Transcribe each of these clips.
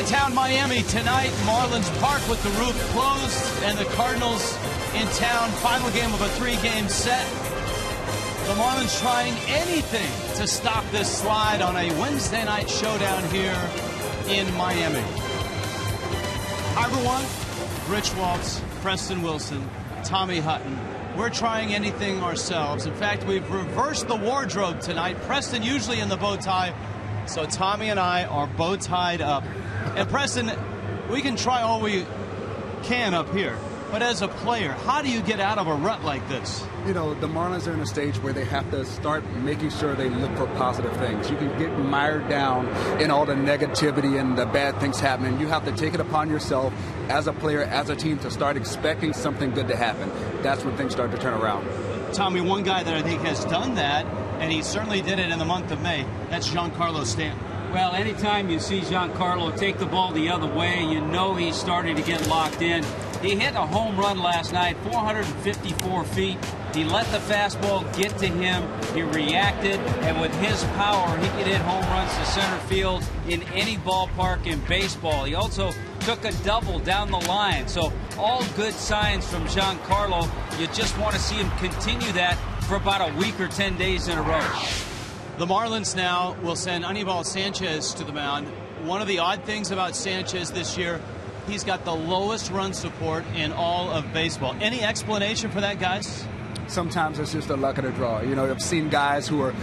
Downtown Miami tonight, Marlins Park with the roof closed, and the Cardinals in town. Final game of a 3-game set. The Marlins trying anything to stop this slide on a Wednesday night showdown here in Miami. Hi everyone, Rich Waltz, Preston Wilson, Tommy Hutton. We're trying anything ourselves. In fact, we've reversed the wardrobe tonight. Preston usually in the bow tie, so Tommy and I are bow tied up. And Preston, we can try all we can up here, but as a player, how do you get out of a rut like this? You know, the Marlins are in a stage where they have to start making sure they look for positive things. You can get mired down in all the negativity and the bad things happening. You have to take it upon yourself as a player, as a team, to start expecting something good to happen. That's when things start to turn around. Tommy, one guy that I think has done that, and he certainly did it in the month of May, that's Giancarlo Stanton. Well, anytime you see Giancarlo take the ball the other way, you know he's starting to get locked in. He hit a home run last night, 454 feet. He let the fastball get to him. He reacted, and with his power, he could hit home runs to center field in any ballpark in baseball. He also took a double down the line. So all good signs from Giancarlo. You just want to see him continue that for about a week or 10 days in a row. The Marlins now will send Anibal Sanchez to the mound. One of the odd things about Sanchez this year, he's got the lowest run support in all of baseball. Any explanation for that, guys? Sometimes it's just the luck of the draw. You know, I've seen guys who are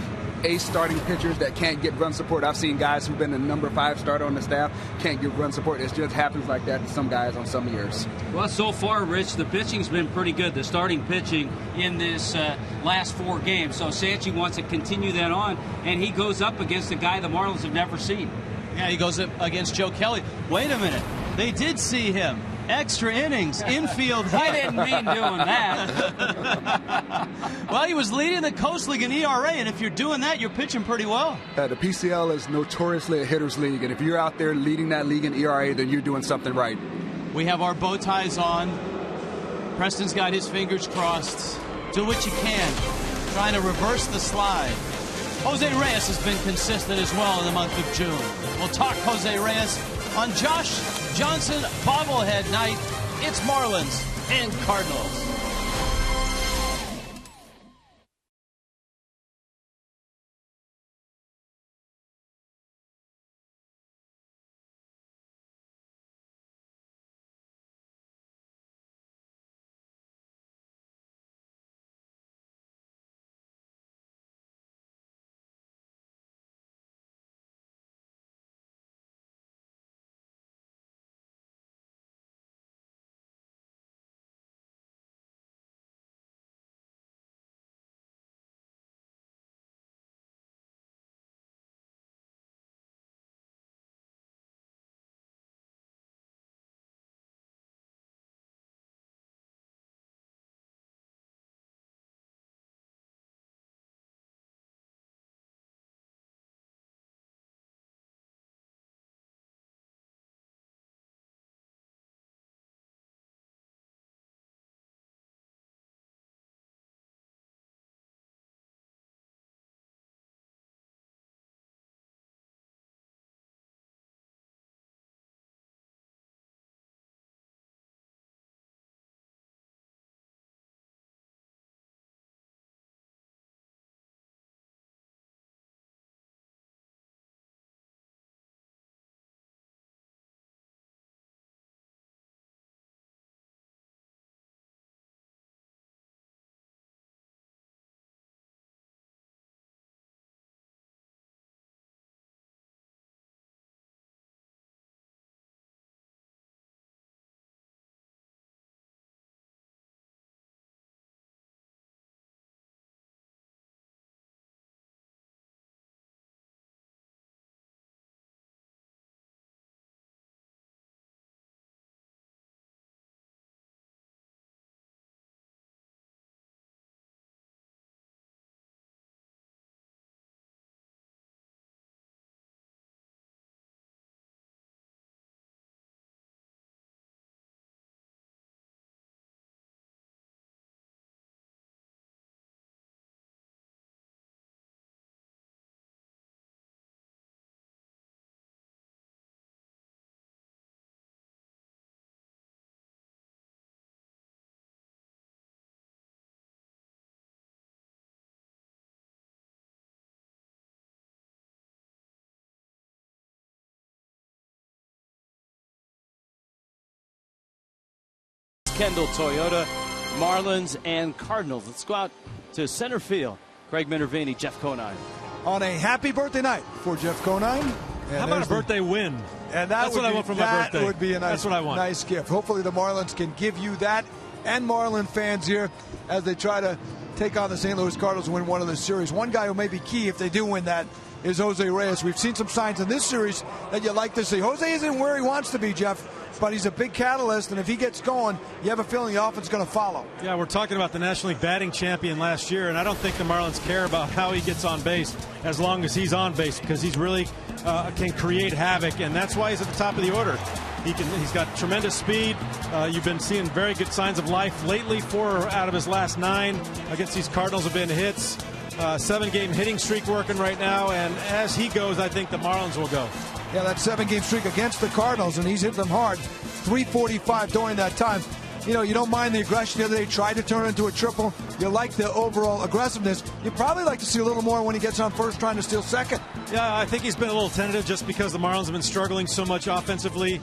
ace starting pitchers that can't get run support. I've seen guys who've been the number 5 starter on the staff can't get run support. It just happens like that to some guys on some years. Well, so far, Rich, the pitching's been pretty good, the starting pitching in this last 4 games. So Sanchez wants to continue that on, and he goes up against a guy the Marlins have never seen. Yeah, he goes up against Joe Kelly. Wait a minute. They did see him. Extra innings, infield hit. I didn't mean doing that. Well, he was leading the Coast League in ERA, and if you're doing that, you're pitching pretty well. The PCL is notoriously a hitter's league, and if you're out there leading that league in ERA, then you're doing something right. We have our bow ties on. Preston's got his fingers crossed. Do what you can, trying to reverse the slide. Jose Reyes has been consistent as well in the month of June. We'll talk Jose Reyes on Josh Johnson bobblehead night. It's Marlins and Cardinals. Kendall Toyota, Marlins and Cardinals. Let's go out to center field. Craig Minervini, Jeff Conine. On a happy birthday night for Jeff Conine. How about a birthday win? And that's what I want for my birthday. That would be a nice gift. Hopefully the Marlins can give you that, and Marlin fans here as they try to take on the St. Louis Cardinals and win one of the series. One guy who may be key if they do win that is Jose Reyes. We've seen some signs in this series that you'd like to see. Jose isn't where he wants to be, Jeff, but he's a big catalyst, and if he gets going, you have a feeling the offense is going to follow. Yeah, we're talking about the National League batting champion last year, and I don't think the Marlins care about how he gets on base as long as he's on base, because he's really can create havoc, and that's why he's at the top of the order. He's got tremendous speed. You've been seeing very good signs of life lately. 4 out of his last 9 against these Cardinals have been hits. 7-game hitting streak working right now, and as he goes, I think the Marlins will go. Yeah, that 7-game streak against the Cardinals, and he's hit them hard. 345 during that time. You know, you don't mind the aggression. The other day, tried to turn it into a triple. You like the overall aggressiveness. You'd probably like to see a little more when he gets on first trying to steal second. Yeah, I think he's been a little tentative just because the Marlins have been struggling so much offensively.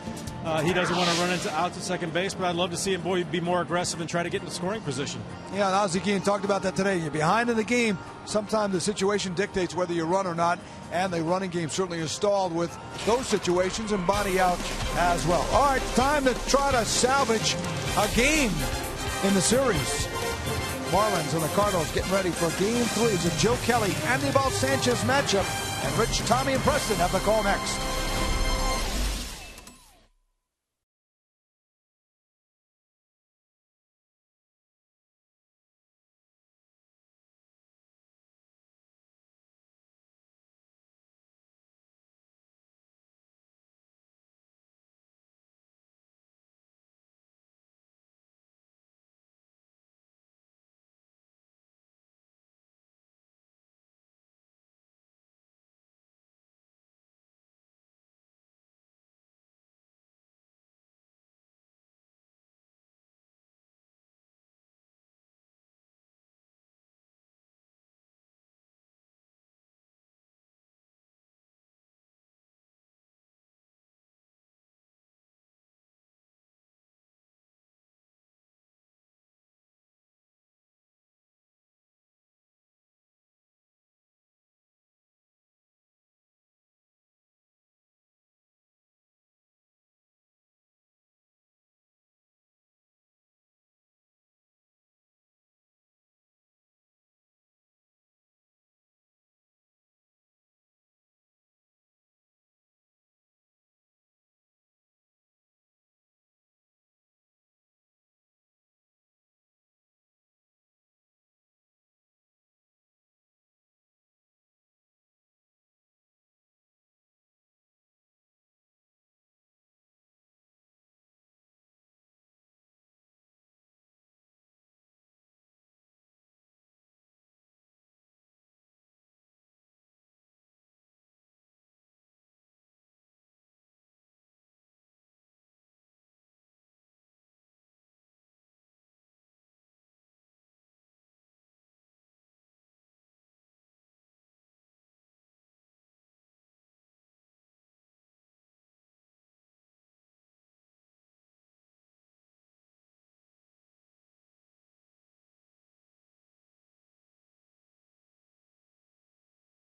He doesn't want to run out to second base, but I'd love to see him be more aggressive and try to get into scoring position. Yeah, and Ozzie Guillen talked about that today. You're behind in the game. Sometimes the situation dictates whether you run or not, and the running game certainly is stalled with those situations, and body out as well. All right, time to try to salvage a game in the series. Marlins and the Cardinals getting ready for Game 3. It's a Joe Kelly, Anibal Sanchez matchup, and Rich, Tommy, and Preston have the call next.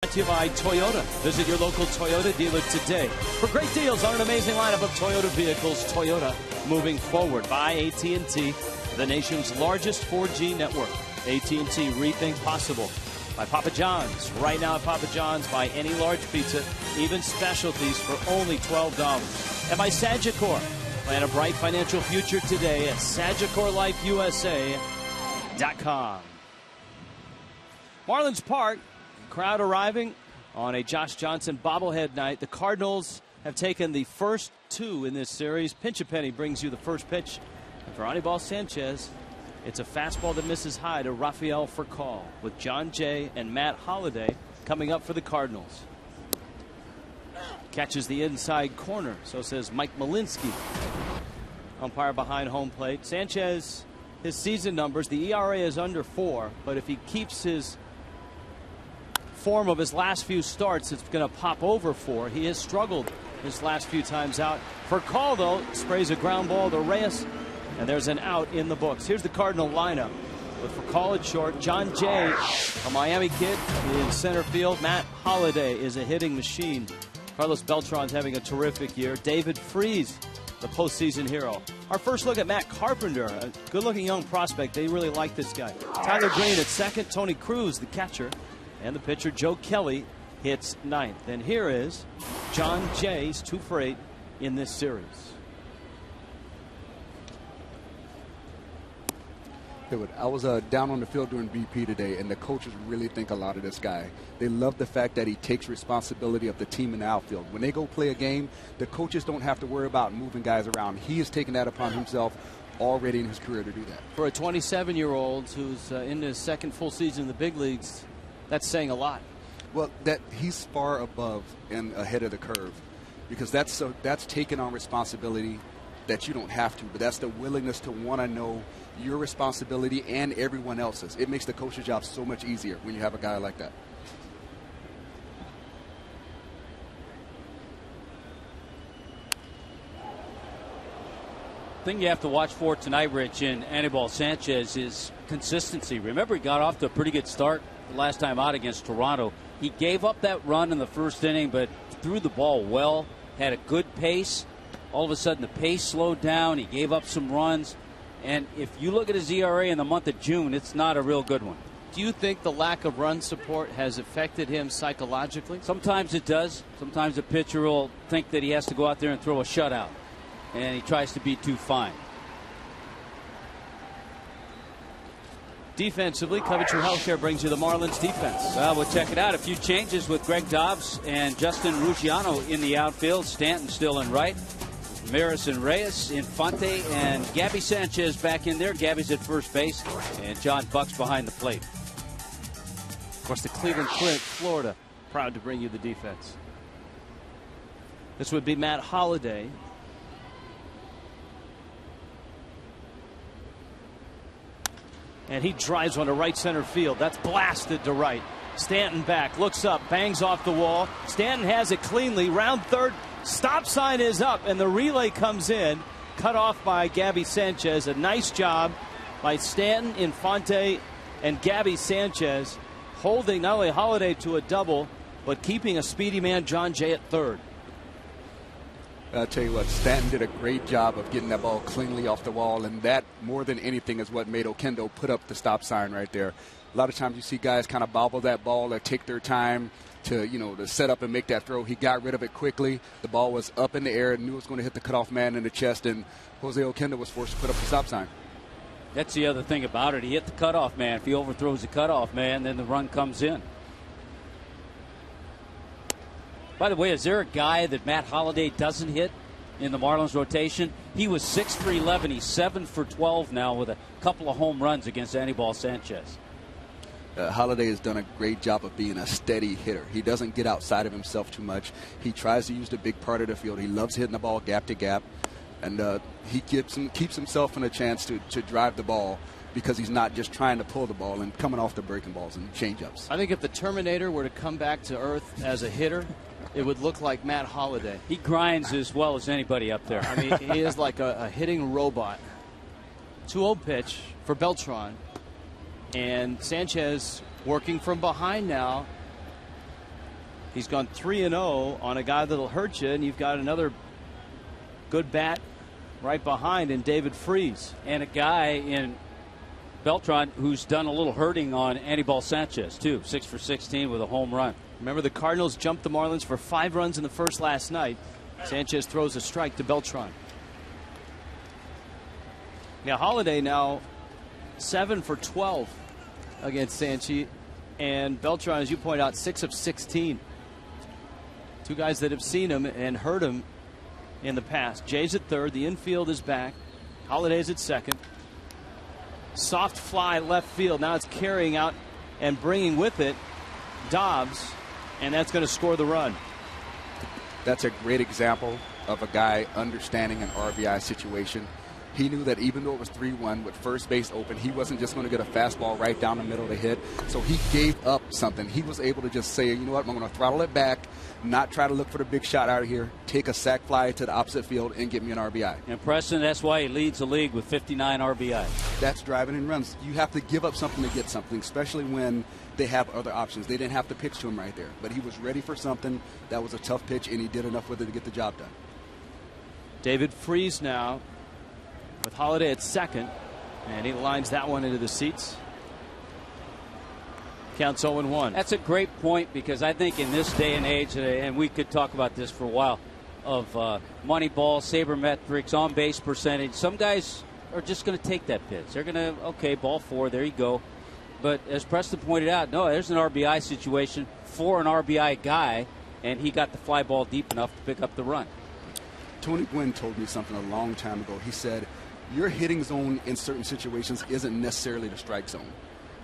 To you by Toyota. Visit your local Toyota dealer today for great deals on an amazing lineup of Toyota vehicles. Toyota, moving forward. By AT&T, the nation's largest 4G network. AT&T, rethink possible. By Papa John's. Right now at Papa John's, buy any large pizza, even specialties, for only $12. And by Sagicor. Plan a bright financial future today at SagicorLifeUSA.com. Marlins Park. Crowd arriving on a Josh Johnson bobblehead night. The Cardinals have taken the first 2 in this series. Pinch a Penny brings you the first pitch. And for Anibal Sanchez, it's a fastball that misses high to Rafael Furcal, with John Jay and Matt Holliday coming up for the Cardinals. Catches the inside corner, so says Mike Malinsky. Umpire behind home plate. Sanchez, his season numbers, the ERA is under 4, but if he keeps his form of his last few starts, it's going to pop over 4. He has struggled his last few times out. Furcal, though, sprays a ground ball to Reyes, And there's an out in the books. Here's the Cardinal lineup. But for college short, John Jay, a Miami kid in center field. Matt Holliday is a hitting machine. Carlos Beltran's having a terrific year. David Freese, the postseason hero. Our first look at Matt Carpenter, a good-looking young prospect. They really like this guy. Tyler Greene at second. Tony Cruz, the catcher. And the pitcher, Joe Kelly, hits ninth. And here is John Jay's 2 for 8 in this series. I was down on the field doing BP today, and the coaches really think a lot of this guy. They love the fact that he takes responsibility of the team in the outfield. When they go play a game, the coaches don't have to worry about moving guys around. He has taken that upon himself already in his career to do that. For a 27-year-old who's in his second full season in the big leagues, that's saying a lot. Well, that he's far above and ahead of the curve, because that's taking on responsibility that you don't have to, but that's the willingness to want to know your responsibility and everyone else's. It makes the coach's job so much easier when you have a guy like that. Thing you have to watch for tonight, Rich, in Anibal Sanchez is consistency. Remember, he got off to a pretty good start the last time out against Toronto. He gave up that run in the first inning, but threw the ball well, had a good pace. All of a sudden, the pace slowed down. He gave up some runs. And if you look at his ERA in the month of June, it's not a real good one. Do you think the lack of run support has affected him psychologically? Sometimes it does. Sometimes a pitcher will think that he has to go out there and throw a shutout, and he tries to be too fine. Defensively, Coventry Healthcare brings you the Marlins defense. Well, we'll check it out. A few changes with Greg Dobbs and Justin Ruggiano in the outfield. Stanton still in right. Ramirez and Reyes, Infante, and Gabby Sanchez back in there. Gabby's at first base, and John Buck's behind the plate. Of course, the Cleveland Clinic, Florida, proud to bring you the defense. This would be Matt Holliday. And he drives one to right center field. That's blasted to right. Stanton back, looks up, bangs off the wall. Stanton has it cleanly, round third. Stop sign is up, and the relay comes in, cut off by Gabby Sanchez. A nice job by Stanton, Infante, and Gabby Sanchez, holding not only Holliday to a double, but keeping a speedy man, John Jay, at third. I'll tell you what, Stanton did a great job of getting that ball cleanly off the wall, and that, more than anything, is what made Oquendo put up the stop sign right there. A lot of times you see guys kind of bobble that ball or take their time to set up and make that throw. He got rid of it quickly. The ball was up in the air, knew it was going to hit the cutoff man in the chest, and Jose Oquendo was forced to put up the stop sign. That's the other thing about it. He hit the cutoff man. If he overthrows the cutoff man, then the run comes in. By the way, is there a guy that Matt Holliday doesn't hit in the Marlins rotation? He was 6 for 11. He's 7 for 12 now with a couple of home runs against Anibal Sanchez. Holliday has done a great job of being a steady hitter. He doesn't get outside of himself too much. He tries to use the big part of the field. He loves hitting the ball gap to gap, and he keeps himself in a chance to drive the ball, because he's not just trying to pull the ball and coming off the breaking balls and change-ups. I think if the Terminator were to come back to earth as a hitter, it would look like Matt Holliday. He grinds as well as anybody up there. I mean, he is like a hitting robot. 2-0 pitch for Beltran. And Sanchez working from behind now. He's gone 3-0 on a guy that'll hurt you, and you've got another good bat right behind in David Freese. And a guy in Beltran who's done a little hurting on Anibal Sanchez, too. 6 for 16 with a home run. Remember, the Cardinals jumped the Marlins for 5 runs in the first last night. Sanchez throws a strike to Beltran. Now, Holliday now 7 for 12 against Sanchez, and Beltran, as you point out, 6 of 16. Two guys that have seen him and heard him in the past. Jay's at third. The infield is back. Holliday's at second. Soft fly left field. Now it's carrying out and bringing with it Dobbs, and that's going to score the run. That's a great example of a guy understanding an RBI situation. He knew that even though it was 3-1 with first base open, he wasn't just going to get a fastball right down the middle to hit. So he gave up something. He was able to just say, you know what, I'm going to throttle it back, not try to look for the big shot out of here, take a sac fly to the opposite field, and get me an RBI. And Preston, that's why he leads the league with 59 RBI. That's driving in runs. You have to give up something to get something, especially when they have other options. They didn't have to pitch to him right there, but he was ready for something. That was a tough pitch, and he did enough with it to get the job done. David Freese now with Holiday at second, and he lines that one into the seats. Counts 0-1. That's a great point, because I think in this day and age, and we could talk about this for a while, of Moneyball, sabermetrics, on base percentage, some guys are just going to take that pitch. They're going to, okay, ball 4, there you go. But as Preston pointed out, no, there's an RBI situation for an RBI guy, and he got the fly ball deep enough to pick up the run. Tony Gwynn told me something a long time ago. He said, your hitting zone in certain situations isn't necessarily the strike zone.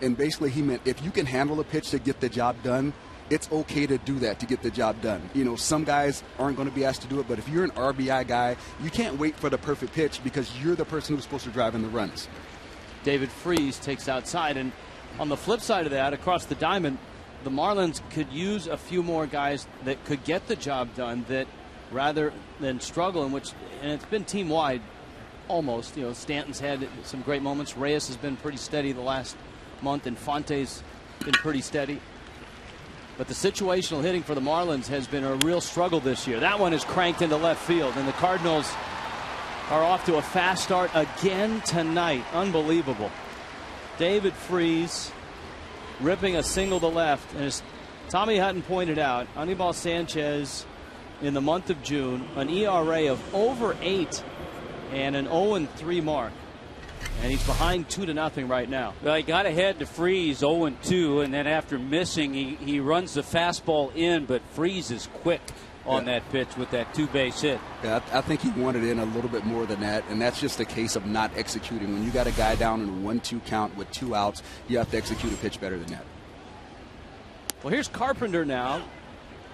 And basically he meant if you can handle a pitch to get the job done, it's okay to do that to get the job done. You know, some guys aren't going to be asked to do it, but if you're an RBI guy, you can't wait for the perfect pitch because you're the person who's supposed to drive in the runs. David Freese takes outside, and on the flip side of that, across the diamond, the Marlins could use a few more guys that could get the job done, that rather than struggle, and it's been team-wide almost. You know, Stanton's had some great moments. Reyes has been pretty steady the last month. Infante's been pretty steady. But the situational hitting for the Marlins has been a real struggle this year. That one is cranked into left field, and the Cardinals are off to a fast start again tonight. Unbelievable. David Freese ripping a single to left, and as Tommy Hutton pointed out, Anibal Sanchez in the month of June, an ERA of over 8 and an 0-3 mark. And he's behind 2-0 right now. Well, he got ahead to Freese 0-2, and then after missing, he runs the fastball in, but Freese is quick on that pitch with that 2-base hit. Yeah, I think he wanted in a little bit more than that, and that's just a case of not executing. When you got a guy down in a 1-2 count with 2 outs, you have to execute a pitch better than that. Well, here's Carpenter now,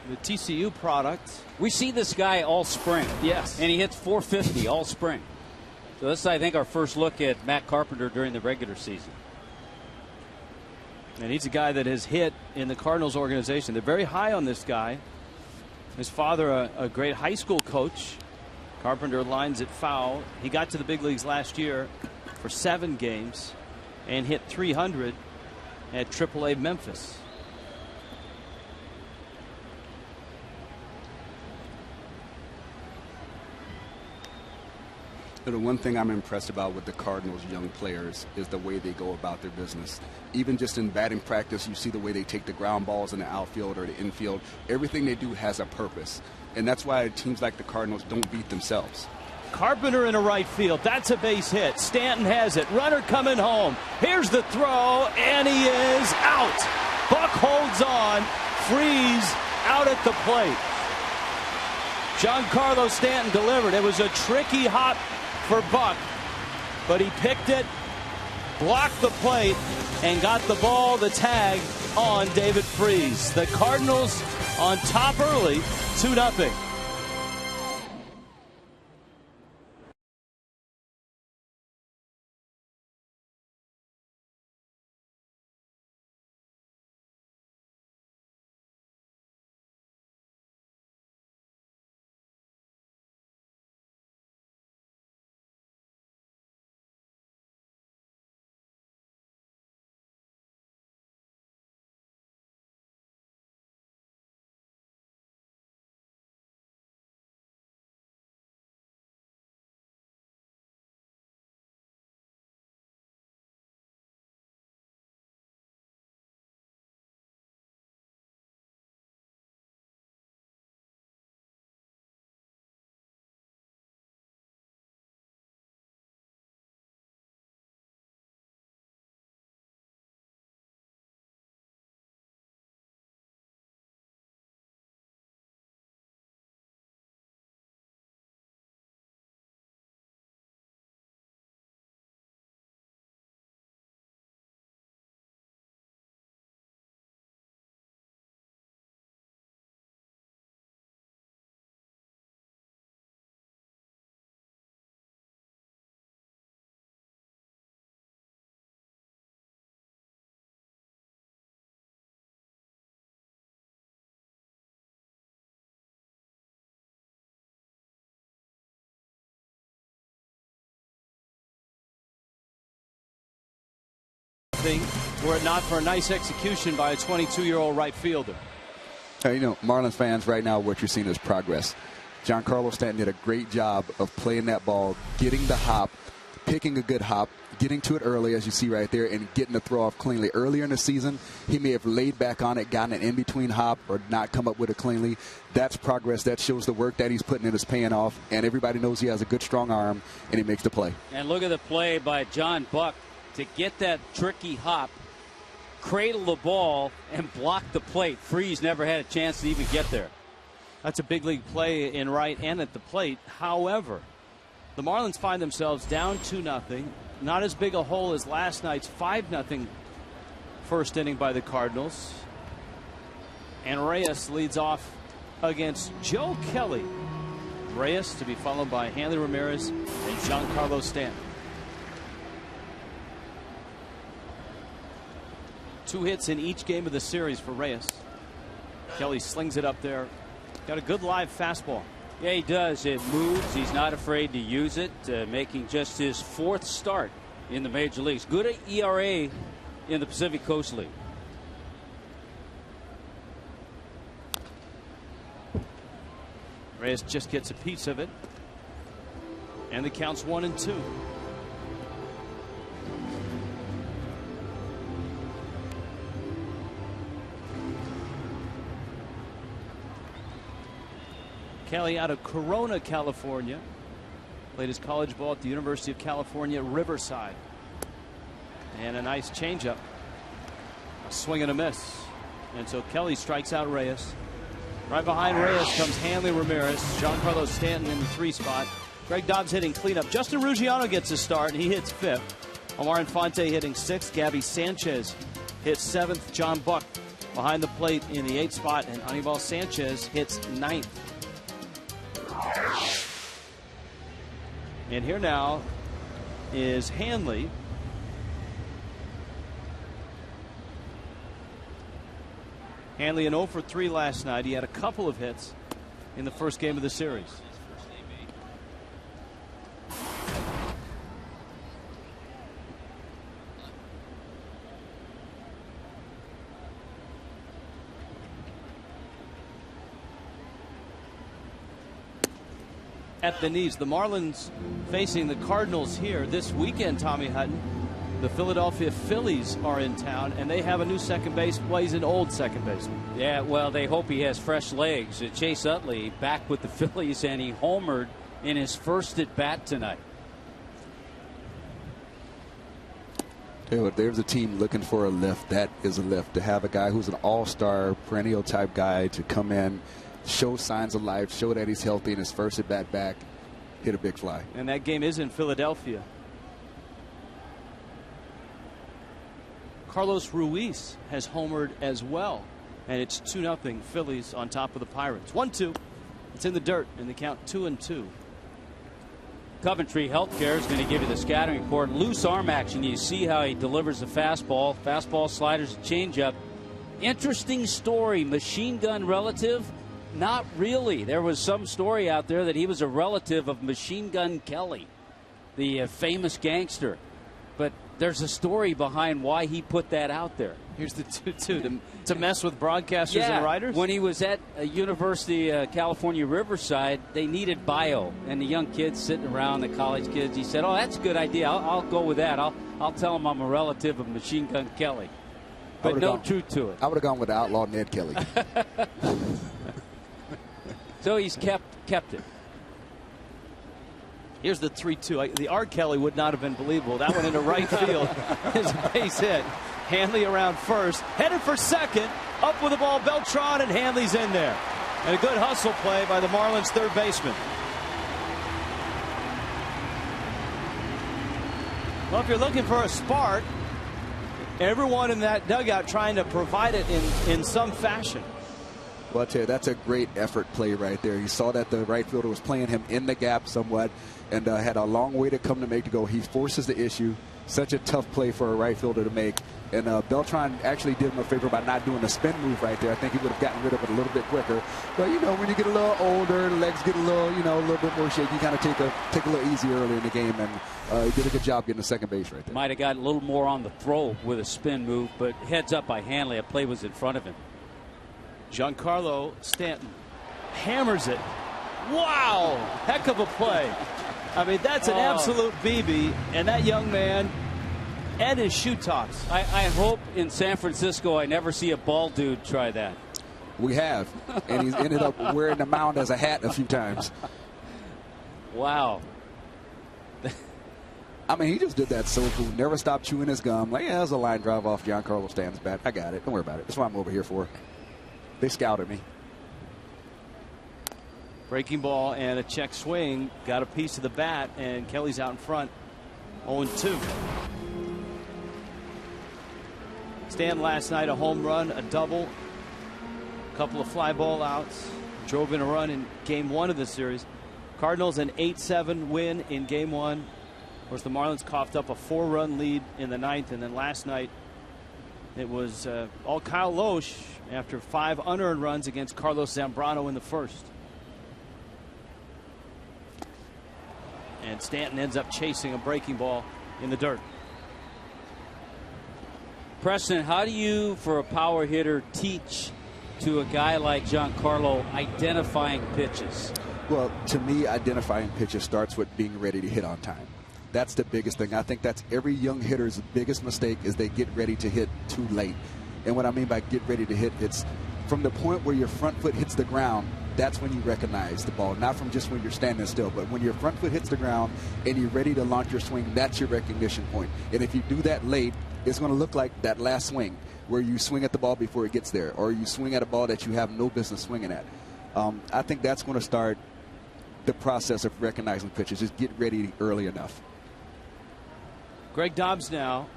the TCU product. We see this guy all spring. Yes. And he hits .450 all spring. So this is, I think, our first look at Matt Carpenter during the regular season. And he's a guy that has hit in the Cardinals organization. They're very high on this guy. His father, a great high school coach. Carpenter lines it foul. He got to the big leagues last year for 7 games and hit .300 at AAA Memphis. The one thing I'm impressed about with the Cardinals' young players is the way they go about their business. Even just in batting practice, you see the way they take the ground balls in the outfield or the infield. Everything they do has a purpose. And that's why teams like the Cardinals don't beat themselves. Carpenter in a right field. That's a base hit. Stanton has it. Runner coming home. Here's the throw, and he is out. Buck holds on. Freese out at the plate. Giancarlo Stanton delivered. It was a tricky hop for Buck, but he picked it, blocked the plate, and got the ball, the tag, on David Freese. The Cardinals on top early, 2-0. were it not for a nice execution by a 22-year-old right fielder. You know, Marlins fans, right now what you're seeing is progress. Giancarlo Stanton did a great job of playing that ball, getting the hop, picking a good hop, getting to it early, as you see right there, and getting the throw off cleanly. Earlier in the season, he may have laid back on it, gotten an in-between hop, or not come up with it cleanly. That's progress. That shows the work that he's putting in is paying off, and everybody knows he has a good, strong arm, and he makes the play. And look at the play by John Buck to get that tricky hop, cradle the ball, and block the plate. Freeze never had a chance to even get there. That's a big league play in right and at the plate. However, the Marlins find themselves down 2-0. Not as big a hole as last night's 5-0 first inning by the Cardinals. And Reyes leads off against Joe Kelly. Reyes to be followed by Hanley Ramirez and Giancarlo Stanton. 2 hits in each game of the series for Reyes. Kelly slings it up there. Got a good live fastball. Yeah, he does. It moves. He's not afraid to use it, making just his 4th start in the major leagues. Good ERA in the Pacific Coast League. Reyes just gets a piece of it. And the count's 1-2. Kelly out of Corona, California. Played his college ball at the University of California, Riverside. And a nice changeup. A swing and a miss. And so Kelly strikes out Reyes. Right behind Reyes comes Hanley Ramirez. Giancarlo Stanton in the 3 spot. Greg Dobbs hitting cleanup. Justin Ruggiano gets a start. He hits 5th. Omar Infante hitting 6th. Gaby Sanchez hits 7th. John Buck behind the plate in the 8th spot. And Anibal Sanchez hits 9th. And here now is Hanley. Hanley an 0 for 3 last night. He had a couple of hits in the first game of the series. At the knees. The Marlins facing the Cardinals here this weekend, Tommy Hutton. The Philadelphia Phillies are in town, and they have a new second base, plays an old second baseman. Yeah, well, they hope he has fresh legs. Chase Utley back with the Phillies, and he homered in his first at bat tonight. There's a team looking for a lift. That is a lift. To have a guy who's an all-star, perennial type guy to come in, show signs of life, show that he's healthy in his first at bat back, hit a big fly. And that game is in Philadelphia. Carlos Ruiz has homered as well, and it's 2-0 Phillies on top of the Pirates. 1-2. It's in the dirt, and the count 2-2. Coventry Healthcare is going to give you the scouting report. Loose arm action. You see how he delivers the fastball. Fastball, sliders, changeup. Interesting story. Machine Gun relative? Not really. There was some story out there that he was a relative of Machine Gun Kelly, the famous gangster. But there's a story behind why he put that out there. Here's the 2-2 to mess with broadcasters and writers. When he was at University California Riverside, they needed bio, and the young kids sitting around, the college kids. He said, "Oh, that's a good idea. I'll go with that. I'll tell him I'm a relative of Machine Gun Kelly." But no truth to it. I would have gone with the outlaw Ned Kelly. So he's kept it. Here's the 3-2. The R. Kelly would not have been believable. That one into right field is a base hit. Hanley around first, headed for second, up with the ball, Beltran, and Hanley's in there. And a good hustle play by the Marlins third baseman. Well, if you're looking for a spark, everyone in that dugout trying to provide it in some fashion. Well, I tell you, that's a great effort play right there. He saw that the right fielder was playing him in the gap somewhat and had a long way to come to make to go. He forces the issue. Such a tough play for a right fielder to make. And Beltran actually did him a favor by not doing the spin move right there. I think he would have gotten rid of it a little bit quicker. But, you know, when you get a little older, the legs get a little, you know, a little bit more shaky. You kind of take a little easier early in the game. And he did a good job getting to second base right there. Might have got a little more on the throw with a spin move, but heads up by Hanley. A play was in front of him. Giancarlo Stanton hammers it. Wow, heck of a play. I mean, that's an absolute BB, and that young man and his shoe tops. I hope in San Francisco I never see a bald dude try that. We have, and he's ended up wearing the mound as a hat a few times. Wow. I mean, he just did that so cool. Never stopped chewing his gum. Like, yeah, that was a line drive off Giancarlo Stanton's bat. I got it. Don't worry about it. That's what I'm over here for. They scouted me. Breaking ball and a check swing. Got a piece of the bat, and Kelly's out in front. 0-2. Stan last night, a home run, a double, a couple of fly ball outs. Drove in a run in game 1 of the series. Cardinals an 8-7 win in game 1. Of course, the Marlins coughed up a 4-run lead in the 9th, and then last night it was all Kyle Loesch after 5 unearned runs against Carlos Zambrano in the first. And Stanton ends up chasing a breaking ball in the dirt. Preston, how do you, for a power hitter, teach to a guy like Giancarlo identifying pitches? Well, to me, identifying pitches starts with being ready to hit on time. That's the biggest thing. I think that's every young hitter's biggest mistake is they get ready to hit too late. And what I mean by get ready to hit, it's from the point where your front foot hits the ground, that's when you recognize the ball. Not from just when you're standing still, but when your front foot hits the ground and you're ready to launch your swing, that's your recognition point. And if you do that late, it's going to look like that last swing where you swing at the ball before it gets there, or you swing at a ball that you have no business swinging at. I think that's going to start the process of recognizing pitches. Just get ready early enough. Greg Dobbs now.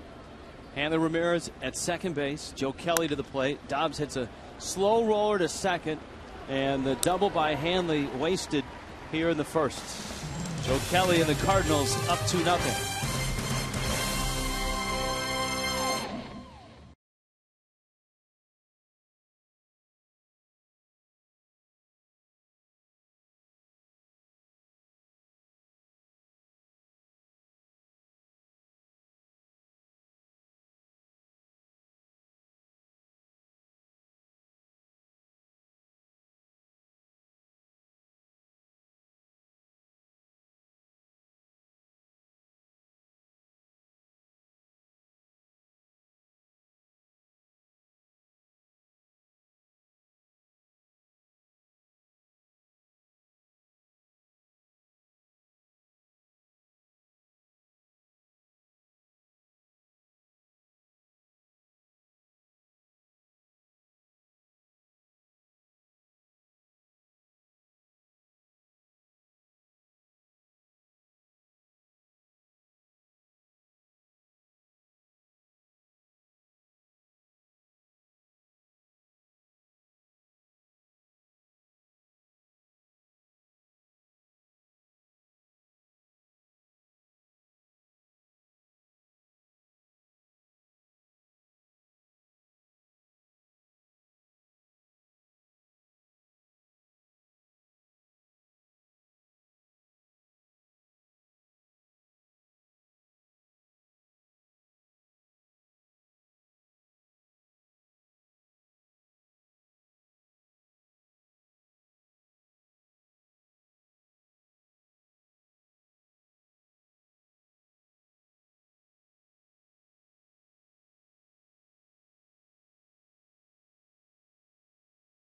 Hanley Ramirez at second base. Joe Kelly to the plate. Dobbs hits a slow roller to second, and the double by Hanley wasted here in the first. Joe Kelly and the Cardinals up 2-0.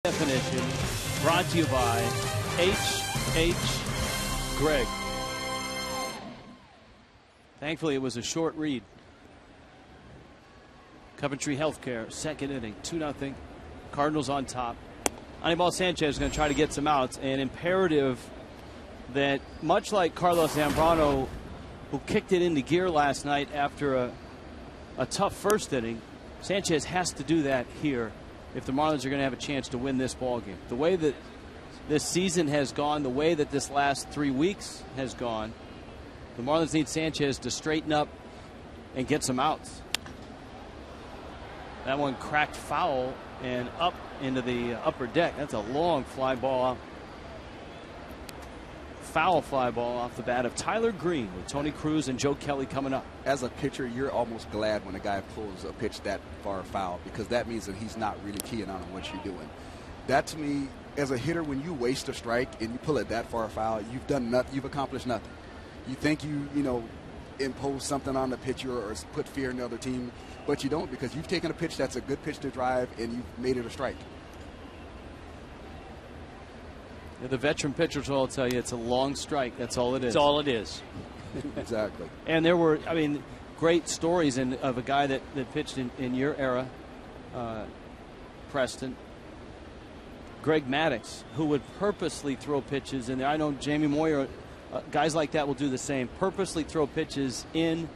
Definition brought to you by H.H. Gregg. Thankfully, it was a short read. Coventry Healthcare, second inning, 2-0. Cardinals on top. Anibal Sanchez is going to try to get some outs. And imperative that, much like Carlos Zambrano, who kicked it into gear last night after a tough first inning, Sanchez has to do that here if the Marlins are going to have a chance to win this ball game. The way that this season has gone, the way that this last 3 weeks has gone, the Marlins need Sanchez to straighten up and get some outs. That one cracked foul and up into the upper deck. That's a long fly ball, foul fly ball off the bat of Tyler Greene, with Tony Cruz and Joe Kelly coming up. As a pitcher, you're almost glad when a guy pulls a pitch that far foul, because that means that he's not really keying on what you're doing. That, to me, as a hitter, when you waste a strike and you pull it that far foul, you've done nothing. You've accomplished nothing. You think you impose something on the pitcher or put fear in the other team, but you don't, because you've taken a pitch that's a good pitch to drive and you've made it a strike. Yeah, the veteran pitchers will tell you it's a long strike. That's all it is. That's all it is. Exactly. And there were, great stories of a guy that pitched in your era, Preston, Greg Maddux, who would purposely throw pitches in there. I know Jamie Moyer, guys like that will do the same. Purposely throw pitches in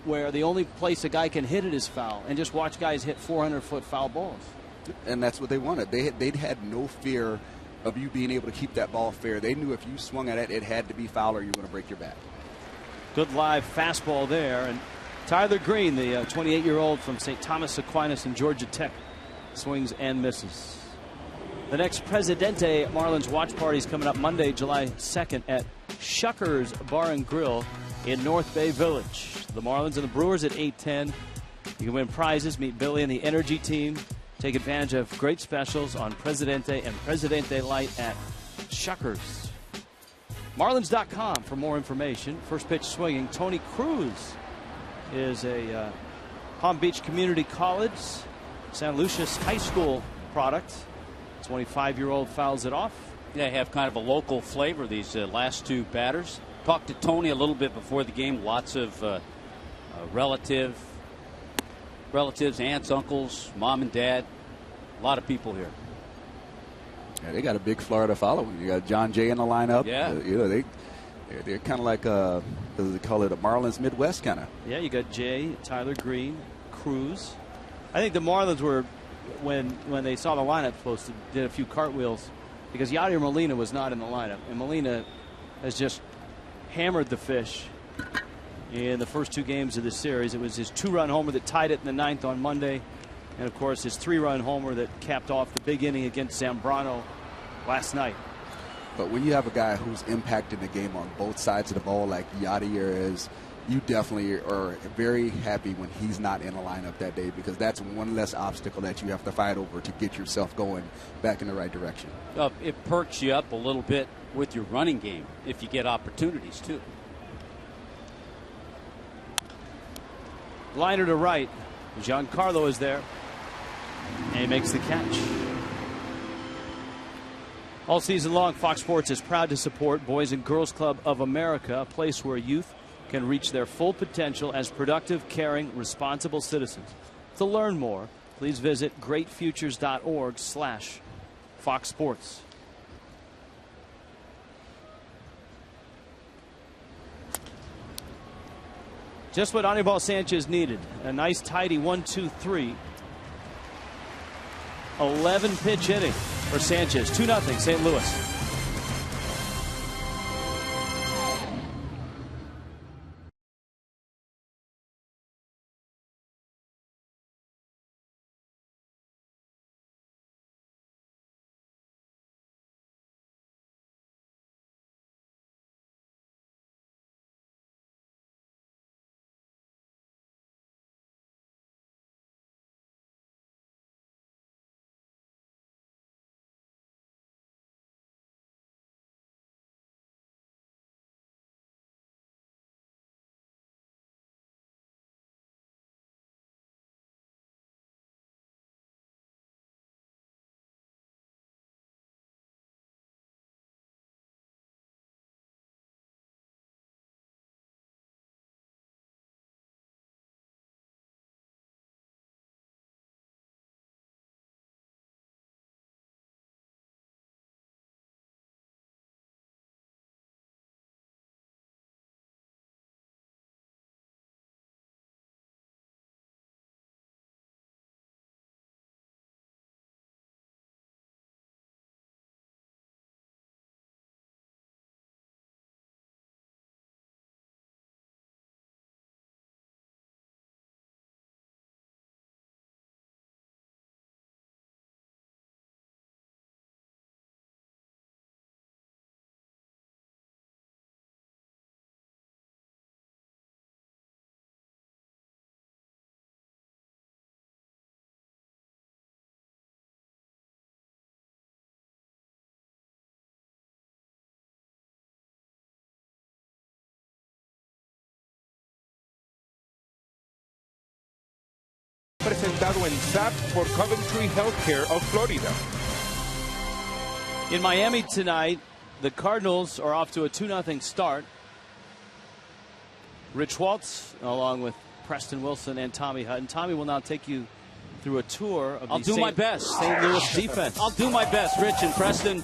where the only place a guy can hit it is foul, and just watch guys hit 400-foot foul balls. And that's what they wanted. They'd had no fear of you being able to keep that ball fair. They knew if you swung at it, it had to be foul or you were going to break your bat. Good live fastball there. And Tyler Greene, the 28-year-old from St. Thomas Aquinas and Georgia Tech, swings and misses. The next Presidente Marlins watch party is coming up Monday, July 2nd at Shuckers Bar and Grill in North Bay Village. The Marlins and the Brewers at 8:10. You can win prizes, meet Billy and the Energy team, take advantage of great specials on Presidente and Presidente Light at Shuckers. Marlins.com for more information. First pitch swinging. Tony Cruz is a Palm Beach Community College, San Lucius High School product. 25-year-old fouls it off. They have kind of a local flavor, these last two batters. Talked to Tony a little bit before the game. Lots of relatives, aunts, uncles, mom and dad. A lot of people here. Yeah, they got a big Florida following. You got John Jay in the lineup. Yeah. They're kind of like what do they call it, a Marlins Midwest kind of. Yeah, you got Jay, Tyler Greene, Cruz. I think the Marlins were, when they saw the lineup posted, did a few cartwheels because Yadier Molina was not in the lineup, and Molina has just hammered the fish in the first two games of the series. It was his 2-run homer that tied it in the 9th on Monday, and of course his 3-run homer that capped off the big inning against Zambrano last night. But when you have a guy who's impacting the game on both sides of the ball like Yadier is, you definitely are very happy when he's not in the lineup that day, because that's one less obstacle that you have to fight over to get yourself going back in the right direction. It perks you up a little bit with your running game if you get opportunities too. Liner to right. Giancarlo is there, and he makes the catch. All season long, Fox Sports is proud to support Boys and Girls Club of America, a place where youth can reach their full potential as productive, caring, responsible citizens. To learn more, please visit greatfutures.org/Fox Sports. Just what Anibal Sanchez needed. A nice tidy 1-2-3. 11 pitch inning for Sanchez. 2-0 St. Louis. recomendado en SAP por Coventry Healthcare of Florida. In Miami tonight, the Cardinals are off to a 2-0 start. Rich Waltz, along with Preston Wilson and Tommy Hutton. Tommy will now take you through a tour of the my best. St. Louis defense. I'll do my best, Rich and Preston.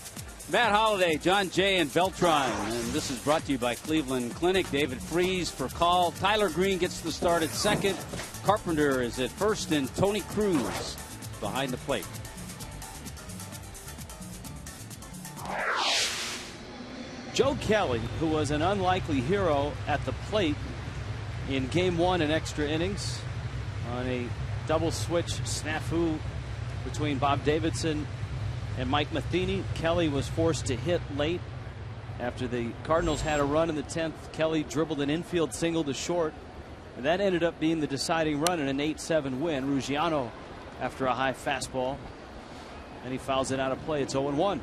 Matt Holliday, John Jay, and BELTRAN. And this is brought to you by Cleveland Clinic. David FREESE for call. Tyler Greene gets the start at second. Carpenter is at first, and Tony Cruz behind the plate. Joe Kelly, who was an unlikely hero at the plate in Game 1 in extra innings on a double switch snafu between Bob Davidson and Mike Matheny. Kelly was forced to hit late after the Cardinals had a run in the 10th. Kelly dribbled an infield single to short, and that ended up being the deciding run in an 8-7 win. Ruggiano after a high fastball, and he fouls it out of play. It's 0-1.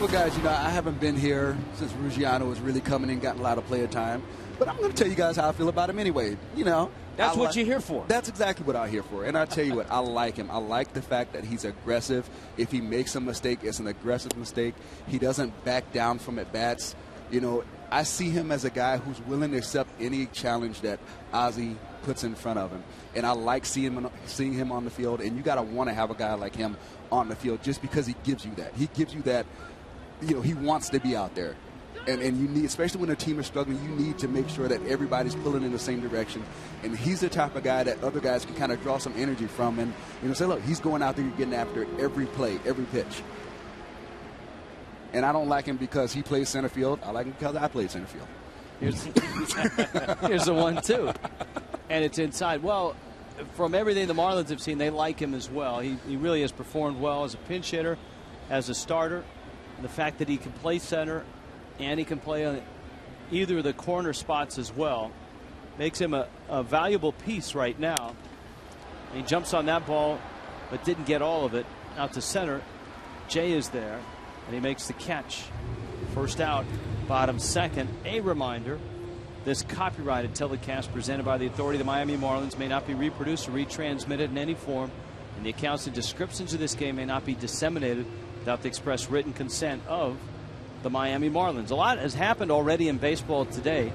Well, guys, you know, I haven't been here since Ruggiano was really coming in, gotten a lot of player time. But I'm going to tell you guys how I feel about him anyway. You know, that's what you're here for. That's exactly what I'm here for. And I'll tell you what, I like him. I like the fact that he's aggressive. If he makes a mistake, it's an aggressive mistake. He doesn't back down from at-bats. You know, I see him as a guy who's willing to accept any challenge that Ozzie puts in front of him. And I like seeing him on the field. And you got to want to have a guy like him on the field just because he gives you that. He gives you that, you know, he wants to be out there. And you need, especially when a team is struggling, you need to make sure that everybody's pulling in the same direction. And he's the type of guy that other guys can kind of draw some energy from and, you know, say, look, he's going out there getting after every play, every pitch. And I don't like him because he plays center field. I like him because I play center field. Here's the 1-2. And it's inside. Well, from everything the Marlins have seen, they like him as well. He really has performed well as a pinch hitter, as a starter. And the fact that he can play center and he can play on either of the corner spots as well makes him a valuable piece right now. He jumps on that ball but didn't get all of it out to center. Jay is there and he makes the catch. First out, bottom second. A reminder, this copyrighted telecast presented by the authority of the Miami Marlins may not be reproduced or retransmitted in any form, and the accounts and descriptions of this game may not be disseminated without the express written consent of the Miami Marlins. A lot has happened already in baseball today.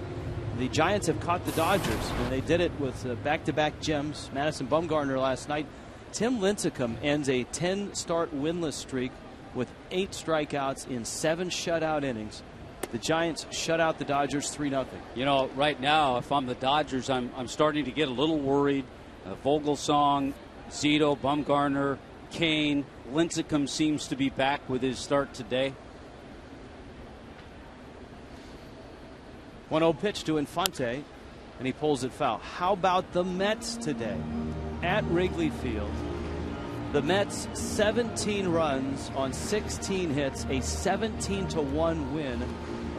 The Giants have caught the Dodgers, and they did it with back-to-back gems. Madison Bumgarner last night. Tim Lincecum ends a 10-start winless streak with 8 strikeouts in 7 shutout innings. The Giants shut out the Dodgers 3-0. You know, right now, if I'm the Dodgers, I'm starting to get a little worried. Vogelsong, Zito, Bumgarner, Kane. Lincecum seems to be back with his start today. 1-0 pitch to Infante, and he pulls it foul. How about the Mets today at Wrigley Field? The Mets 17 runs on 16 hits, a 17-1 win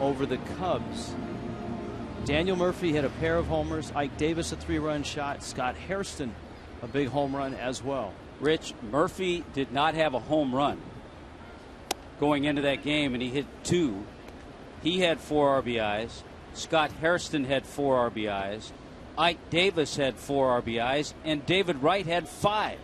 over the Cubs. Daniel Murphy hit a pair of homers. Ike Davis a 3-run shot. Scott Hairston a big home run as well. Rich, Murphy did not have a home run going into that game, and he hit 2. He had 4 RBIs. Scott Hairston had 4 RBIs. Ike Davis had 4 RBIs, and David Wright had 5.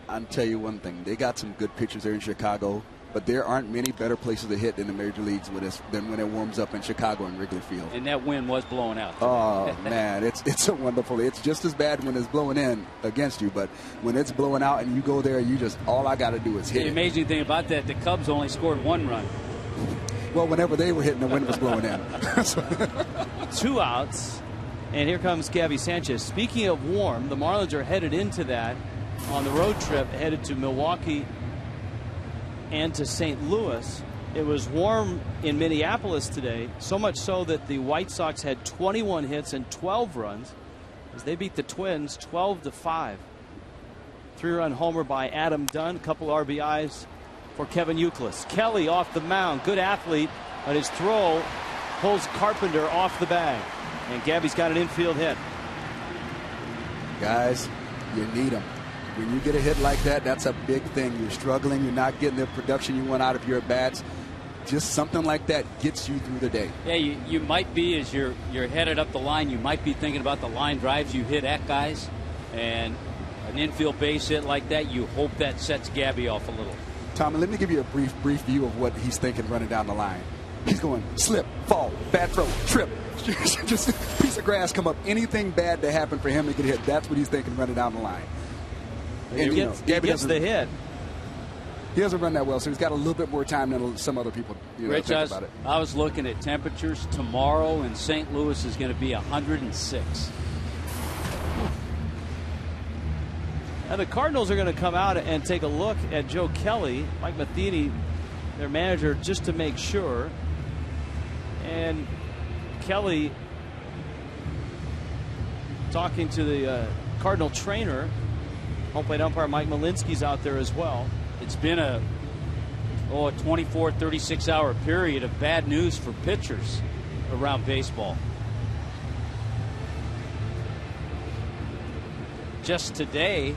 I'll tell you one thing. They got some good pitchers there in Chicago, but there aren't many better places to hit in the major leagues than when it warms up in Chicago and Wrigley Field. And that wind was blowing out. Oh, man, it's a wonderful. It's just as bad when it's blowing in against you, but when it's blowing out and you go there, you just, all I got to do is hit it. The amazing thing about that, the Cubs only scored 1 run. Well, whenever they were hitting, the wind was blowing in. 2 outs, and here comes Gabby Sanchez. Speaking of warm, the Marlins are headed into that on the road trip, headed to Milwaukee and to St. Louis. It was warm in Minneapolis today, so much so that the White Sox had 21 hits and 12 runs as they beat the Twins 12-5. 3-run homer by Adam Dunn, a couple RBIs for Kevin Youkilis. Kelly off the mound, good athlete, but his throw pulls Carpenter off the bag, and Gabby's got an infield hit. Guys, you need them. When you get a hit like that, that's a big thing. You're struggling, you're not getting the production you want out of your at-bats. Just something like that gets you through the day. Yeah, you might be, as you're headed up the line, you might be thinking about the line drives you hit at guys. And an infield base hit like that, you hope that sets Gabby off a little. Tommy, let me give you a brief view of what he's thinking running down the line. He's going slip, fall, bad throw, trip. Just a piece of grass come up. Anything bad to happen for him to get hit, that's what he's thinking running down the line. And he gets the hit. He doesn't run that well, so he's got a little bit more time than some other people Rich, think about it. I was looking at temperatures. Tomorrow in St. Louis is going to be 106. And the Cardinals are going to come out and take a look at Joe Kelly, Mike Matheny, their manager, just to make sure. And Kelly talking to the Cardinal trainer, home plate umpire Mike Malinsky's out there as well. It's been a 24, 36-hour period of bad news for pitchers around baseball. Just today,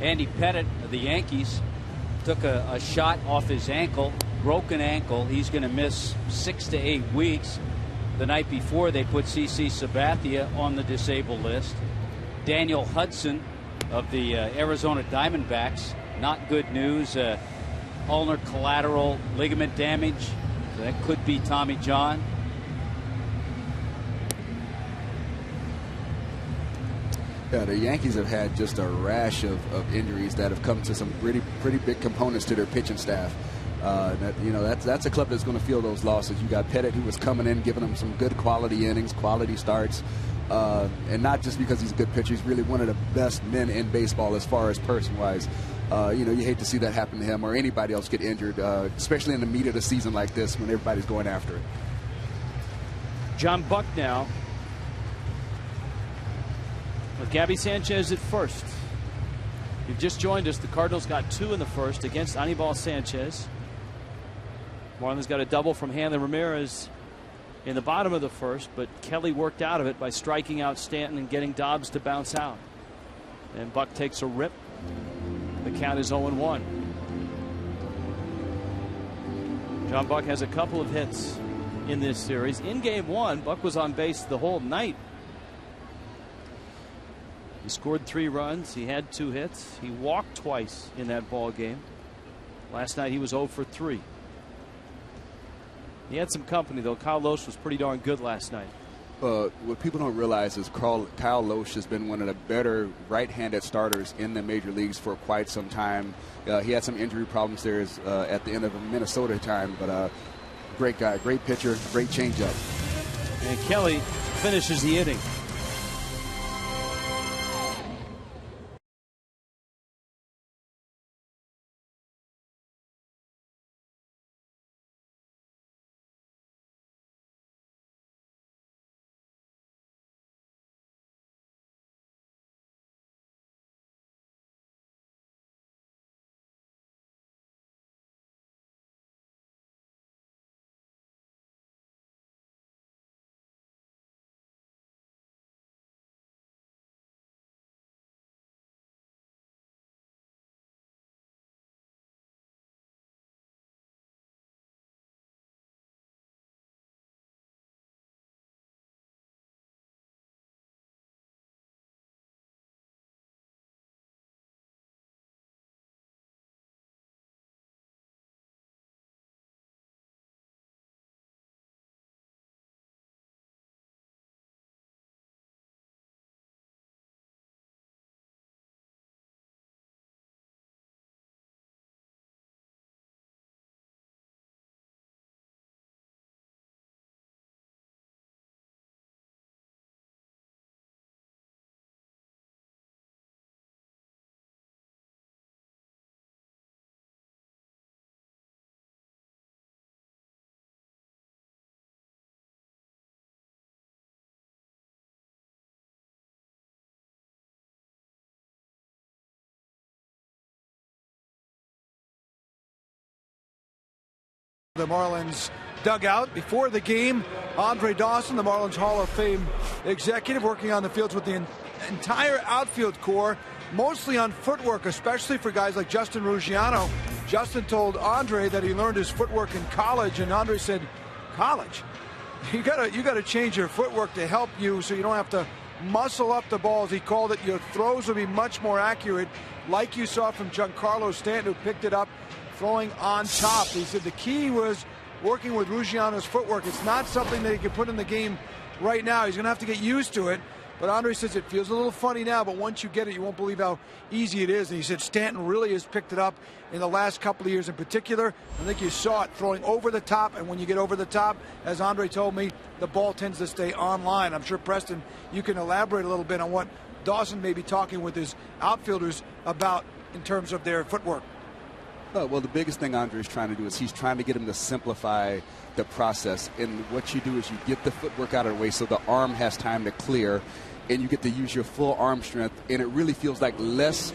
Andy Pettitte of the Yankees took a shot off his ankle, broken ankle. He's going to miss 6 to 8 weeks. The night before, they put CC Sabathia on the disabled list. Daniel Hudson of the Arizona Diamondbacks, not good news. Ulnar collateral ligament damage. So that could be Tommy John. Yeah, the Yankees have had just a rash of injuries that have come to some pretty big components to their pitching staff. That's a club that's going to feel those losses. You got Pettitte, who was coming in, giving them some good quality innings, quality starts, and not just because he's a good pitcher. He's really one of the best men in baseball as far as person-wise. You hate to see that happen to him or anybody else get injured, especially in the meat of the season like this when everybody's going after it. John Buck now with Gabby Sanchez at first. You've just joined us. The Cardinals got 2 in the first against Anibal Sanchez. Marlins got a double from Hanley Ramirez in the bottom of the first, but Kelly worked out of it by striking out Stanton and getting Dobbs to bounce out. And Buck takes a rip. The count is 0-1. John Buck has a couple of hits in this series. In game 1, Buck was on base the whole night. He scored 3 runs. He had 2 hits. He walked twice in that ball game. Last night he was 0 for 3. He had some company though. Kyle Loesch was pretty darn good last night. What people don't realize is Kyle Loesch has been one of the better right-handed starters in the major leagues for quite some time. He had some injury problems there at the end of the Minnesota time, but great guy, great pitcher, great changeup. And Kelly finishes the inning. The Marlins dugout before the game. Andre Dawson, the Marlins Hall of Fame executive, working on the fields with the entire outfield core, mostly on footwork, especially for guys like Justin Ruggiano. Justin told Andre that he learned his footwork in college, and Andre said, "College? You gotta change your footwork to help you, so you don't have to muscle up the balls. He called it, your throws will be much more accurate, like you saw from Giancarlo Stanton, who picked it up, throwing on top. He said the key was working with Ruggiano's footwork. It's not something that he can put in the game right now. He's going to have to get used to it. But Andre says it feels a little funny now, but once you get it, you won't believe how easy it is. And he said Stanton really has picked it up in the last couple of years in particular. I think you saw it throwing over the top, and when you get over the top, as Andre told me, the ball tends to stay on line. I'm sure, Preston, you can elaborate a little bit on what Dawson may be talking with his outfielders about in terms of their footwork. Well, the biggest thing Andre is trying to do is he's trying to get him to simplify the process. And what you do is you get the footwork out of the way so the arm has time to clear, and you get to use your full arm strength, and it really feels like less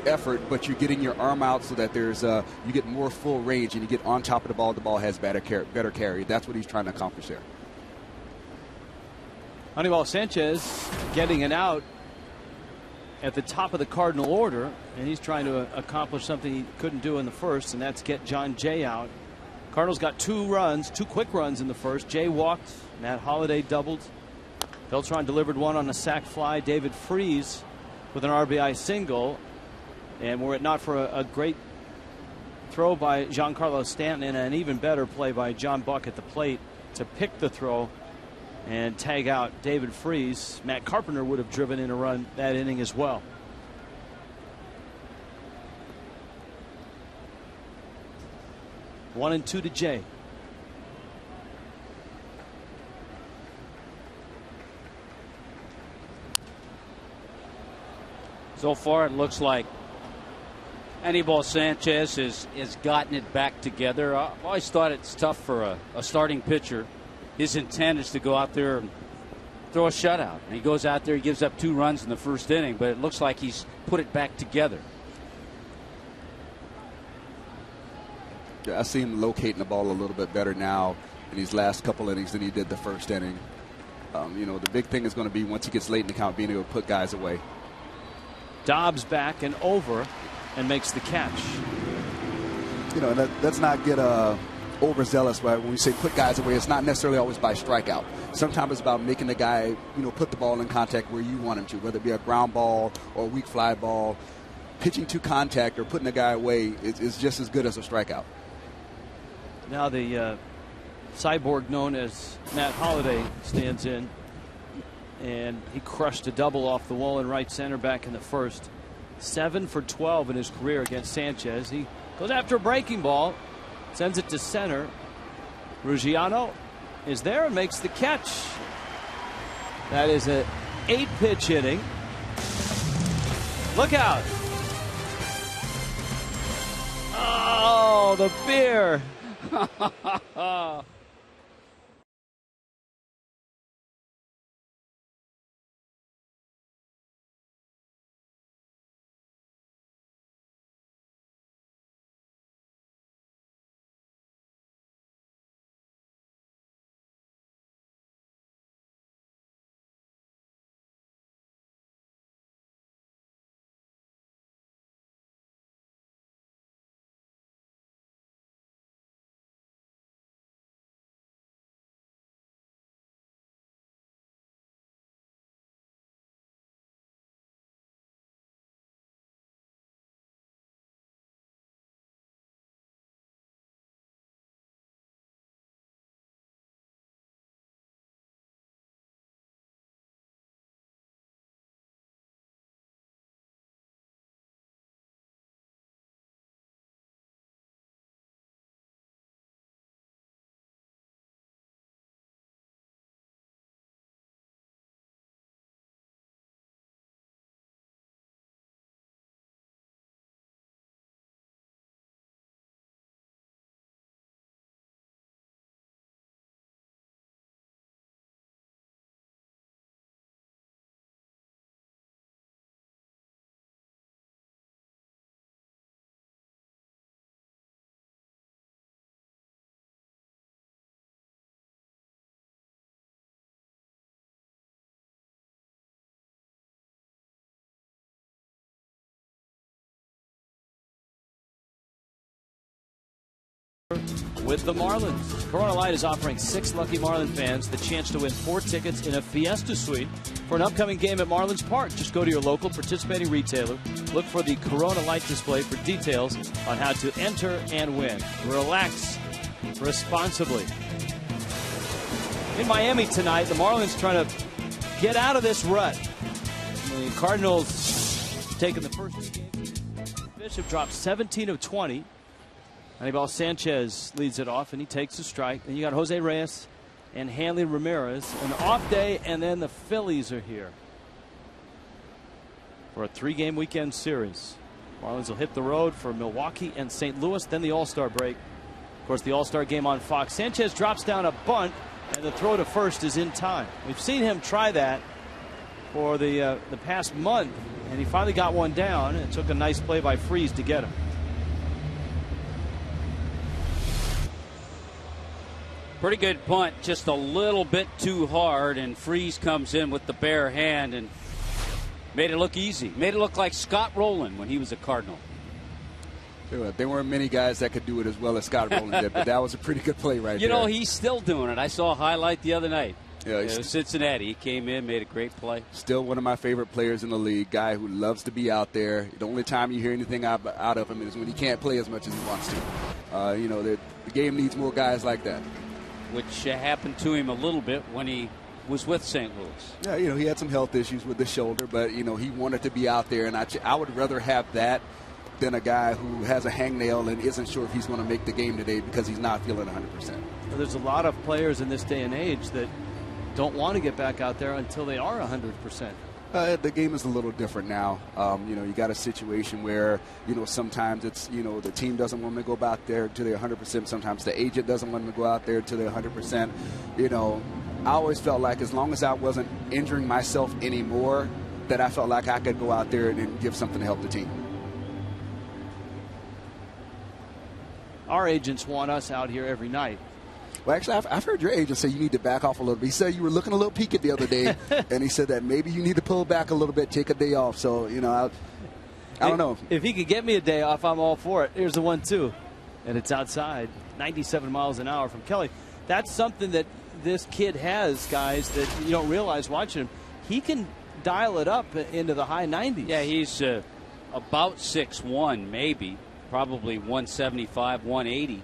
effort, but you're getting your arm out so that there's you get more full range and you get on top of the ball has better carry. That's what he's trying to accomplish there. Anibal Sanchez getting it out at the top of the Cardinal order, and he's trying to accomplish something he couldn't do in the first, and that's get John Jay out. Cardinals got two quick runs in the first. Jay walked, Matt Holliday doubled. Beltran delivered one on a sac fly. David Freeze with an RBI single. And were it not for a great throw by Giancarlo Stanton and an even better play by John Buck at the plate to pick the throw and tag out David Freeze, Matt Carpenter would have driven in a run that inning as well. One and two to Jay. So far, it looks like Anibal Sanchez has gotten it back together. I've always thought it's tough for a starting pitcher. His intent is to go out there and throw a shutout. And he goes out there, he gives up 2 runs in the first inning, but it looks like he's put it back together. Yeah, I see him locating the ball a little bit better now in these last couple innings than he did the first inning. You know, the big thing is going to be once he gets late in the count, being able to put guys away. Dobbs back and over and makes the catch. You know, let's not get overzealous, right? When we say put guys away, it's not necessarily always by strikeout. Sometimes it's about making the guy, you know, put the ball in contact where you want him to, whether it be a ground ball or a weak fly ball. Pitching to contact or putting the guy away is just as good as a strikeout. Now the cyborg known as Matt Holliday stands in, and he crushed a double off the wall in right center back in the first. 7 for 12 in his career against Sanchez. He goes after a breaking ball, sends it to center. Ruggiano is there and makes the catch. That is an 8-pitch inning. Look out. Oh, the beer. With the Marlins. Corona Light is offering 6 lucky Marlin fans the chance to win 4 tickets in a Fiesta Suite For an upcoming game at Marlins Park, just go to your local participating retailer. Look for the Corona light display for details on how to enter and win. Relax responsibly. In Miami tonight, the Marlins trying to get out of this rut. The Cardinals taking the first 2 games. Bishop drops 17 of 20. Anibal Sanchez leads it off, and he takes a strike. And you got Jose Reyes and Hanley Ramirez. An off day, and then the Phillies are here for a 3-game weekend series. Marlins will hit the road for Milwaukee and St. Louis, then the All-Star break. Of course, the All-Star game on Fox. Sanchez drops down a bunt, and the throw to first is in time. We've seen him try that for the past month, and he finally got one down, and it took a nice play by Freeze to get him. Pretty good punt, just a little bit too hard, and Freeze comes in with the bare hand and made it look easy. Made it look like Scott Rowland when he was a Cardinal. There weren't many guys that could do it as well as Scott Rowland did, but that was a pretty good play right there. You know, he's still doing it. I saw a highlight the other night. Yeah, it was Cincinnati. He came in, made a great play. Still one of my favorite players in the league. Guy who loves to be out there. The only time you hear anything out of him is when he can't play as much as he wants to. You know, the game needs more guys like that. Which happened to him a little bit when he was with St. Louis. Yeah, you know, he had some health issues with the shoulder, but, you know, he wanted to be out there, and I would rather have that than a guy who has a hangnail and isn't sure if he's going to make the game today because he's not feeling 100%. Well, there's a lot of players in this day and age that don't want to get back out there until they are 100%. The game is a little different now. You know, you got a situation where, you know, sometimes it's, you know, the team doesn't want them to go out there until they're 100%. Sometimes the agent doesn't want them to go out there until they're 100%. You know, I always felt like as long as I wasn't injuring myself anymore, that I felt like I could go out there and give something to help the team. Our agents want us out here every night. Well, actually, I've heard your agent say you need to back off a little bit. He said you were looking a little peaked the other day, and he said that maybe you need to pull back a little bit, take a day off. So, you know, I don't know. If he could get me a day off, I'm all for it. Here's the 1-2, and it's outside, 97 miles an hour from Kelly. That's something that this kid has, guys, that you don't realize watching him. He can dial it up into the high 90s. Yeah, he's about 6'1", maybe, probably 175, 180,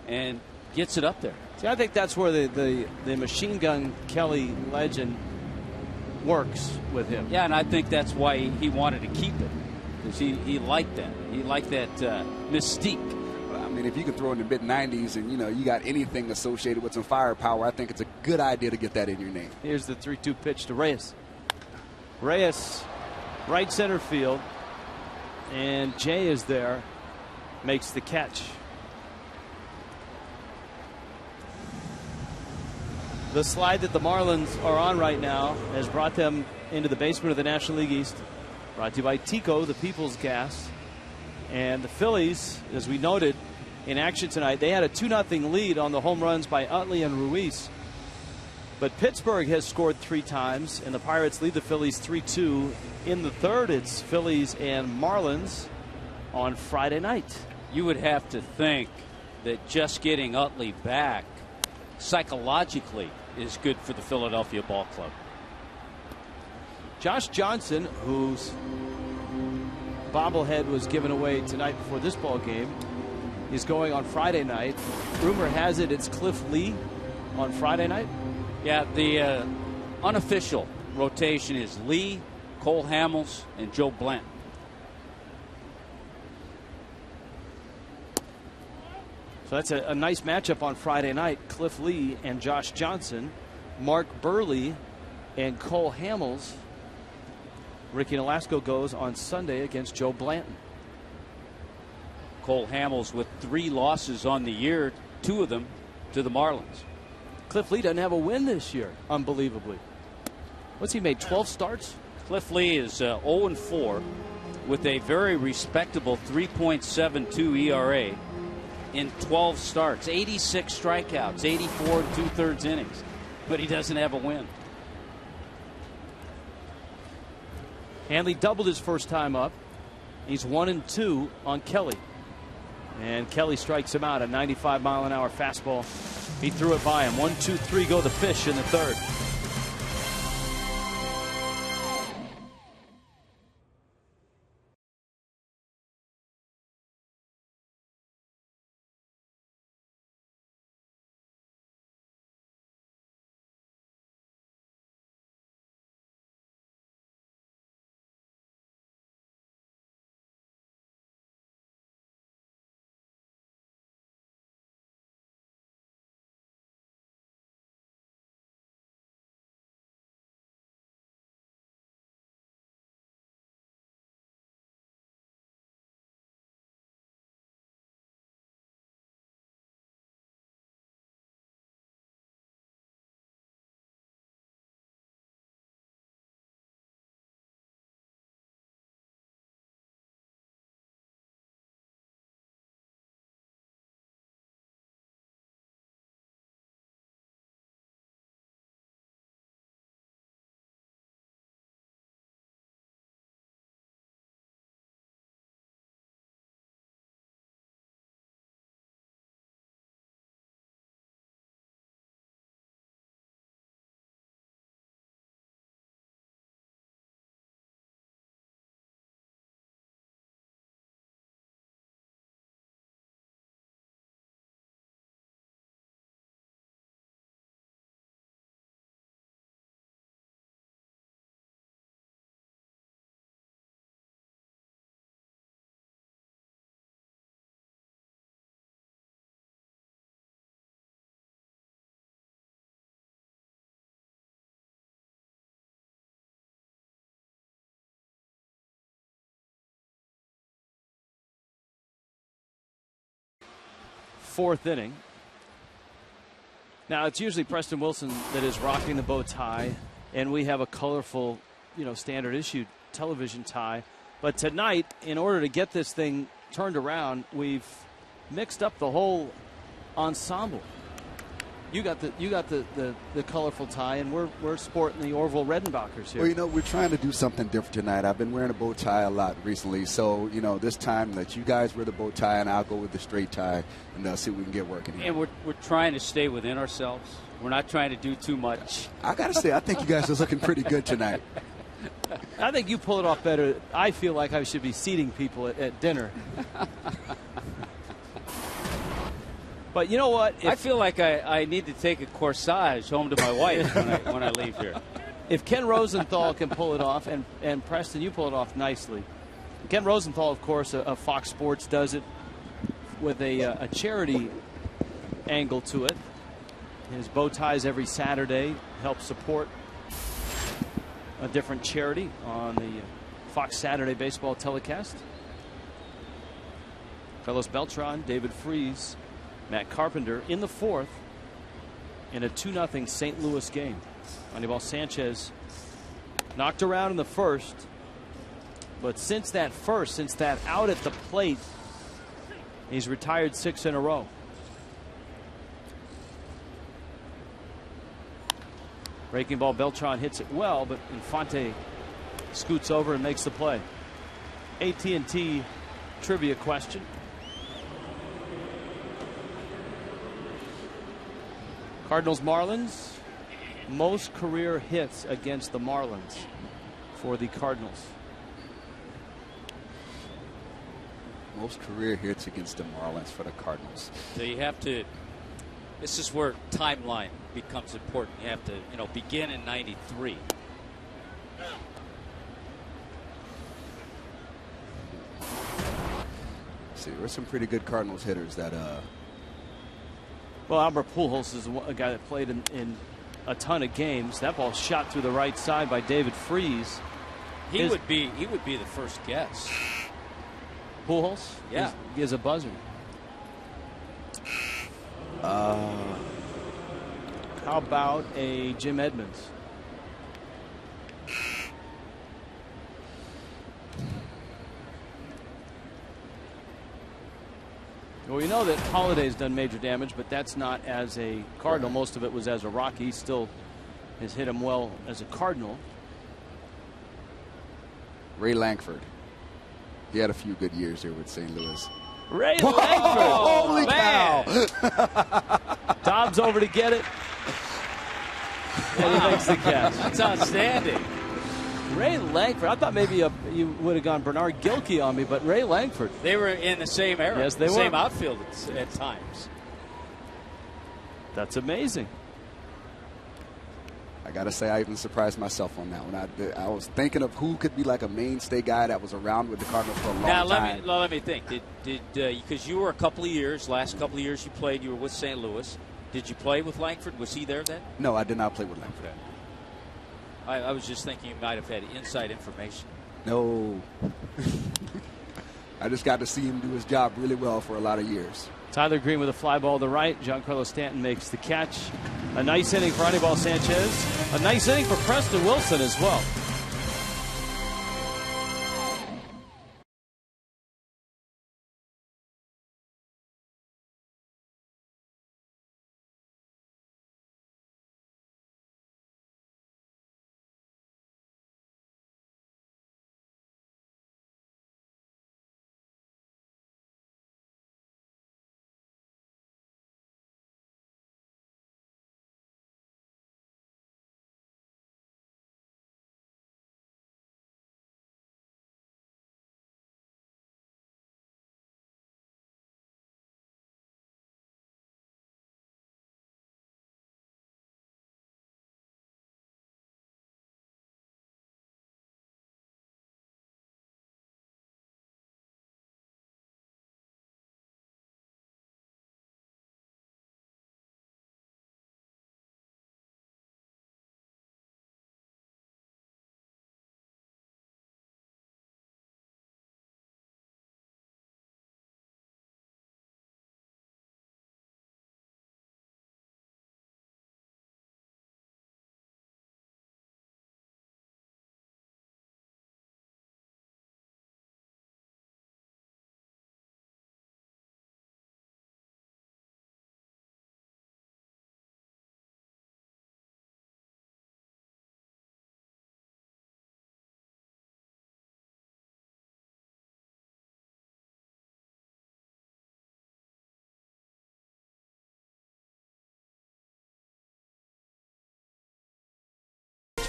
and gets it up there. See, I think that's where the machine gun Kelly legend works with him. Yeah, and I think that's why he wanted to keep it, because he liked that. He liked that mystique. I mean, if you can throw in the mid-90s and, you know, you got anything associated with some firepower, I think it's a good idea to get that in your name. Here's the 3-2 pitch to Reyes. Reyes, right center field, and Jay is there, makes the catch. The slide that the Marlins are on right now has brought them into the basement of the National League East. Brought to you by Tico, the People's Gas. And the Phillies, as we noted in action tonight, they had a 2-0 lead on the home runs by Utley and Ruiz. But Pittsburgh has scored 3 times, and the Pirates lead the Phillies 3-2. In the third, it's Phillies and Marlins on Friday night. You would have to think that just getting Utley back psychologically is good for the Philadelphia Ball Club. Josh Johnson, whose bobblehead was given away tonight before this ball game, is going on Friday night. Rumor has it it's Cliff Lee on Friday night. Yeah, the unofficial rotation is Lee, Cole Hamels, and Joe Blanton. So that's a nice matchup on Friday night. Cliff Lee and Josh Johnson, Mark Burley and Cole Hamels. Ricky Nolasco goes on Sunday against Joe Blanton. Cole Hamels with 3 losses on the year, 2 of them to the Marlins. Cliff Lee doesn't have a win this year, unbelievably. What's he made, 12 starts? Cliff Lee is 0-4 with a very respectable 3.72 ERA. In 12 starts, 86 strikeouts, 84 2/3 innings, but he doesn't have a win. Hanley doubled his first time up. He's 1-2 on Kelly. And Kelly strikes him out, a 95-mile-an-hour fastball. He threw it by him. 1-2-3 go the fish in the third. 4th inning. Now, it's usually Preston Wilson that is rocking the bow tie, and we have a colorful, standard issue television tie. But tonight, in order to get this thing turned around, we've mixed up the whole ensemble. You got the colorful tie, and we're sporting the Orville Redenbachers here. Well, we're trying to do something different tonight. I've been wearing a bow tie a lot recently, so this time let you guys wear the bow tie, and I'll go with the straight tie, and see what we can get working here. And we're trying to stay within ourselves. We're not trying to do too much. I gotta say, I think you guys are looking pretty good tonight. I think you pull it off better. I feel like I should be seating people at dinner. But you know what? I feel like I need to take a corsage home to my wife when I leave here. If Ken Rosenthal can pull it off, and Preston, you pull it off nicely. Ken Rosenthal, of course, of Fox Sports, does it with a charity angle to it. His bow ties every Saturday help support a different charity on the Fox Saturday baseball telecast. Carlos Beltran, David FREESE, Matt Carpenter in the 4th in a 2-0 St. Louis game. Anibal Sanchez knocked around in the 1st, but since that out at the plate, he's retired 6 in a row. Breaking ball, Beltran hits it well, but Infante scoots over and makes the play. AT&T trivia question. Cardinals Marlins, most career hits against the Marlins for the Cardinals. Most career hits against the Marlins for the Cardinals. So you have to, this is where timeline becomes important. You have to, begin in 93. See, there's some pretty good Cardinals hitters that Well, Albert Pujols is a guy that played in a ton of games. That ball shot through the right side by David FREESE. He would be the first guess. Pujols? Yeah. He has a buzzer. How about a Jim Edmonds? Well, we know that Holiday's done major damage, but that's not as a Cardinal. Right. Most of it was as a Rocky. He still has hit him well as a Cardinal. Ray Lankford. He had a few good years here with St. Louis. Ray Lankford. Holy cow. Dobbs over to get it. And he makes the catch. That's outstanding. Ray Lankford. I thought maybe you would have gone Bernard Gilkey on me, but Ray Lankford. They were in the same era. Yes, they were. Same outfield at times. That's amazing. I got to say, I even surprised myself on that one. I was thinking of who could be like a mainstay guy that was around with the Cardinals for a long time. Now, let me think. Did because you were a couple of years, last couple of years you played, you were with St. Louis. Did you play with Lankford? Was he there then? No, I did not play with Lankford. Okay. I was just thinking you might have had inside information. No. I just got to see him do his job really well for a lot of years. Tyler Green with a fly ball to right. Giancarlo Stanton makes the catch. A nice inning for Anibal Sanchez. A nice inning for Preston Wilson as well.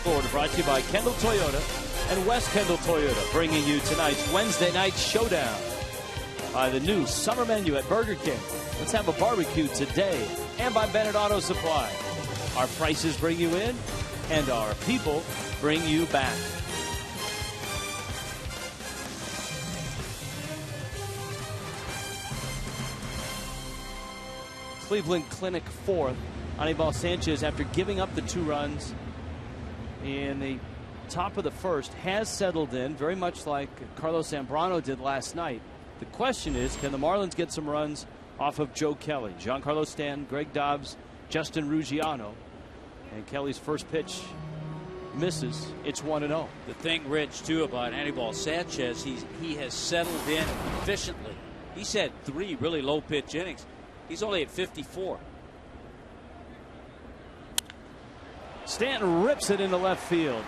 Florida, brought to you by Kendall Toyota and West Kendall Toyota, bringing you tonight's Wednesday night showdown by the new summer menu at Burger King. Let's have a barbecue today, and by Bennett Auto Supply. Our prices bring you in, and our people bring you back. Cleveland Clinic fourth. Anibal Sanchez, after giving up the 2 runs in the top of the first, has settled in very much like Carlos Zambrano did last night. The question is, can the Marlins get some runs off of Joe Kelly, Giancarlo Stanton, Greg Dobbs, Justin Ruggiano? And Kelly's first pitch misses. It's 1-0. The thing, Rich, too, about Anibal Sanchez, he has settled in efficiently. He's had 3 really low pitch innings. He's only at 54. Stanton rips it into left field.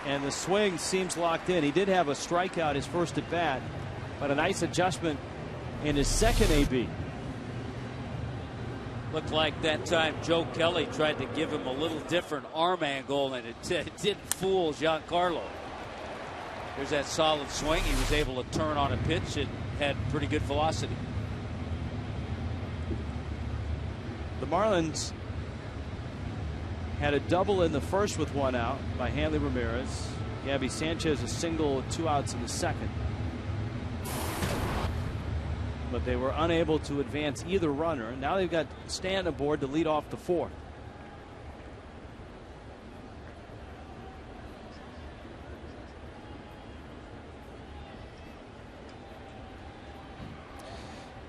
And the swing seems locked in. He did have a strikeout his first at bat, but a nice adjustment in his second AB. Looked like that time Joe Kelly tried to give him a little different arm angle, and it didn't fool Giancarlo. There's that solid swing. He was able to turn on a pitch. It had pretty good velocity. The Marlins had a double in the first with 1 out by Hanley Ramirez. Gabby Sanchez a single with 2 outs in the second. But they were unable to advance either runner. Now they've got Stanton aboard to lead off the 4th.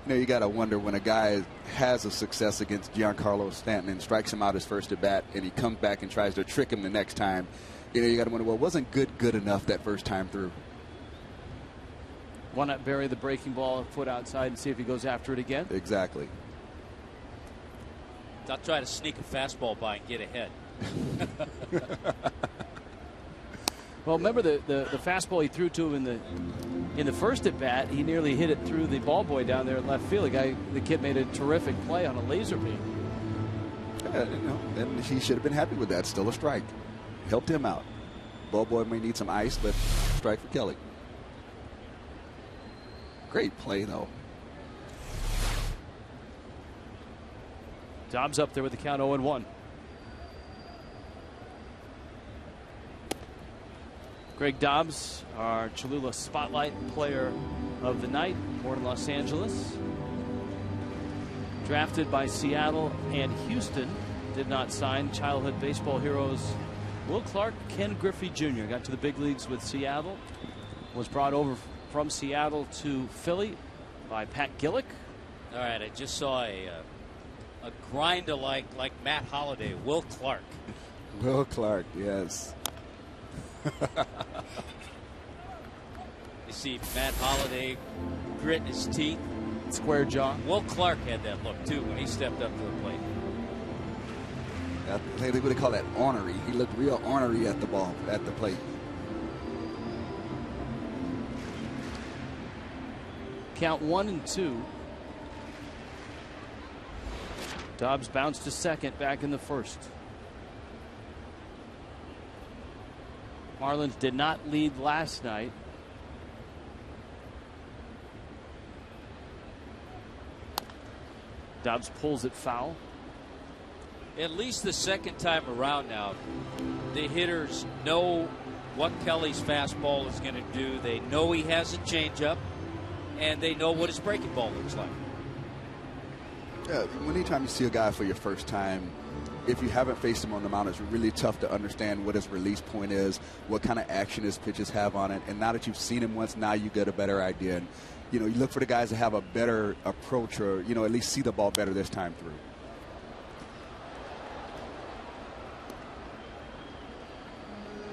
You know, you got to wonder when a guy has a success against Giancarlo Stanton and strikes him out his first at bat, and he comes back and tries to trick him the next time. You know, you got to wonder, well, wasn't good enough that first time through? Why not bury the breaking ball a foot outside and see if he goes after it again? Exactly. I'll try to sneak a fastball by and get ahead. Well, remember the fastball he threw to him in the first at bat. He nearly hit it through the ball boy down there in left field. The kid made a terrific play on a laser beam. Yeah, you know, and he should have been happy with that. Still a strike. Helped him out. Ball boy may need some ice, but strike for Kelly. Great play, though. Dobbs up there with the count 0-1. Greg Dobbs, our Cholula Spotlight Player of the Night, born in Los Angeles. Drafted by Seattle and Houston. Did not sign. Childhood baseball heroes Will Clark, Ken Griffey Jr. got to the big leagues with Seattle. Was brought over from Seattle to Philly by Pat Gillick. All right, I just saw a grinder like Matt Holliday, Will Clark. Will Clark, yes. You see Matt Holliday grit his teeth. Square jaw. Will Clark had that look, too, when he stepped up to the plate. I think they would call that ornery. He looked real ornery at the ball, at the plate. Count 1-2. Dobbs bounced to second back in the first. Marlins did not lead last night. Dobbs pulls it foul. At least the second time around now, the hitters know what Kelly's fastball is going to do. They know he has a changeup, and they know what his breaking ball looks like. Yeah, anytime you see a guy for your first time, if you haven't faced him on the mound, it's really tough to understand what his release point is, what kind of action his pitches have on it. And now that you've seen him once, now you get a better idea. And, you know, you look for the guys that have a better approach or, you know, at least see the ball better this time through.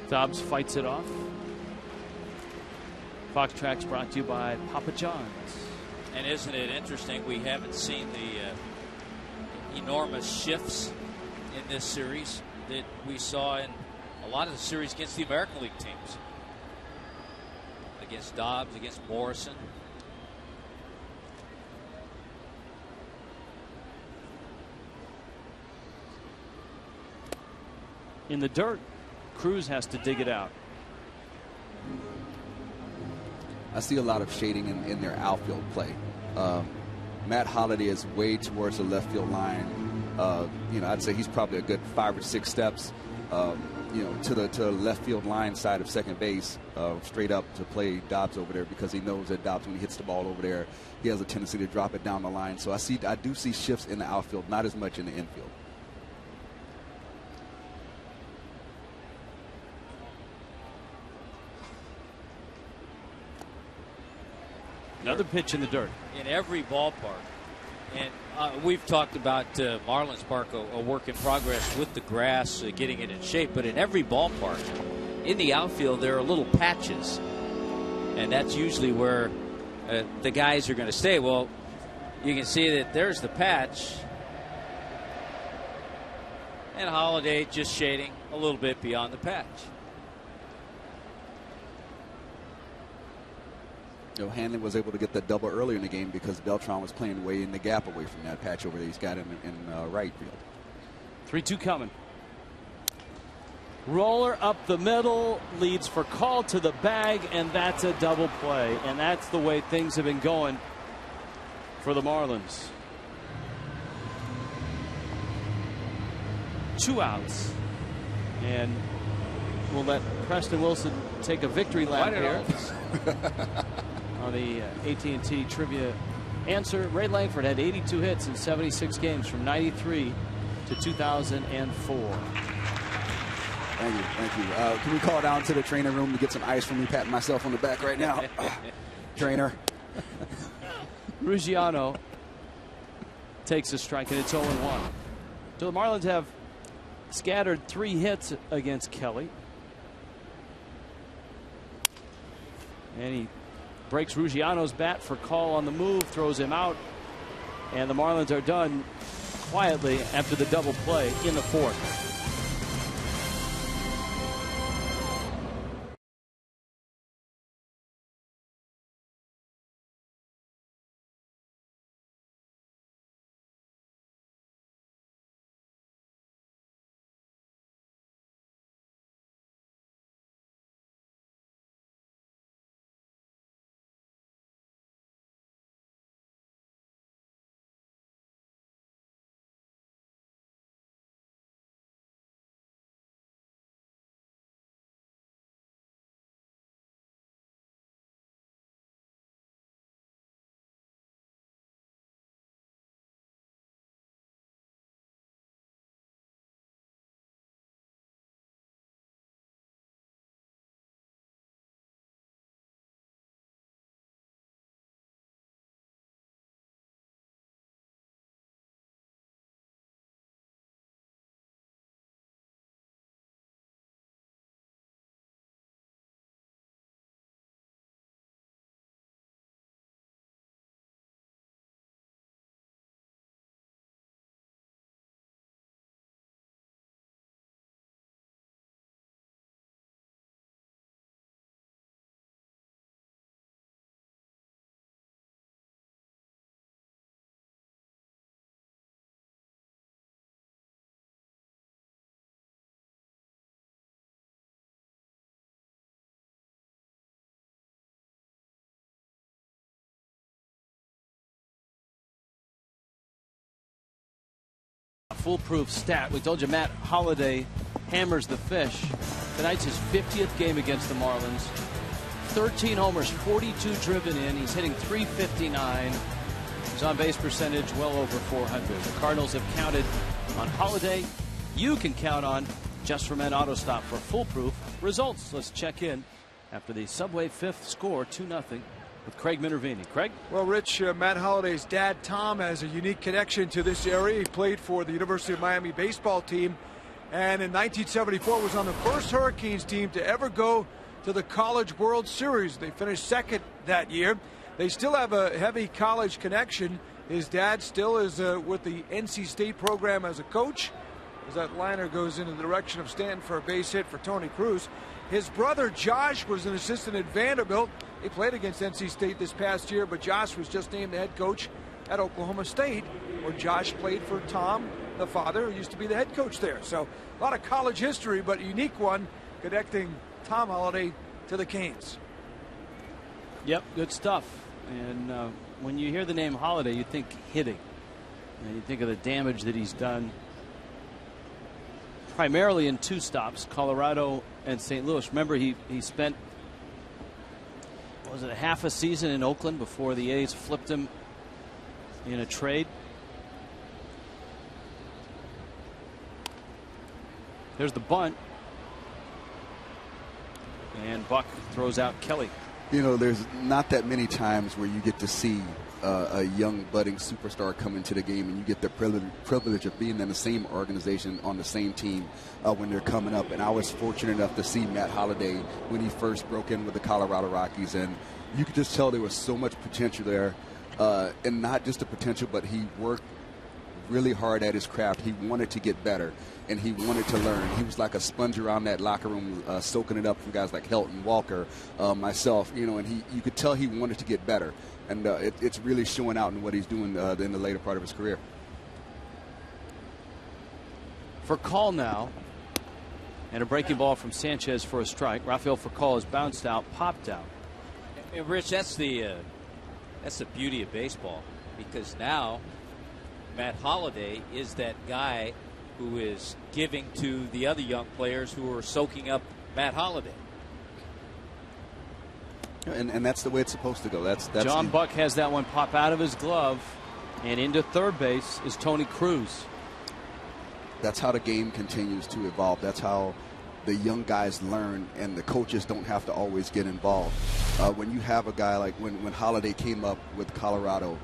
Dobbs fights it off. Fox Tracks brought to you by Papa John's. And isn't it interesting, we haven't seen the enormous shifts in this series that we saw in a lot of the series against the American League teams. Against Dobbs, against Morrison. in the dirt. Cruz has to dig it out. I see a lot of shading in their outfield play. Matt Holliday is way towards the left field line. You know, I'd say he's probably a good 5 or 6 steps, you know, to the left field line side of second base, straight up to play Dobbs over there, because he knows that Dobbs, when he hits the ball over there, he has a tendency to drop it down the line. So I do see shifts in the outfield, not as much in the infield. Another pitch in the dirt. In every ballpark. And we've talked about Marlins Park, a work in progress with the grass, getting it in shape. But in every ballpark, in the outfield, there are little patches. And that's usually where the guys are going to stay. Well, you can see that there's the patch. And Holliday just shading a little bit beyond the patch. You know, Hanley was able to get that double earlier in the game because Beltran was playing way in the gap away from that patch over there. He's got him in right field. 3-2 coming. Roller up the middle, leads for call to the bag, and that's a double play. And that's the way things have been going for the Marlins. 2 outs. And we'll let Preston Wilson take a victory lap here. On the AT&T trivia answer, Ray Langford had 82 hits in 76 games from 93 to 2004. Thank you. Can we call down to the trainer room to get some ice for me, patting myself on the back right now? Trainer. Ruggiano takes a strike, and it's 0-1. So the Marlins have scattered 3 hits against Kelly. And he breaks Ruggiano's bat for call on the move, throws him out, and the Marlins are done quietly after the double play in the 4th. Foolproof stat. We told you Matt Holliday hammers the fish. Tonight's his 50th game against the Marlins. 13 homers, 42 driven in. He's hitting .359. His on-base percentage well over 400. The Cardinals have counted on Holliday. You can count on Just for Men Auto Stop for foolproof results. Let's check in after the Subway 5th score, 2-0. With Craig Minervini. Craig? Well, Rich, Matt Holliday's dad, Tom, has a unique connection to this area. He played for the University of Miami baseball team, and in 1974 was on the first Hurricanes team to ever go to the College World Series. They finished second that year. They still have a heavy college connection. His dad still is with the NC State program as a coach, as that liner goes in the direction of Stanton for a base hit for Tony Cruz. His brother Josh was an assistant at Vanderbilt. He played against NC State this past year, but Josh was just named the head coach at Oklahoma State, where Josh played for Tom the father, who used to be the head coach there. So a lot of college history, but a unique one connecting Tom Holliday to the Canes. Yep, good stuff. And when you hear the name Holliday, you think hitting. And you think of the damage that he's done primarily in 2 stops, Colorado and St. Louis. Remember, he spent, was it a half a season in Oakland before the A's flipped him in a trade? There's the bunt. And Buck throws out Kelly. You know, there's not that many times where you get to see a young budding superstar come into the game and you get the privilege of being in the same organization on the same team when they're coming up. And I was fortunate enough to see Matt Holliday when he first broke in with the Colorado Rockies, and you could just tell there was so much potential there, and not just the potential, but he worked really hard at his craft. He wanted to get better, and he wanted to learn. He was like a sponge around that locker room, soaking it up from guys like Helton, Walker, myself, you know, and you could tell he wanted to get better. And it's really showing out in what he's doing in the later part of his career. For call now, and a breaking ball from Sanchez for a strike. Rafael Furcal is bounced out, popped out. And Rich, that's the beauty of baseball, because now Matt Holliday is that guy who is giving to the other young players who are soaking up Matt Holliday. And that's the way it's supposed to go. That's John Buck has that one pop out of his glove, and into third base is Tony Cruz. That's how the game continues to evolve. That's how the young guys learn, and the coaches don't have to always get involved. When you have a guy like when Holliday came up with Colorado,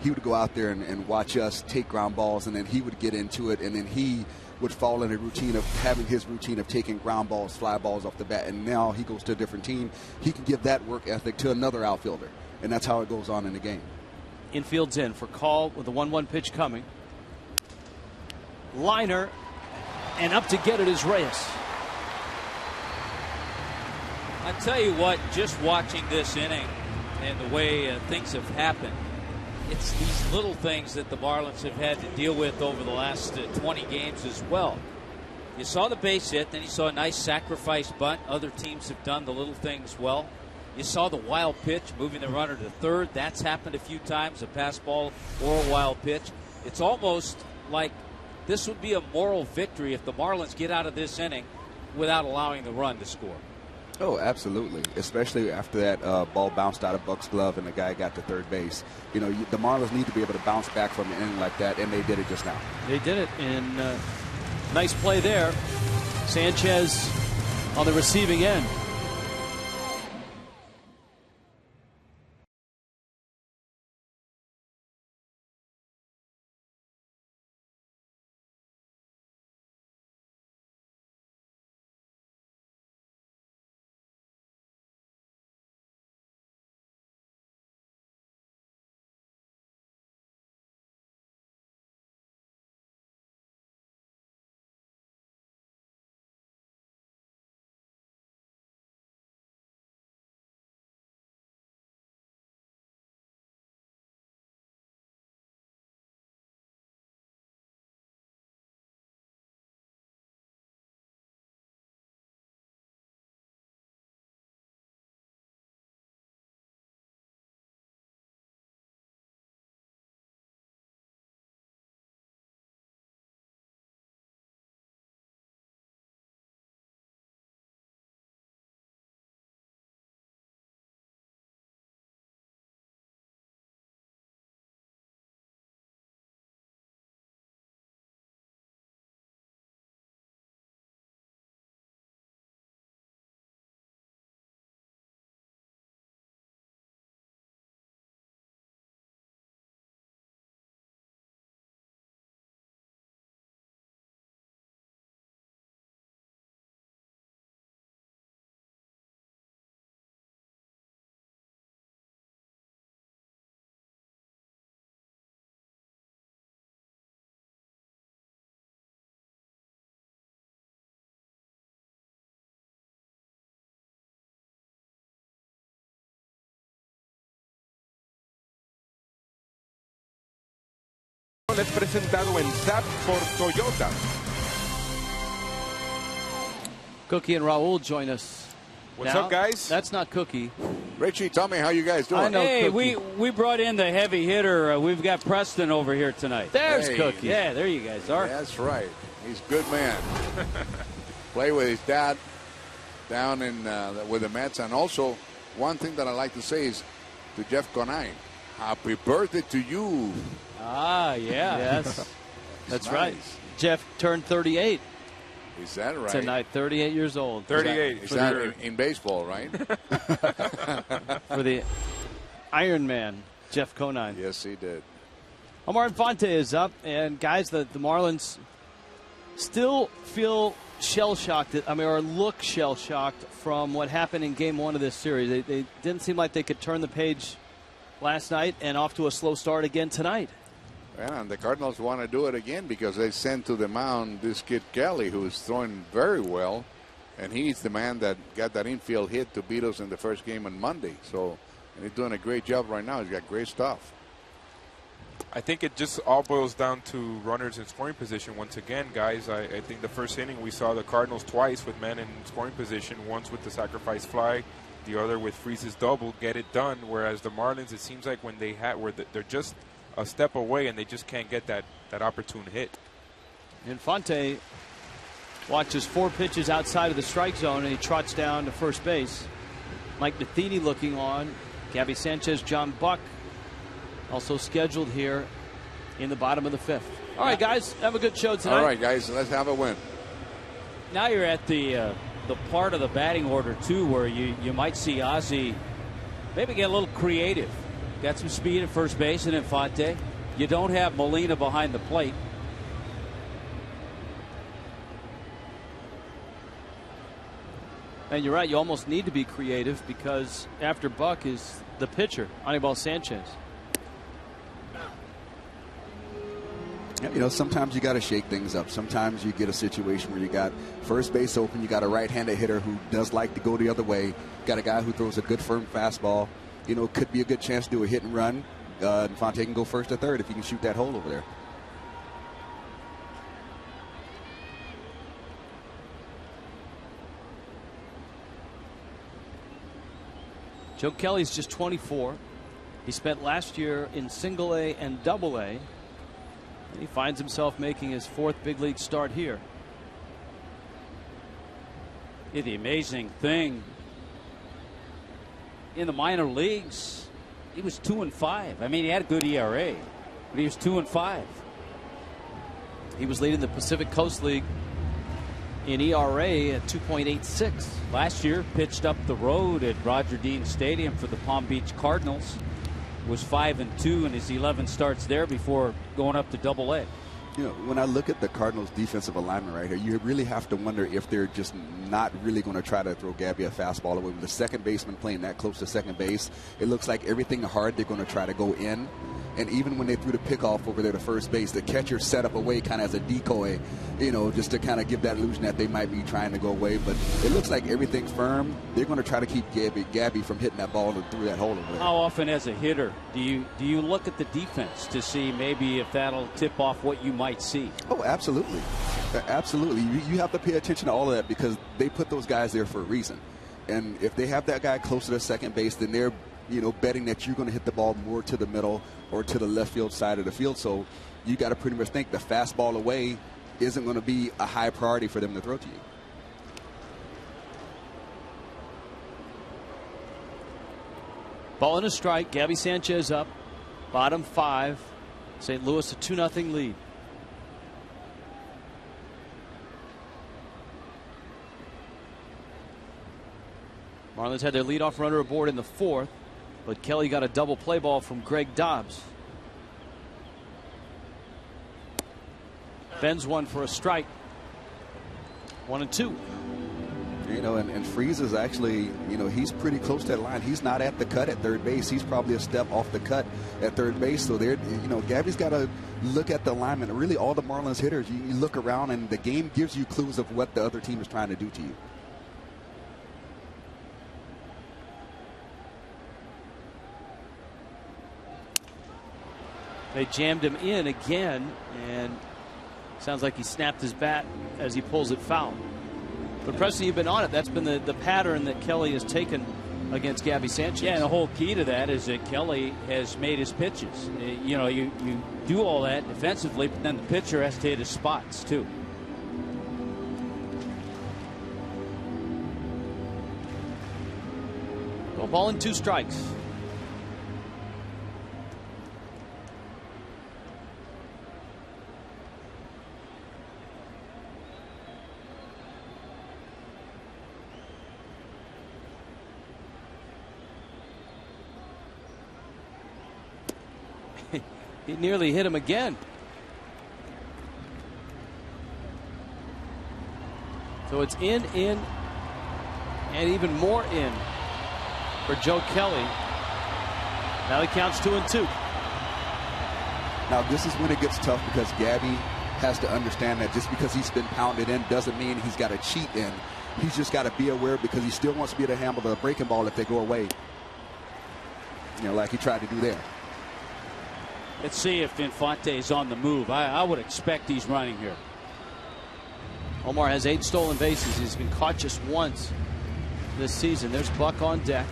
he would go out there and watch us take ground balls, and then he would get into it, and then he would fall in a routine of having his routine of taking ground balls, fly balls off the bat, and now he goes to a different team. He can give that work ethic to another outfielder, and that's how it goes on in the game. Infield's in for call with the 1-1 pitch coming. Liner, and up to get it is Reyes. I tell you what, just watching this inning and the way things have happened, it's these little things that the Marlins have had to deal with over the last 20 games as well. You saw the base hit, then you saw a nice sacrifice bunt. Other teams have done the little things well. You saw the wild pitch, moving the runner to third. That's happened a few times, a pass ball or a wild pitch. It's almost like this would be a moral victory if the Marlins get out of this inning without allowing the run to score. Oh, absolutely. Especially after that ball bounced out of Buck's glove and the guy got to third base. You know, the Marlins need to be able to bounce back from an inning like that, and they did it just now. They did it, and nice play there. Sanchez on the receiving end. es presentado en SAP por Toyota. Cookie and Raul join us. What's now. up, guys? That's not Cookie. Richie, tell me how you guys doing. I know. Hey, Cookie. we brought in the heavy hitter. We've got Preston over here tonight. There's Hey. Cookie. Yeah, there you guys are. That's right. He's a good man. Play with his dad down in with the Mets. And also, one thing that I like to say is to Jeff Conine, happy birthday to you. Ah, yeah. Yes. That's Nice. right. Jeff turned 38 Is that right? tonight. 38 years old. 38. Is that in baseball, right? For the Iron Man, Jeff Conine. Yes, he did. Omar Infante is up, and guys, the Marlins still feel shell-shocked, or look shell-shocked from what happened in Game 1 of this series. They didn't seem like they could turn the page last night, and off to a slow start again tonight. And the Cardinals want to do it again because they sent to the mound this kid Kelly, who is throwing very well, and he's the man that got that infield hit to beat us in the first game on Monday. So, and he's doing a great job right now. He's got great stuff. I think it just all boils down to runners in scoring position once again, guys. I think the first inning we saw the Cardinals twice with men in scoring position, once with the sacrifice fly, the other with Freeze's double, get it done. Whereas the Marlins, it seems like when they they're just a step away and they just can't get that opportune hit. Infante watches 4 pitches outside of the strike zone, and he trots down to first base. Mike Matheny looking on. Gabby Sanchez, John Buck also scheduled here in the bottom of the 5th. All right, guys, have a good show tonight. All right, guys, let's have a win. Now you're at the part of the batting order, too, where you might see Ozzie maybe get a little creative. Got some speed at first base in Infante. You don't have Molina behind the plate. And you're right, you almost need to be creative because after Buck is the pitcher, Anibal Sanchez. You know, sometimes you got to shake things up. Sometimes you get a situation where you got first base open, you got a right-handed hitter who does like to go the other way, got a guy who throws a good firm fastball. You know, could be a good chance to do a hit and run. Infante can go first or third if he can shoot that hole over there. Joe Kelly's just 24. He spent last year in Single A and Double A. And he finds himself making his 4th big league start here. Yeah, the amazing thing in the minor leagues, he was 2-5. I mean, he had a good ERA, but he was 2-5. He was leading the Pacific Coast League in ERA at 2.86. Last year, pitched up the road at Roger Dean Stadium for the Palm Beach Cardinals. Was 5-2 in his 11 starts there before going up to Double A. You know, when I look at the Cardinals' defensive alignment right here, you really have to wonder if they're just not really going to try to throw Gabby a fastball away. With the second baseman playing that close to second base, it looks like everything hard they're going to try to go in. And even when they threw the pickoff over there to first base, the catcher set up away kind of as a decoy, you know, just to kind of give that illusion that they might be trying to go away. But it looks like everything's firm. They're going to try to keep Gabby from hitting that ball through that hole over there. How often as a hitter do you look at the defense to see maybe if that'll tip off what you might see? Oh, absolutely. Absolutely. You have to pay attention to all of that because they put those guys there for a reason. And if they have that guy closer to second base, then they're, you know, betting that you're going to hit the ball more to the middle or to the left field side of the field. So you got to pretty much think the fastball away isn't going to be a high priority for them to throw to you. Ball and a strike. Gabby Sanchez up. Bottom 5. St. Louis a 2-0 lead. Marlins had their leadoff runner aboard in the 4th, but Kelly got a double play ball from Greg Dobbs. Bends one for a strike. 1-2. You know, and Freeze is actually, you know, he's pretty close to that line. He's not at the cut at third base. He's probably a step off the cut at third base. So there, you know, Gabby's got to look at the alignment. Really, all the Marlins hitters, you look around and the game gives you clues of what the other team is trying to do to you. They jammed him in again, and sounds like he snapped his bat as he pulls it foul. But Preston, you've been on it. That's been the pattern that Kelly has taken against Gabby Sanchez. Yeah, and the whole key to that is that Kelly has made his pitches. You know, you do all that defensively, but then the pitcher has to hit his spots too. Well, ball and 2 strikes. He nearly hit him again. So it's in, and even more in for Joe Kelly. Now he counts 2-2. Now this is when it gets tough, because Gabby has to understand that just because he's been pounded in doesn't mean he's got to cheat in. He's just got to be aware, because he still wants to be able to handle the breaking ball if they go away. You know, like he tried to do there. Let's see if Infante is on the move. I would expect he's running here. Omar has 8 stolen bases. He's been caught just once this season. There's Buck on deck.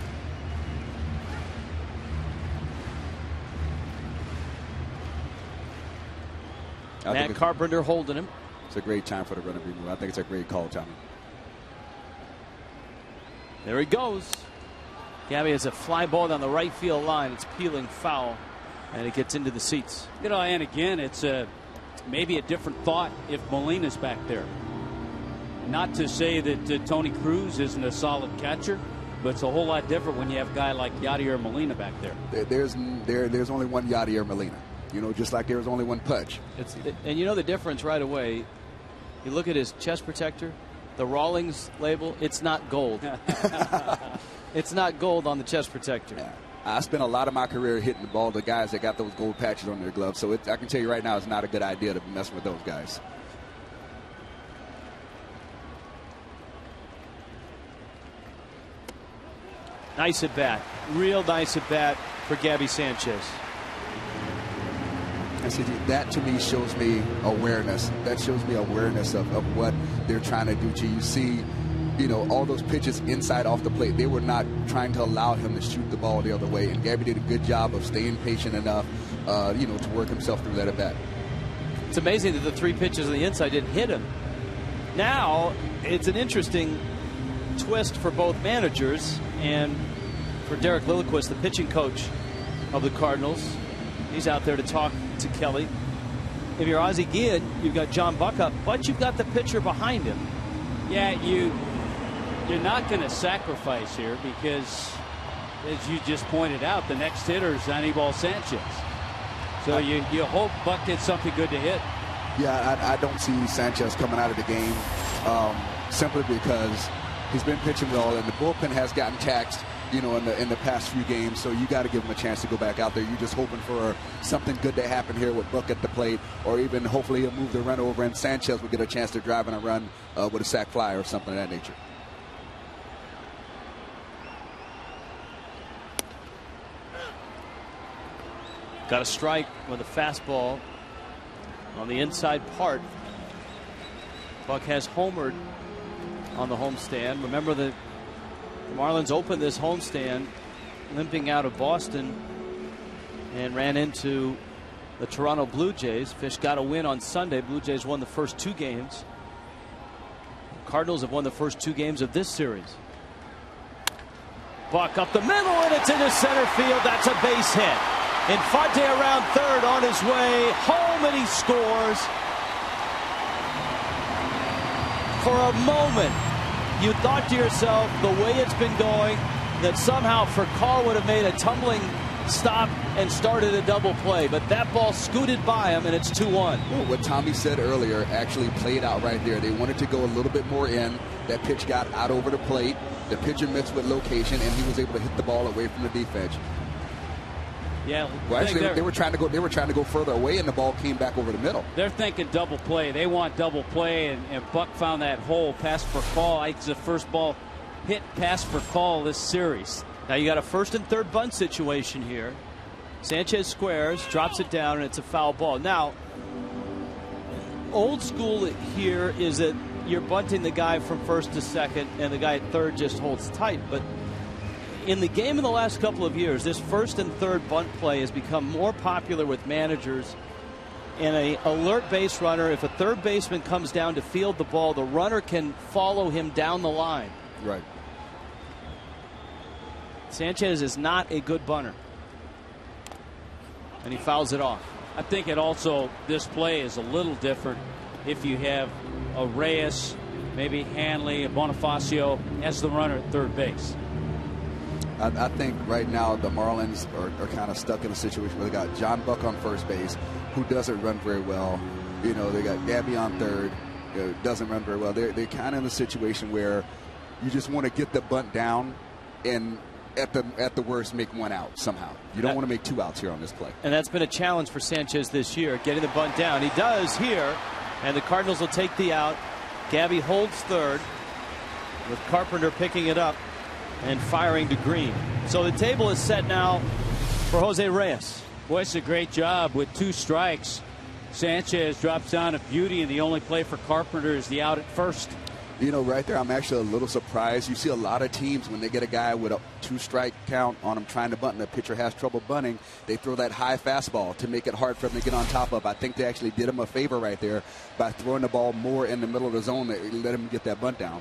Matt Carpenter holding him. It's a great time for the run and move. I think it's a great call, Tommy. There he goes. Gabby has a fly ball down the right field line. It's peeling foul, and it gets into the seats. You know, and again, it's maybe a different thought if Molina's back there. Not to say that Tony Cruz isn't a solid catcher, but it's a whole lot different when you have a guy like Yadier Molina back there. There's only one Yadier Molina. You know, just like there was only one Pudge. And you know the difference right away. You look at his chest protector, the Rawlings label. It's not gold. It's not gold on the chest protector. Yeah. I spent a lot of my career hitting the ball to guys that got those gold patches on their gloves. So I can tell you right now, it's not a good idea to be messing with those guys. Nice at bat. Real nice at bat for Gabby Sanchez. I see, that to me shows me awareness. That shows me awareness of what they're trying to do to you. You see, you know, all those pitches inside off the plate, they were not trying to allow him to shoot the ball the other way. And Gabby did a good job of staying patient enough, you know, to work himself through that at bat. It's amazing that the 3 pitches on the inside didn't hit him. Now, it's an interesting twist for both managers, and for Derek Lilliquist, the pitching coach of the Cardinals. He's out there to talk to Kelly. If you're Ozzie Guillen, you've got John Buck up, but you've got the pitcher behind him. Yeah, you're not going to sacrifice here because, as you just pointed out, the next hitter is Anibal Sanchez. So you hope Buck gets something good to hit. Yeah, I don't see Sanchez coming out of the game simply because he's been pitching well, and the bullpen has gotten taxed, you know, in the past few games. So you got to give him a chance to go back out there. You're just hoping for something good to happen here with Buck at the plate, or even hopefully he'll move the run over and Sanchez will get a chance to drive in a run with a sac fly or something of that nature. Got a strike with a fastball on the inside part. Buck has homered on the homestand. Remember that the Marlins opened this homestand limping out of Boston and ran into the Toronto Blue Jays. Fish got a win on Sunday. Blue Jays won the first 2 games. Cardinals have won the first 2 games of this series. Buck up the middle, and it's into center field. That's a base hit. Infante around third on his way home, and he scores. For a moment, you thought to yourself, the way it's been going, that somehow Furcal would have made a tumbling stop and started a double play. But that ball scooted by him, and it's 2-1. Well, what Tommy said earlier actually played out right there. They wanted to go a little bit more in. That pitch got out over the plate. The pitcher mixed with location, and he was able to hit the ball away from the defense. Yeah, well, actually, they were trying to go further away, and the ball came back over the middle. They're thinking double play. They want double play, and Buck found that hole. Pass for call. It's the first ball hit pass for call this series. Now you got a first and third bunt situation here. Sanchez squares, drops it down, and it's a foul ball. Now, old school here is that you're bunting the guy from first to second, and the guy at third just holds tight. But in the game in the last couple of years, this first and third bunt play has become more popular with managers. And an alert base runner, if a third baseman comes down to field the ball, the runner can follow him down the line. Right. Sanchez is not a good bunter. And he fouls it off. I think it also, this play is a little different if you have a Reyes, maybe Hanley, a Bonifacio as the runner at third base. I think right now the Marlins are kind of stuck in a situation where they got John Buck on first base, who doesn't run very well. You know, they got Gabby on third, doesn't run very well. They're kind of in a situation where you just want to get the bunt down and at the worst make one out somehow. You don't want to make two outs here on this play. And that's been a challenge for Sanchez this year, getting the bunt down. He does here, and the Cardinals will take the out. Gabby holds third with Carpenter picking it up and firing to Greene. So the table is set now for Jose Reyes. Boy, it's a great job with 2 strikes. Sanchez drops down a beauty, and the only play for Carpenter is the out at first. You know, right there, I'm actually a little surprised. You see a lot of teams when they get a guy with a 2-strike count on him trying to bunt and the pitcher has trouble bunting, they throw that high fastball to make it hard for him to get on top of. I think they actually did him a favor right there by throwing the ball more in the middle of the zone. They let him get that bunt down.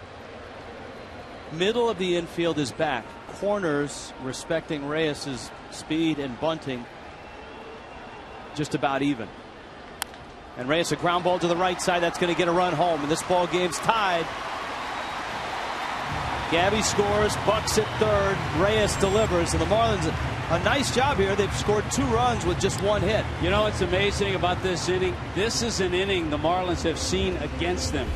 Middle of the infield is back. Corners, respecting Reyes' speed and bunting, just about even. And Reyes, a ground ball to the right side. That's going to get a run home. And this ball game's tied. Gabby scores. Buck's at third. Reyes delivers. And the Marlins, a nice job here. They've scored 2 runs with just 1 hit. You know what's amazing about this inning? This is an inning the Marlins have seen against them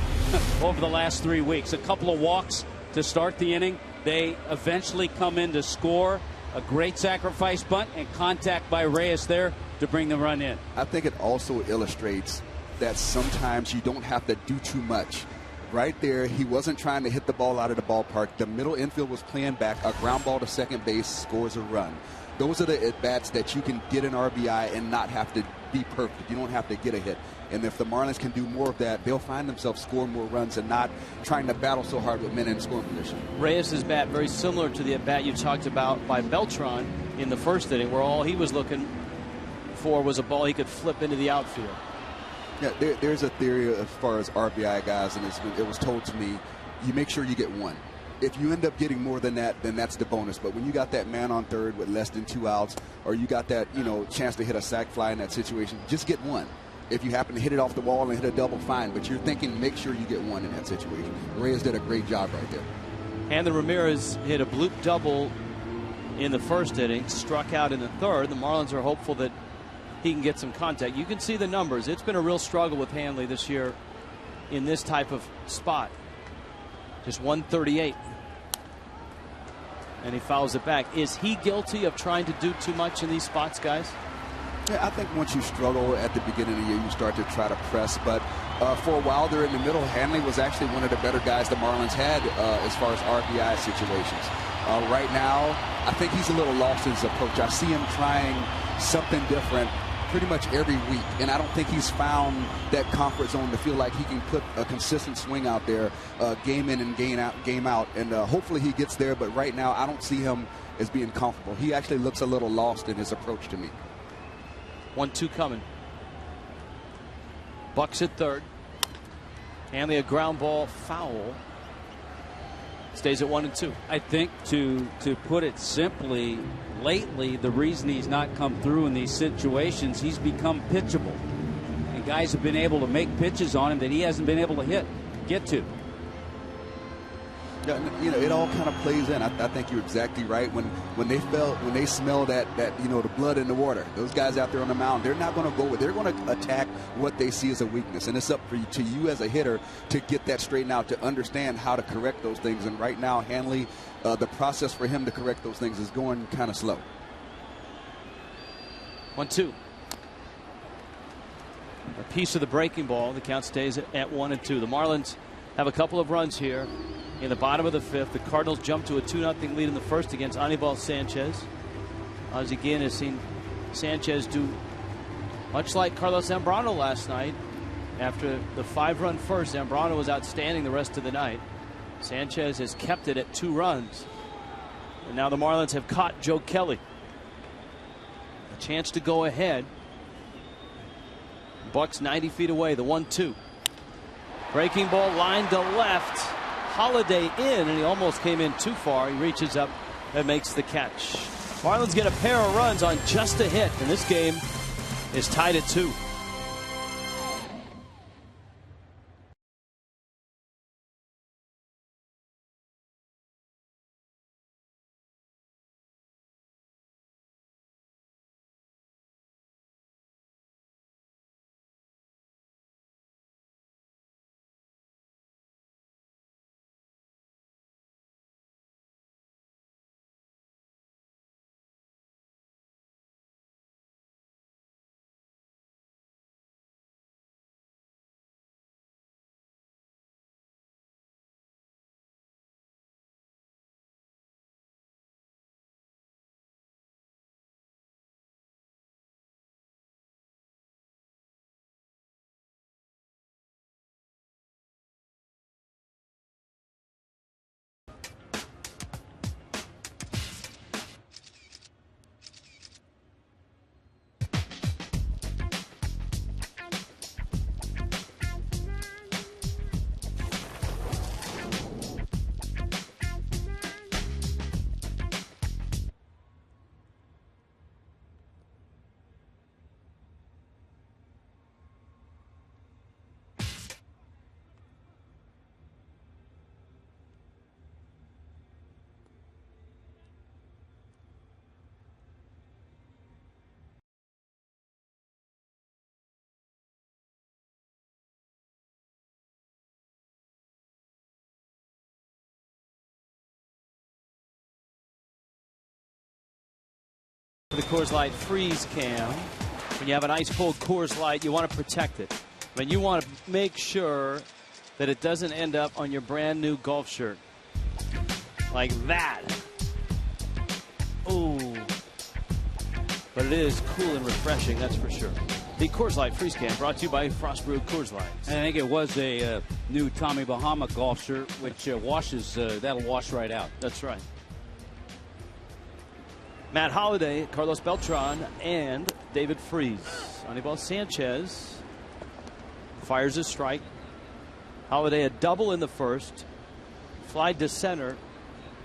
over the last 3 weeks. A couple of walks to start the inning. They eventually come in to score. A great sacrifice bunt and contact by Reyes there to bring the run in. I think it also illustrates that sometimes you don't have to do too much. Right there, he wasn't trying to hit the ball out of the ballpark. The middle infield was playing back. A ground ball to second base scores a run. Those are the at-bats that you can get an RBI and not have to be perfect. You don't have to get a hit. And if the Marlins can do more of that, they'll find themselves scoring more runs and not trying to battle so hard with men in scoring position. Reyes' bat very similar to the at-bat you talked about by BELTRAN in the first inning, where all he was looking for was a ball he could flip into the outfield. Yeah, there's a theory as far as RBI guys, and it was told to me, you make sure you get 1. If you end up getting more than that, then that's the bonus. But when you got that man on third with less than 2 outs, or you got that chance to hit a sac fly in that situation, just get 1. If you happen to hit it off the wall and hit a double, fine. But you're thinking, make sure you get 1 in that situation. Reyes did a great job right there. And the Ramirez hit a bloop double in the first inning, struck out in the third. The Marlins are hopeful that he can get some contact. You can see the numbers. It's been a real struggle with Hanley this year in this type of spot. Just 138. And he fouls it back. Is he guilty of trying to do too much in these spots, guys? Yeah, I think once you struggle at the beginning of the year, you start to try to press. But for a while there in the middle, Hanley was actually one of the better guys the Marlins had as far as RBI situations. Right now, I think he's a little lost in his approach. I see him trying something different pretty much every week, and I don't think he's found that comfort zone to feel like he can put a consistent swing out there, game in and game out, and hopefully he gets there. But right now, I don't see him as being comfortable. He actually looks a little lost in his approach to me. 1-2 coming. Buck's at third. Hanley, a ground ball foul. Stays at 1-2. I think to put it simply, lately the reason he's not come through in these situations, he's become pitchable, and guys have been able to make pitches on him that he hasn't been able to get to. Yeah, it all kind of plays in. I think you're exactly right. When they smell that the blood in the water, those guys out there on the mound, they're not going to go with. They're going to attack what they see as a weakness, and it's up to you as a hitter to get that straightened out, to understand how to correct those things. And right now, Hanley, the process for him to correct those things is going kind of slow. 1-2. A piece of the breaking ball. The count stays at 1-2. The Marlins have a couple of runs here. In the bottom of the 5th, the Cardinals jump to a 2-0 lead in the first against Anibal Sanchez. Ozzie Guillen has seen Sanchez do much like Carlos Zambrano last night. After the 5-run first, Zambrano was outstanding the rest of the night. Sanchez has kept it at 2 runs. And now the Marlins have caught Joe Kelly. A chance to go ahead. Buck's 90 feet away, the 1-2. Breaking ball lined to left. Holiday in, and he almost came in too far. He reaches up and makes the catch. Marlins get a pair of runs on just a hit, and this game is tied at 2. The Coors Light freeze cam. When you have an ice cold Coors Light, you want to protect it. But you want to make sure that it doesn't end up on your brand new golf shirt. Like that. Ooh. But it is cool and refreshing, that's for sure. The Coors Light freeze cam brought to you by Frost Brewed Coors Light. I think it was a new Tommy Bahama golf shirt, which washes, that'll wash right out. That's right. Matt Holliday, Carlos Beltran, and David Freese. Anibal Sanchez fires a strike. Holliday a double in the first. Fly to center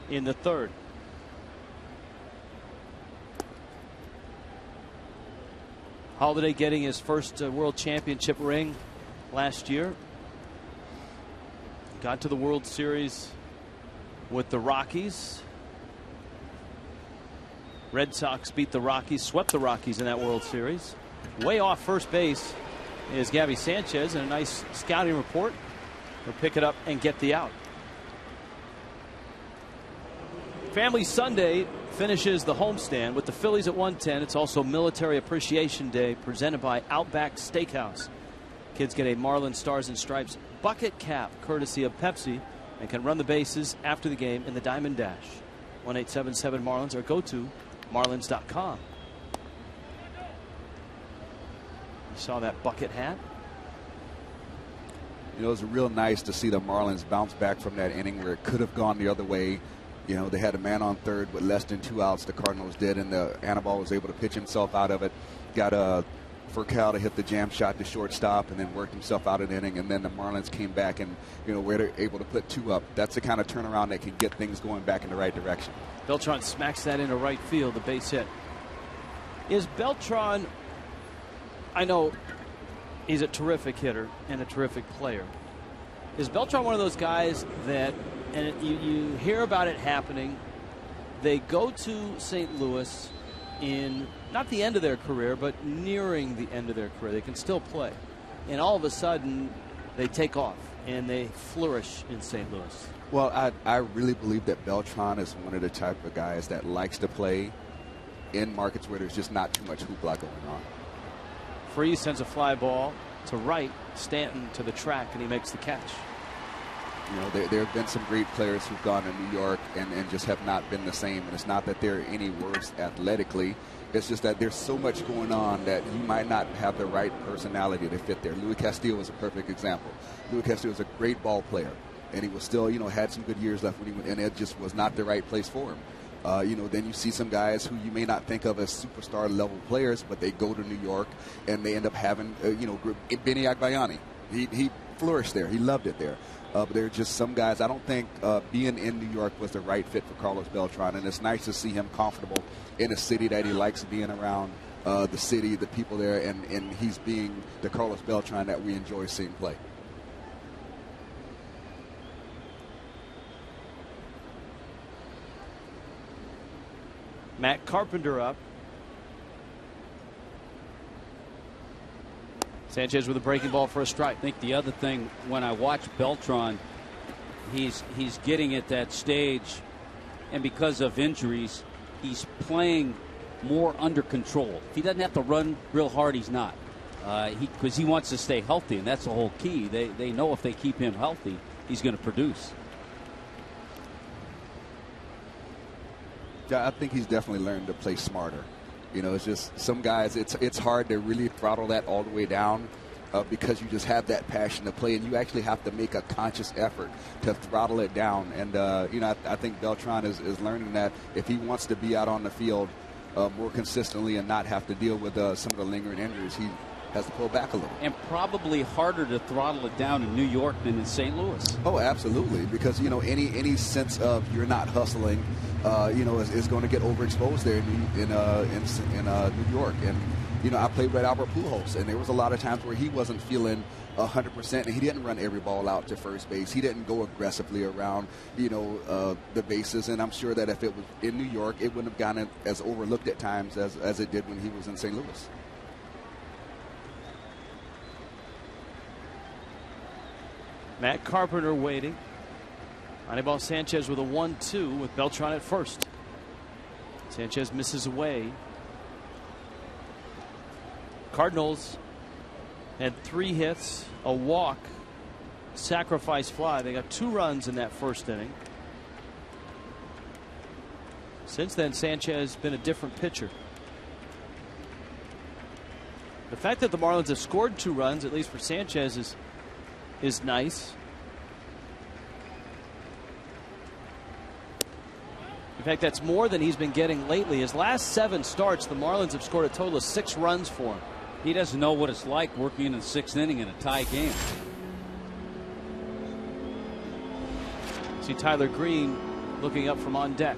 in the third. Holliday getting his first World Championship ring last year. Got to the World Series with the Rockies. Red Sox beat the Rockies, swept the Rockies in that World Series. Way off first base is Gabby Sanchez, and a nice scouting report. He'll pick it up and get the out. Family Sunday finishes the homestand with the Phillies at 1:10. It's also Military Appreciation Day presented by Outback Steakhouse. Kids get a Marlins Stars and Stripes bucket cap courtesy of Pepsi and can run the bases after the game in the Diamond Dash. 1-877 Marlins or go to Marlins.com. You saw that bucket hat. You know, it was real nice to see the Marlins bounce back from that inning where it could have gone the other way. You know, they had a man on third with less than 2 outs. The Cardinals did, and the Anibal was able to pitch himself out of it. Got a Furcal to hit the jam shot to shortstop and then worked himself out of the inning. And then the Marlins came back and, you know, were able to put 2 up. That's the kind of turnaround that can get things going back in the right direction. Beltran smacks that into right field, the base hit. Is Beltran, I know he's a terrific hitter and a terrific player. Is Beltran one of those guys that, and you hear about it happening, they go to St. Louis in not the end of their career, but nearing the end of their career. They can still play. And all of a sudden, they take off and they flourish in St. Louis. Well, I really believe that Beltran is one of the type of guys that likes to play in markets where there's just not too much hoopla going on. Freeze sends a fly ball to right. Stanton to the track, and he makes the catch. You know, there have been some great players who've gone to New York and just have not been the same. And it's not that they're any worse athletically. It's just that there's so much going on that you might not have the right personality to fit there. Louis Castillo is a perfect example. Louis Castillo is a great ball player, and he was still, you know, had some good years left when he went, and it just was not the right place for him. You know, then you see some guys who you may not think of as superstar level players, but they go to New York and they end up having, you know, Benny Agbayani. He flourished there. He loved it there. But there are just some guys. I don't think being in New York was the right fit for Carlos Beltran, and it's nice to see him comfortable in a city that he likes being around, the city, the people there, and he's being the Carlos Beltran that we enjoy seeing play. Matt Carpenter up. Sanchez with a breaking ball for a strike. I think the other thing, when I watch Beltran, he's getting at that stage, and because of injuries, he's playing more under control. If he doesn't have to run real hard, he's not. Because he wants to stay healthy, and that's the whole key. They know if they keep him healthy, he's going to produce. Yeah, I think he's definitely learned to play smarter. You know, it's just some guys, it's hard to really throttle that all the way down because you just have that passion to play, and you actually have to make a conscious effort to throttle it down. And, you know, I think Beltran is learning that if he wants to be out on the field more consistently and not have to deal with some of the lingering injuries, he has to pull back a little. And probably harder to throttle it down in New York than in St. Louis. Oh, absolutely, because, you know, any sense of you're not hustling, you know, is going to get overexposed there in New York. And, you know, I played with Albert Pujols, and there was a lot of times where he wasn't feeling 100%, and he didn't run every ball out to first base. He didn't go aggressively around, you know, the bases. And I'm sure that if it was in New York, it wouldn't have gotten as overlooked at times as it did when he was in St. Louis. Matt Carpenter waiting. Anibal Sanchez with a 1-2 with Beltran at first. Sanchez misses away. Cardinals had 3 hits, a walk, sacrifice fly. They got 2 runs in that first inning. Since then, Sanchez has been a different pitcher. The fact that the Marlins have scored 2 runs, at least for Sanchez, is nice. In fact, that's more than he's been getting lately. His last 7 starts, the Marlins have scored a total of 6 runs for him. He doesn't know what it's like working in the 6th inning in a tie game. See Tyler Greene looking up from on deck.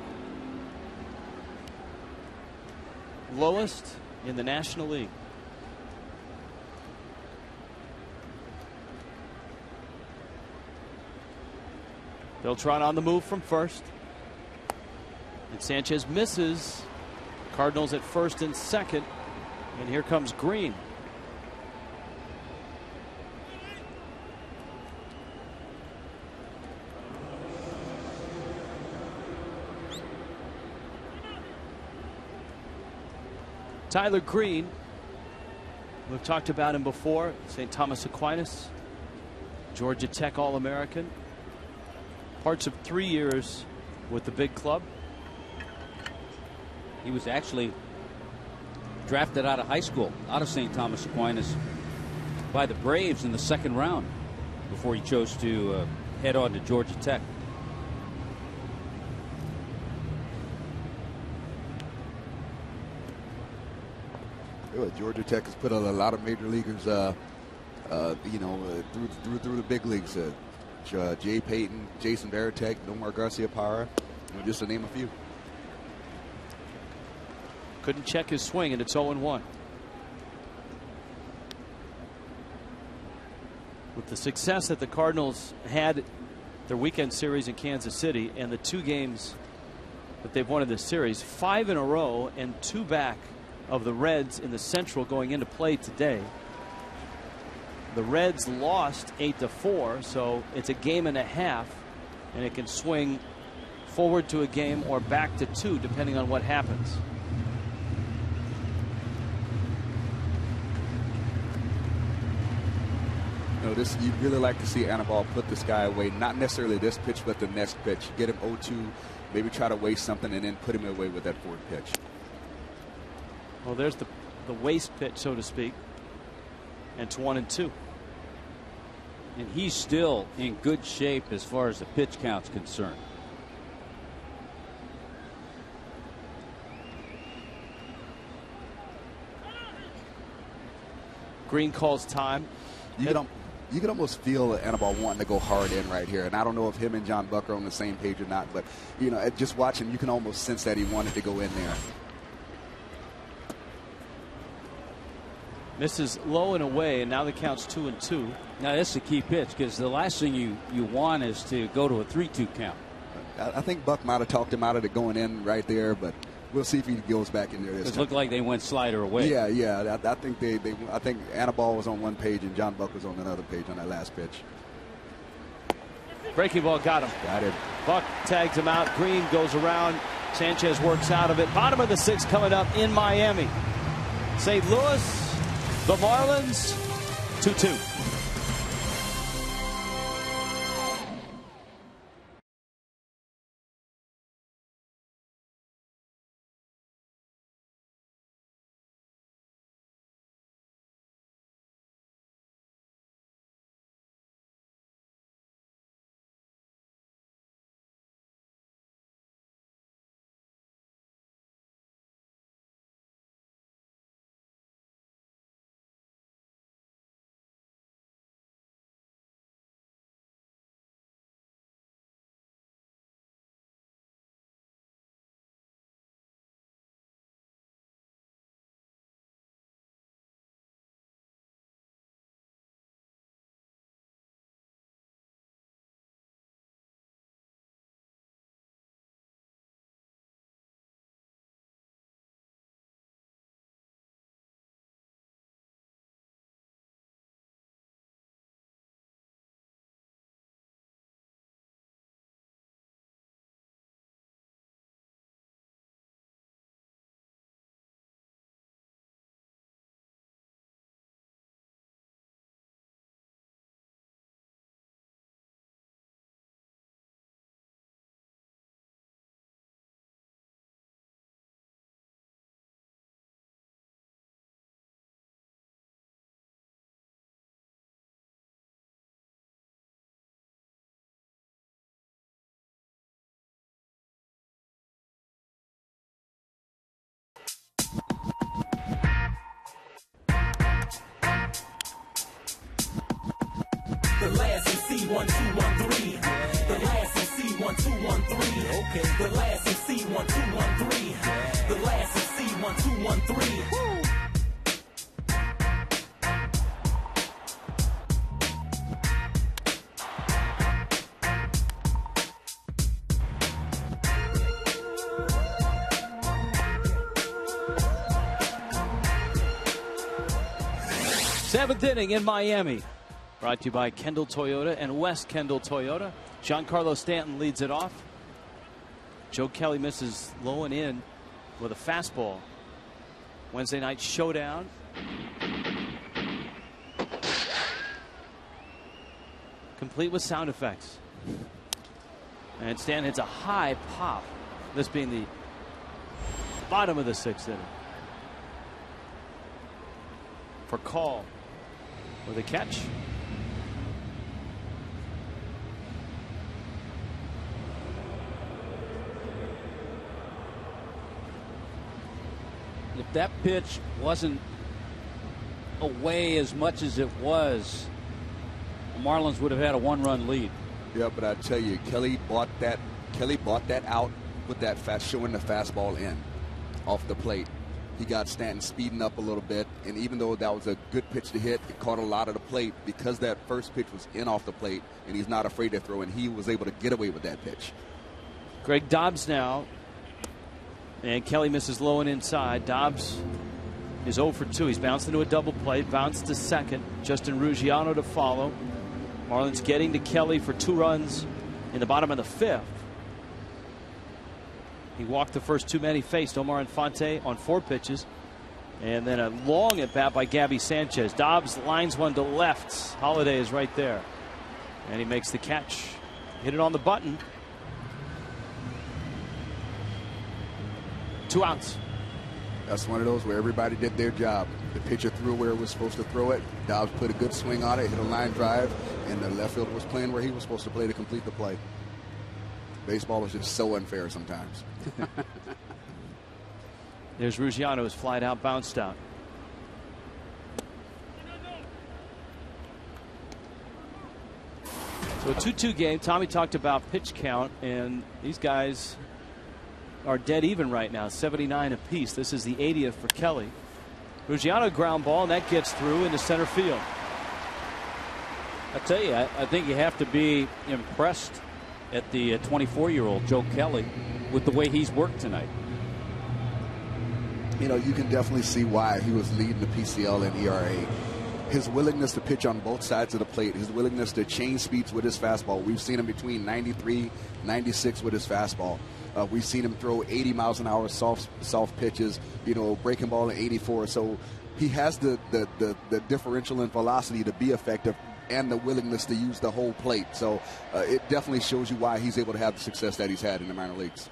Lowest in the National League. Beltran on the move from first. And Sanchez misses. Cardinals at first and second. And here comes Greene. Tyler Greene, we've talked about him before. St. Thomas Aquinas, Georgia Tech All-American. Parts of 3 years with the big club. He was actually drafted out of high school, out of St. Thomas Aquinas, by the Braves in the 2nd round before he chose to head on to Georgia Tech. Georgia Tech has put a lot of major leaguers, you know, through the big leagues. Jay Payton, Jason Varitek, Nomar Garcia-Parra, you know, just to name a few. Couldn't check his swing, and it's 0-1. With the success that the Cardinals had their weekend series in Kansas City and the 2 games that they've won in this series, 5 in a row and 2 back of the Reds in the Central going into play today. The Reds lost 8-4, so it's a game and a half, and it can swing forward to a game or back to 2 depending on what happens. You know, this, you'd really like to see Anibal put this guy away, not necessarily this pitch, but the next pitch. Get him 0-2, maybe try to waste something, and then put him away with that forward pitch. Well, there's the waste pitch, so to speak. And it's 1-2. And he's still in good shape as far as the pitch count's concerned. Greene calls time. You can almost feel Anibal wanting to go hard in right here. And I don't know if him and John Buck are on the same page or not, but, you know, just watching, you can almost sense that he wanted to go in there. Misses low and away, and now the count's 2-2. Now, that's a key pitch, because the last thing you want is to go to a 3-2 count. I think Buck might have talked him out of it going in right there, but we'll see if he goes back in there this time. It looked like they went slider away. Yeah. I think I think Anibal was on one page and John Buck was on another page on that last pitch. Breaking ball got him. Got it. Buck tags him out. Greene goes around. Sanchez works out of it. Bottom of the 6th coming up in Miami. St. Louis, the Marlins, 2-2. The last is C1213. The last is C1213. Okay. The last is C1213. The last is C1213. Seventh inning in Miami. Brought to you by Kendall Toyota and West Kendall Toyota. Giancarlo Stanton leads it off. Joe Kelly misses low and in with a fastball. Wednesday night showdown. Complete with sound effects. And Stanton hits a high pop. This being the bottom of the 6th inning. For Call with a catch. If that pitch wasn't away as much as it was, the Marlins would have had a 1-run lead. Yeah, but I tell you, Kelly bought that out with that showing the fastball in off the plate. He got Stanton speeding up a little bit, and even though that was a good pitch to hit, it caught a lot of the plate because that first pitch was in off the plate, and he's not afraid to throw, and he was able to get away with that pitch. Greg Dobbs now. And Kelly misses low and inside. Dobbs is 0 for 2. He's bounced into a double play, bounced to second. Justin Ruggiano to follow. Marlins getting to Kelly for 2 runs in the bottom of the 5th. He walked the first 2 men he faced. Omar Infante on 4 pitches. And then a long at bat by Gabby Sanchez. Dobbs lines one to left. Holiday is right there. And he makes the catch. Hit it on the button. 2 outs. That's one of those where everybody did their job. The pitcher threw where it was supposed to throw it. Dobbs put a good swing on it, hit a line drive, and the left fielder was playing where he was supposed to play to complete the play. Baseball is just so unfair sometimes. There's Ruggiano, who's flied out, bounced out. So a 2-2 game. Tommy talked about pitch count, and these guys are dead even right now, 79 apiece. This is the 80th for Kelly. Ruggiano ground ball, and that gets through into center field. I tell you, I think you have to be impressed at the 24-year-old Joe Kelly with the way he's worked tonight. You know, you can definitely see why he was leading the PCL in ERA. His willingness to pitch on both sides of the plate, his willingness to change speeds with his fastball. We've seen him between 93, 96 with his fastball. We've seen him throw 80 miles an hour soft pitches, you know, breaking ball at 84. So he has the differential in velocity to be effective and the willingness to use the whole plate. So it definitely shows you why he's able to have the success that he's had in the minor leagues.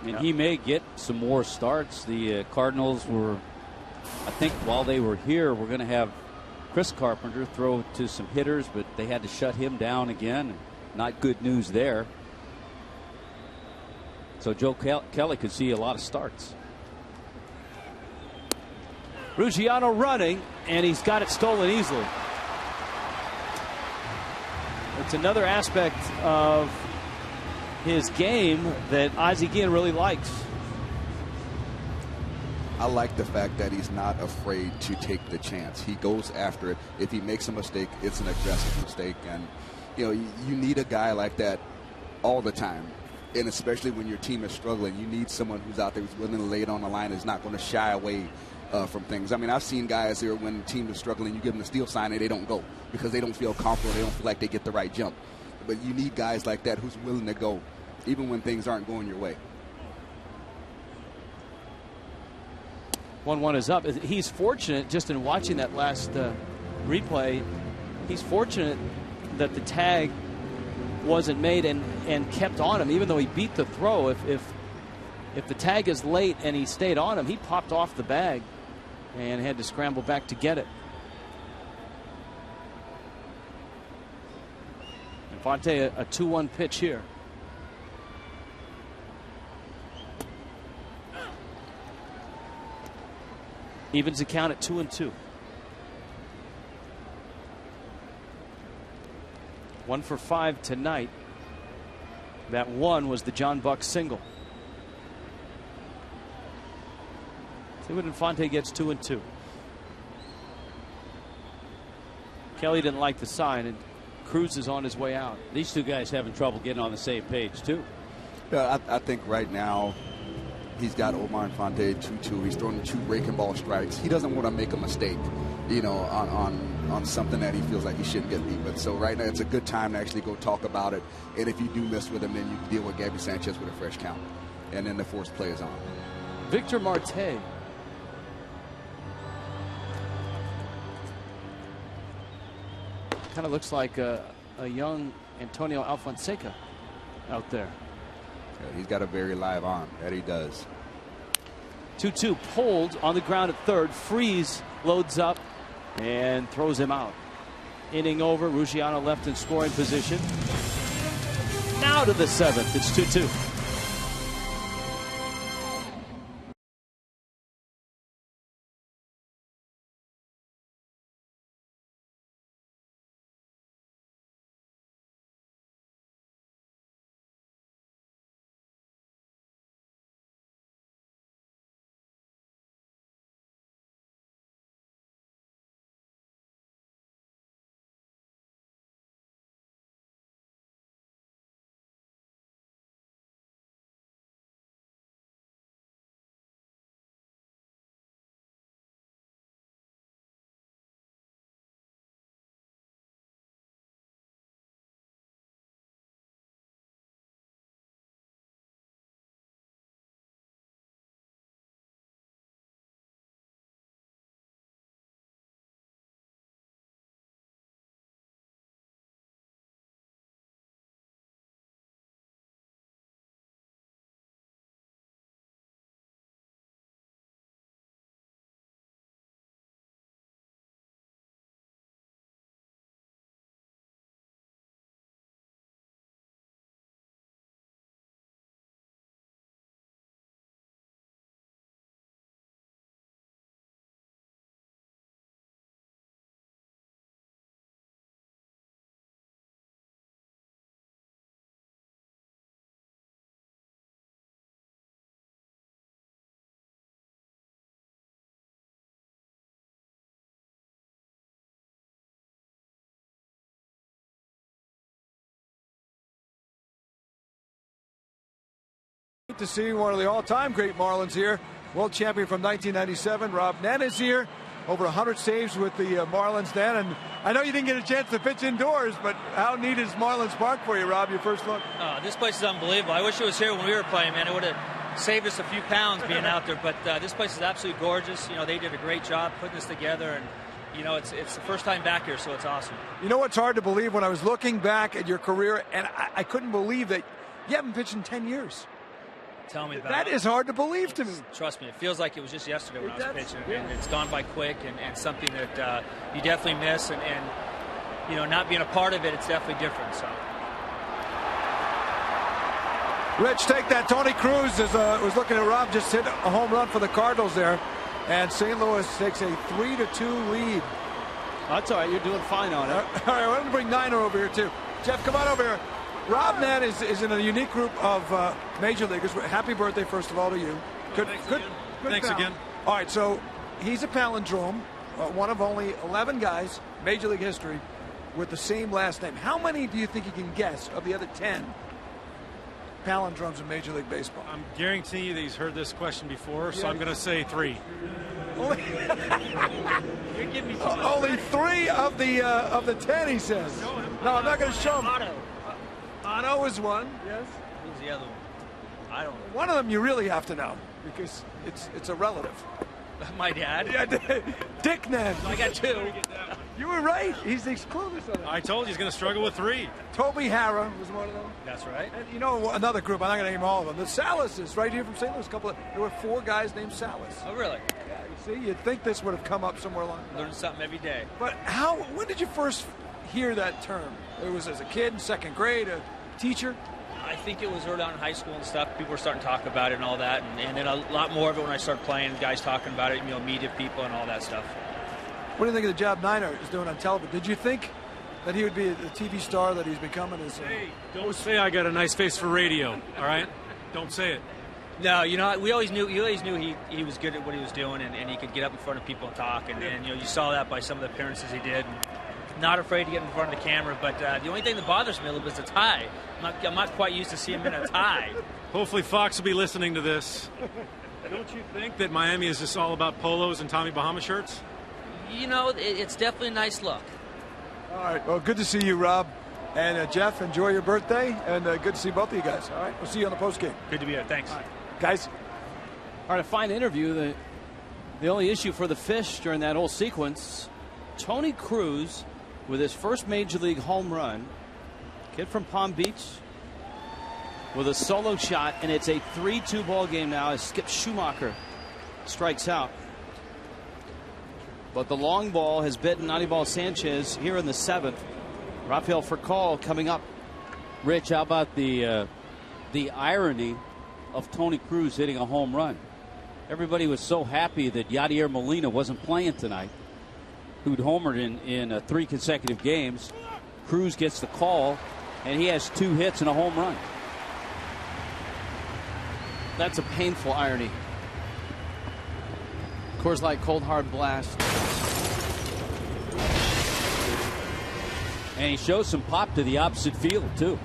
And he may get some more starts. The Cardinals were, I think while they were here, we're going to have Chris Carpenter throw to some hitters, but they had to shut him down again. Not good news there. So Joe Kelly could see a lot of starts. Ruggiano running, and he's got it stolen easily. It's another aspect of his game that Ozzie Guillen really likes. I like the fact that he's not afraid to take the chance. He goes after it. If he makes a mistake, it's an aggressive mistake. And, you know, you need a guy like that all the time. And especially when your team is struggling, you need someone who's out there who's willing to lay it on the line, is not going to shy away from things. I mean, I've seen guys here when the team is struggling, you give them the steal sign and they don't go because they don't feel comfortable. They don't feel like they get the right jump. But you need guys like that who's willing to go, even when things aren't going your way. 1-1 is up. He's fortunate just in watching that last replay. He's fortunate that the tag wasn't made and kept on him, even though he beat the throw. If the tag is late and he stayed on him, he popped off the bag and had to scramble back to get it. Infante, a 2-1 pitch here. Evens the count at 2-2. 1 for 5 tonight. That one was the John Buck single. See what Infante gets. 2-2. Kelly didn't like the sign, and Cruz is on his way out. These two guys having trouble getting on the same page too. Yeah, I think right now he's got Omar Infante 2-2. He's throwing 2 breaking ball strikes. He doesn't want to make a mistake, you know, on something that he feels like he shouldn't get beat with. So right now it's a good time to actually go talk about it. And if you do miss with him, then you can deal with Gabby Sanchez with a fresh count. And then the forced play is on. Victor Marte. Kind of looks like a young Antonio Alfonseca out there. Yeah, he's got a very live arm. That he does. 2-2 pulled on the ground at third. Freeze loads up and throws him out. Inning over. Ruggiano left in scoring position. Now to the 7th. It's 2-2. Great to see one of the all-time great Marlins here. World champion from 1997, Rob Nen is here. Over 100 saves with the Marlins then. And I know you didn't get a chance to pitch indoors, but how neat is Marlins Park for you, Rob, your first look? This place is unbelievable. I wish it was here when we were playing, man. It would have saved us a few pounds being out there. But this place is absolutely gorgeous. You know, they did a great job putting this together. And, you know, it's the first time back here, so it's awesome. You know what's hard to believe? When I was looking back at your career, and I couldn't believe that you haven't pitched in 10 years. Tell me about that. That is hard to believe to me. Trust me, it feels like it was just yesterday when I was pitching, and it's gone by quick, and something that you definitely miss, and you know, not being a part of it, it's definitely different. So, Rich, take that. Tony Cruz was looking at Rob, just hit a home run for the Cardinals there, and St. Louis takes a 3-2 lead. That's all right. You're doing fine on it. All right, I want to bring Niner over here too. Jeff, come on over here. Rob Nen is in a unique group of major leaguers. Happy birthday, first of all, to you. Good, Thanks again. All right, so he's a palindrome, one of only 11 guys, major league history, with the same last name. How many do you think you can guess of the other 10 palindromes in Major League Baseball? I'm guaranteeing you that he's heard this question before, so I'm going to say 3. You're giving me only 3 of the 10, he says. No, I'm not going to show him. Otto is one. Yes. Who's the other one? I don't know. One of them you really have to know because it's a relative. My dad. Yeah, Dick Nen. I got 2. You were right. He's exclusive. I told you he's going to struggle with 3. Toby Harrah was one of them. That's right. And you know another group. I'm not going to name all of them. The Salases, right here from St. Louis. There were 4 guys named Salas. Oh, really? Yeah. You see, you'd think this would have come up somewhere along. Learn something every day. But when did you first hear that term? It was as a kid in 2nd grade, a teacher? I think it was early on in high school and stuff. People were starting to talk about it and all that, and then a lot more of it when I started playing. Guys talking about it, you know, media people and all that stuff. What do you think of the job Niner is doing on television? Did you think that he would be the TV star that he's becoming? Hey, don't say I got a nice face for radio. All right, don't say it. No, you know, we always knew he was good at what he was doing, and he could get up in front of people and talk, and you know, you saw that by some of the appearances he did. Not afraid to get in front of the camera, but the only thing that bothers me a little bit is the tie. I'm not quite used to seeing him in a tie. Hopefully Fox will be listening to this. Don't you think that Miami is just all about polos and Tommy Bahama shirts? You know, it's definitely a nice look. All right, well, good to see you, Rob. And Jeff, enjoy your birthday, and good to see both of you guys. All right, we'll see you on the postgame. Good to be here. Thanks. All right. Guys. All right, a fine interview. The only issue for the Fish during that whole sequence, Tony Cruz with his first Major League home run. Kid from Palm Beach with a solo shot, and it's a 3-2 ball game now as Skip Schumacher strikes out. But the long ball has bitten Anibal Sanchez here in the 7th. Rafael Furcal coming up. Rich, how about the irony of Tony Cruz hitting a home run? Everybody was so happy that Yadier Molina wasn't playing tonight, who'd homered in 3 consecutive games. Cruz gets the call, and he has 2 hits and a home run. That's a painful irony. Coors Light Cold Hard Blast. And he shows some pop to the opposite field, too.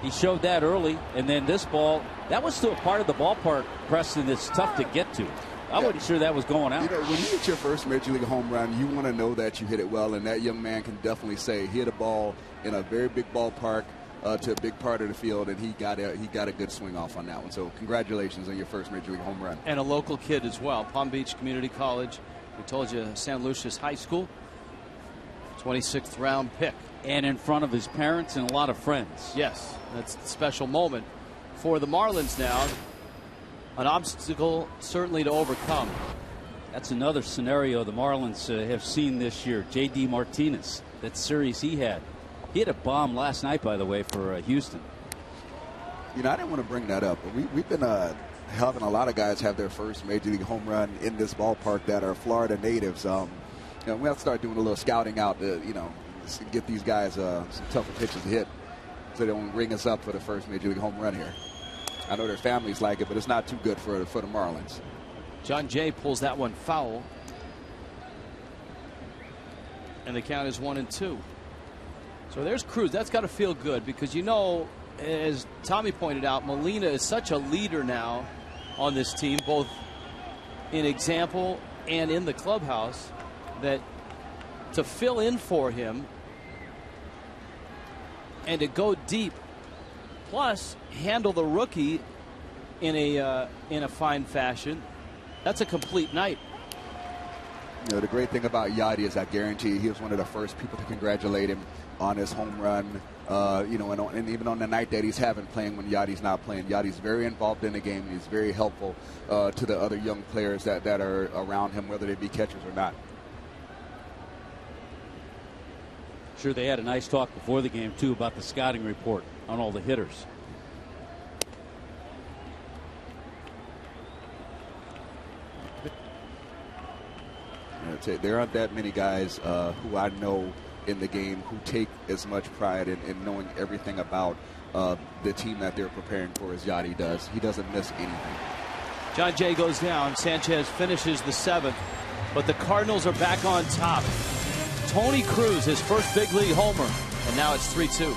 He showed that early, and then this ball, that was still a part of the ballpark, Preston, that's tough to get to. I wasn't sure that was going out. You know, when you hit your first Major League home run, you want to know that you hit it well, and that young man can definitely say he hit a ball in a very big ballpark to a big part of the field, and he got a good swing off on that one. So congratulations on your first Major League home run. And a local kid as well, Palm Beach Community College. We told you San Lucius High School, 26th round pick. And in front of his parents and a lot of friends. Yes, that's a special moment for the Marlins now. An obstacle certainly to overcome. That's another scenario the Marlins have seen this year. J.D. Martinez, that series he had. He had a bomb last night, by the way, for Houston. You know, I didn't want to bring that up, but we've been having a lot of guys have their first Major League home run in this ballpark that are Florida natives. You know, we have to start doing a little scouting out to, you know, get these guys some tougher pitches to hit so they don't ring us up for the first Major League home run here. I know their families like it, but it's not too good for the Marlins. John Jay pulls that one foul. And the count is 1-2. So there's Cruz. That's got to feel good because, you know, as Tommy pointed out, Molina is such a leader now on this team, both in example and in the clubhouse, that to fill in for him and to go deep, plus handle the rookie in a fine fashion, that's a complete night. You know, the great thing about Yadi is I guarantee he was one of the first people to congratulate him on his home run. You know, and even on the night that he's having playing when Yadi's not playing. Yadi's very involved in the game. And he's very helpful to the other young players that are around him, whether they be catchers or not. Sure, they had a nice talk before the game, too, about the scouting report on all the hitters. There aren't that many guys who I know in the game who take as much pride in knowing everything about the team that they're preparing for as Yadi does. He doesn't miss anything. John Jay goes down. Sanchez finishes the 7th, but the Cardinals are back on top. Tony Cruz, his first big league homer, and now it's 3-2.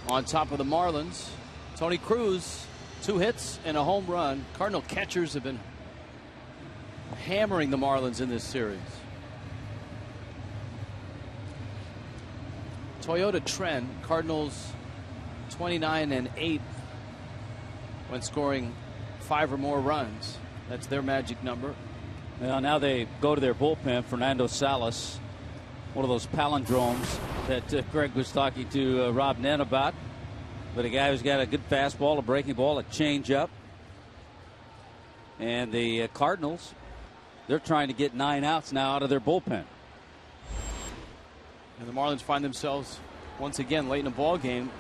On top of the Marlins, Tony Cruz, 2 hits and a home run. Cardinal catchers have been hammering the Marlins in this series. Toyota Trend, Cardinals 29-8 when scoring 5 or more runs. That's their magic number. Well, now they go to their bullpen. Fernando Salas, one of those palindromes that Greg was talking to Rob Nen about. But a guy who's got a good fastball, a breaking ball, a changeup. And the Cardinals, they're trying to get 9 outs now out of their bullpen. And the Marlins find themselves once again late in the ball game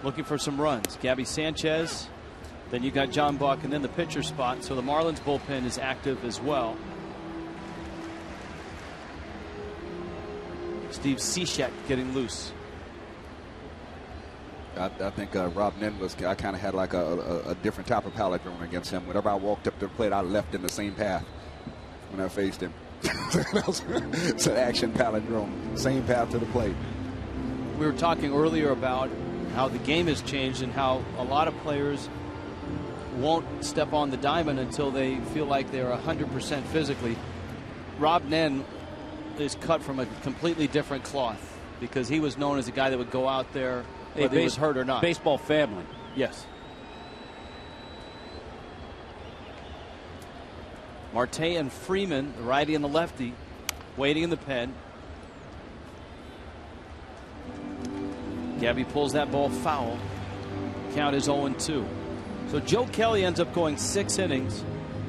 looking for some runs. Gaby Sanchez, then you got John Buck, and then the pitcher spot. So the Marlins bullpen is active as well. Steve Cishek getting loose. I think Rob Nen I kind of had like a different type of palindrome against him. Whenever I walked up to the plate, I left in the same path when I faced him. It's an action palindrome, same path to the plate. We were talking earlier about how the game has changed and how a lot of players won't step on the diamond until they feel like they're 100% physically. Rob Nen is cut from a completely different cloth because he was known as a guy that would go out there whether he was hurt or not. Baseball family. Yes. Marte and Freeman, the righty and the lefty, waiting in the pen. Gaby pulls that ball foul. Count is 0-2. So Joe Kelly ends up going 6 innings.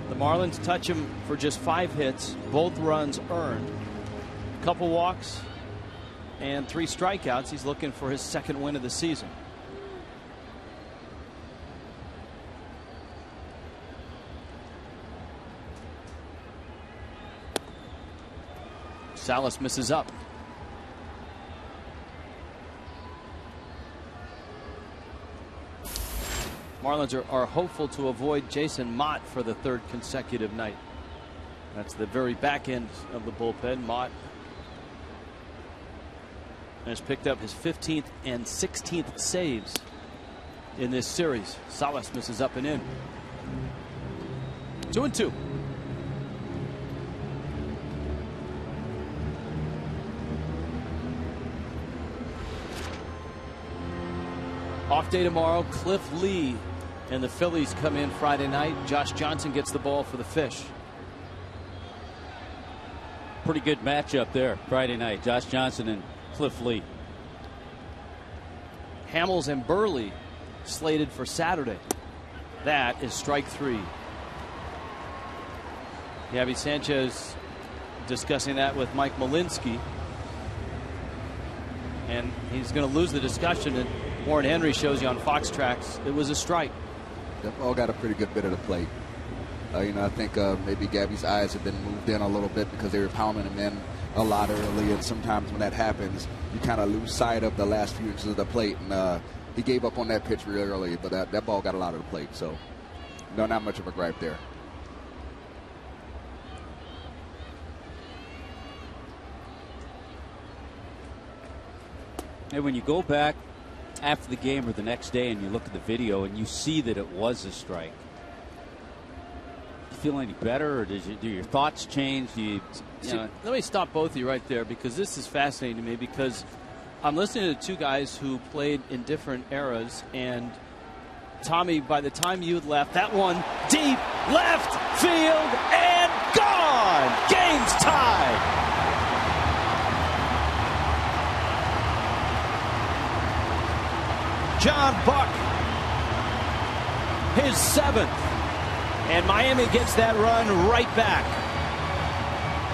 The The Marlins touch him for just 5 hits, both runs earned, a couple walks, and 3 strikeouts. He's looking for his 2nd win of the season. Salas misses up. Marlins are hopeful to avoid Jason Mott for the 3rd consecutive night. That's the very back end of the bullpen. Mott has picked up his 15th and 16th saves in this series. Salas misses up and in. 2-2. Off day tomorrow. Cliff Lee and the Phillies come in Friday night. Josh Johnson gets the ball for the Fish. Pretty good matchup there Friday night. Josh Johnson and Cliff Lee. Hamels and Burley slated for Saturday. That is strike 3. Gabby Sanchez discussing that with Mike Malinsky. And he's going to lose the discussion. And Warren Henry shows you on Fox Tracks it was a strike. They've all got a pretty good bit of the plate. I think maybe Gabby's eyes have been moved in a little bit because they were pounding him in a lot early, and sometimes when that happens, you kind of lose sight of the last few inches of the plate. And he gave up on that pitch real early, but that ball got a lot of the plate, so no, not much of a gripe there. And when you go back after the game or the next day and you look at the video and you see that it was a strike, do you feel any better, or do your thoughts change? Let me stop both of you right there, because this is fascinating to me, because I'm listening to 2 guys who played in different eras, and Tommy, by the time you had left, that one deep left field and gone. Game's tied. John Buck, his 7th, and Miami gets that run right back.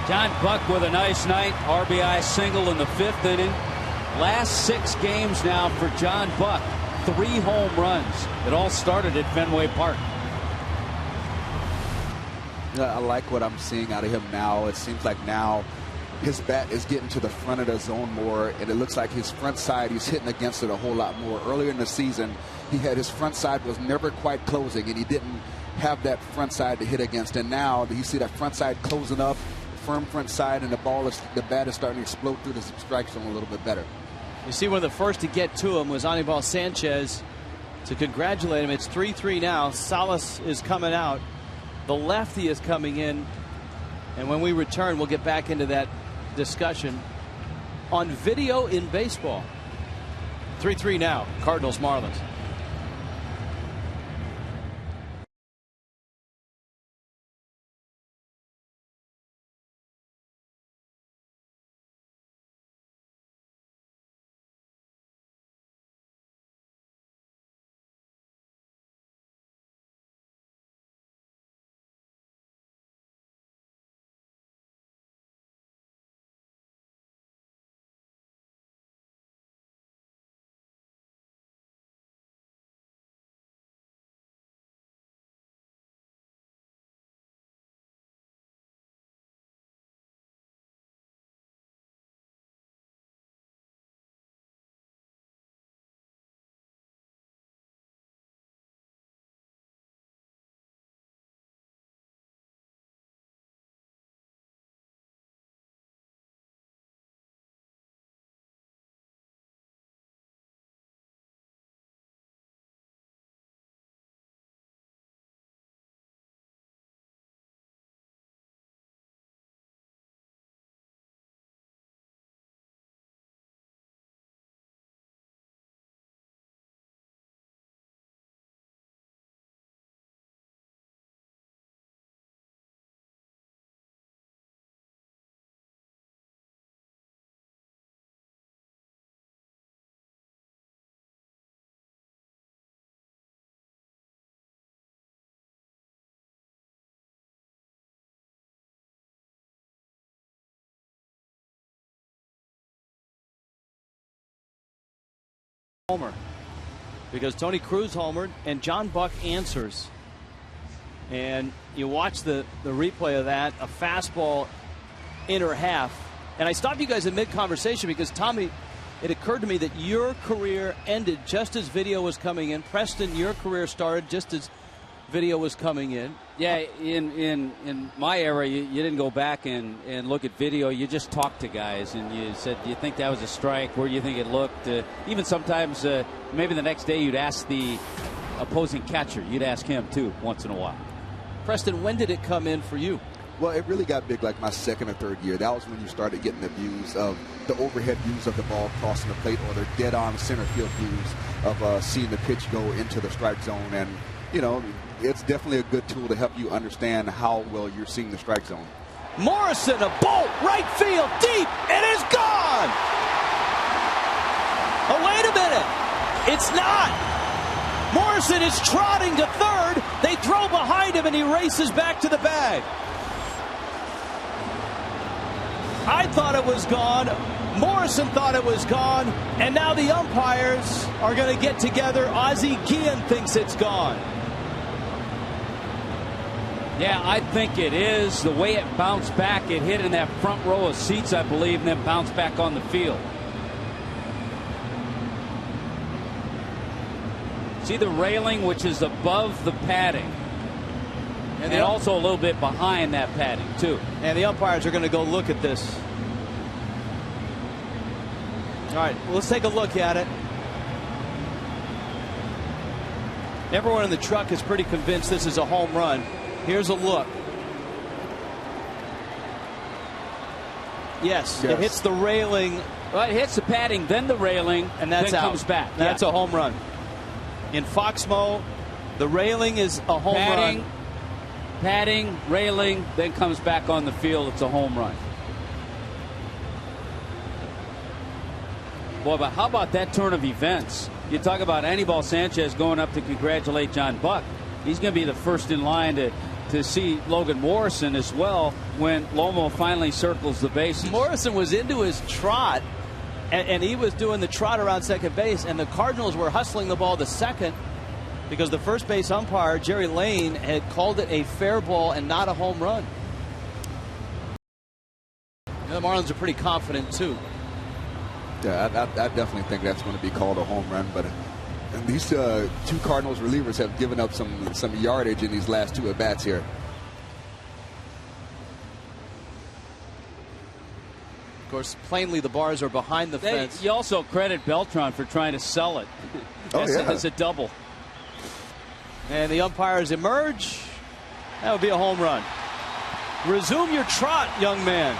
John Buck with a nice night. RBI single in the 5th inning. Last 6 games now for John Buck. 3 home runs. It all started at Fenway Park. I like what I'm seeing out of him now. It seems like now his bat is getting to the front of the zone more, and it looks like his front side, he's hitting against it a whole lot more. Earlier in the season, he had his front side was never quite closing, and he didn't have that front side to hit against. And now you see that front side closing up, firm front side, and the bat is starting to explode through the strike zone a little bit better. You see, one of the first to get to him was Anibal Sanchez to congratulate him. It's 3-3 now. Salas is coming out. The lefty is coming in, and when we return, we'll get back into that discussion on video in baseball. 3-3 now. Cardinals Marlins. homer because Tony Cruz homered and John Buck answers. And you watch the replay of that, a fastball inner half. And I stopped you guys in mid-conversation because, Tommy, it occurred to me that your career ended just as video was coming in. Preston, your career started just as video was coming in. Yeah, in my era, you didn't go back and look at video. You just talked to guys, and you said, do you think that was a strike? Where do you think it looked? Even sometimes, maybe the next day, you'd ask the opposing catcher. You'd ask him, too, once in a while. Preston, when did it come in for you? Well, it really got big like my second or third year. That was when you started getting the views of the overhead views of the ball crossing the plate, or the dead-on center field views of seeing the pitch go into the strike zone. And, you know, it's definitely a good tool to help you understand how well you're seeing the strike zone. Morrison, a bolt, right field, deep, it is gone! Oh, wait a minute. It's not. Morrison is trotting to third. They throw behind him, and he races back to the bag. I thought it was gone. Morrison thought it was gone. And now the umpires are going to get together. Ozzie Guillen thinks it's gone. Yeah, I think it is. The way it bounced back, it hit in that front row of seats, I believe, and then bounced back on the field. See the railing, which is above the padding. And also a little bit behind that padding, too. And the umpires are going to go look at this. All right, well, let's take a look at it. Everyone in the truck is pretty convinced this is a home run. Here's a look. Yes. It hits the railing. Well, it hits the padding, then the railing, and that's then out. Comes back. That's a home run. In Foxmo, the railing is a home run. Padding, railing, then comes back on the field. It's a home run. Boy, but how about that turn of events? You talk about Anibal Sanchez going up to congratulate John Buck. He's going to be the first in line to see Logan Morrison as well when Lomo finally circles the bases. Morrison was into his trot, and he was doing the trot around second base, and the Cardinals were hustling the ball to second because the first base umpire, Jerry Lane, had called it a fair ball and not a home run. And the Marlins are pretty confident, too. Yeah, I definitely think that's going to be called a home run, but these two Cardinals relievers have given up some yardage in these last two at-bats here. Of course, plainly the bars are behind the fence. You also credit Beltran for trying to sell it. As a double. And the umpires emerge. That would be a home run. Resume your trot, young man.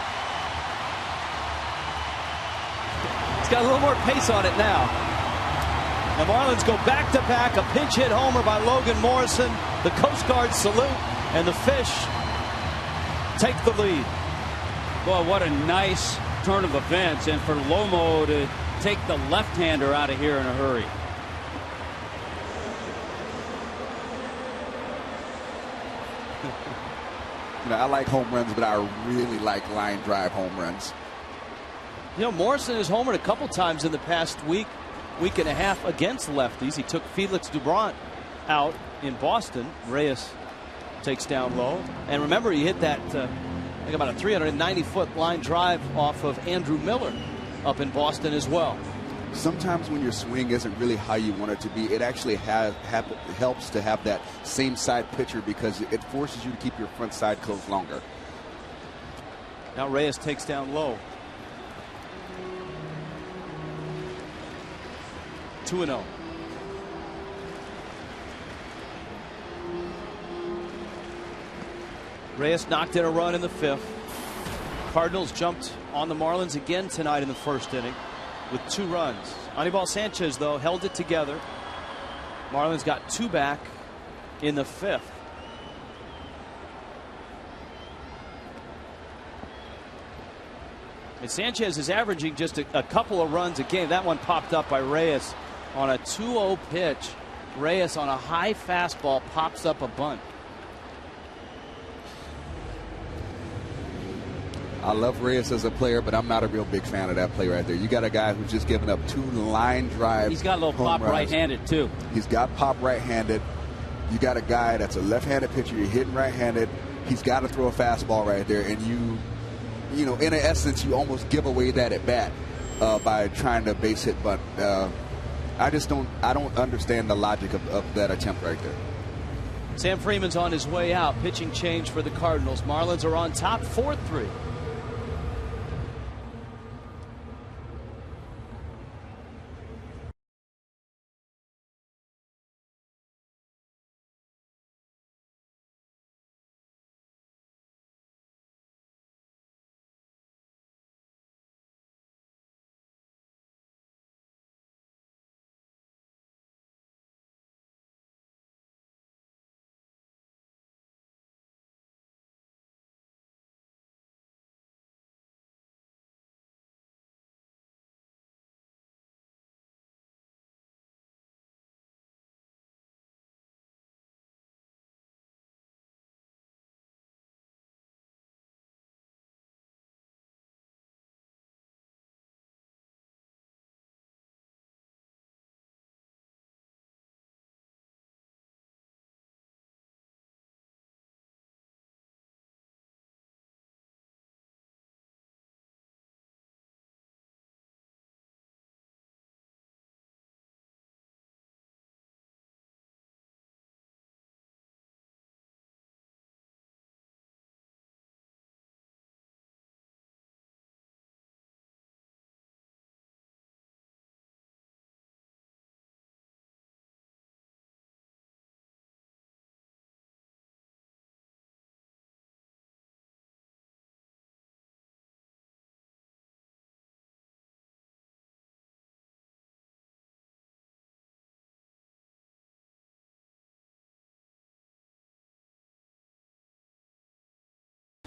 He's got a little more pace on it now. The Marlins go back-to-back. A pinch hit homer by Logan Morrison. The Coast Guard salute. And the Fish take the lead. Boy, what a nice turn of events. And for Lomo to take the left-hander out of here in a hurry. You know, I like home runs, but I really like line drive home runs. You know, Morrison has homered a couple times in the past week and a half against lefties. He took Felix Doubront out in Boston. Reyes takes down low. And remember, he hit that, I think about a 390-foot line drive off of Andrew Miller up in Boston as well. Sometimes when your swing isn't really how you want it to be, it actually helps to have that same side pitcher because it forces you to keep your front side closed longer. Now Reyes takes down low. 2-0. Reyes knocked in a run in the fifth. Cardinals jumped on the Marlins again tonight in the first inning with 2 runs. Anibal Sanchez, though, held it together. Marlins got 2 back in the fifth. And Sanchez is averaging just a couple of runs a game. That one popped up by Reyes on a 2-0 pitch. Reyes on a high fastball pops up a bunt. I love Reyes as a player, but I'm not a real big fan of that play right there. You got a guy who's just given up 2 line drives. He's got a little pop right-handed, too. He's got pop right-handed. You got a guy that's a left-handed pitcher. You're hitting right-handed. He's got to throw a fastball right there, and you know, in essence, you almost give away that at bat by trying to base hit. But I don't understand the logic of that attempt right there. Sam Freeman's on his way out. Pitching change for the Cardinals. Marlins are on top 4-3.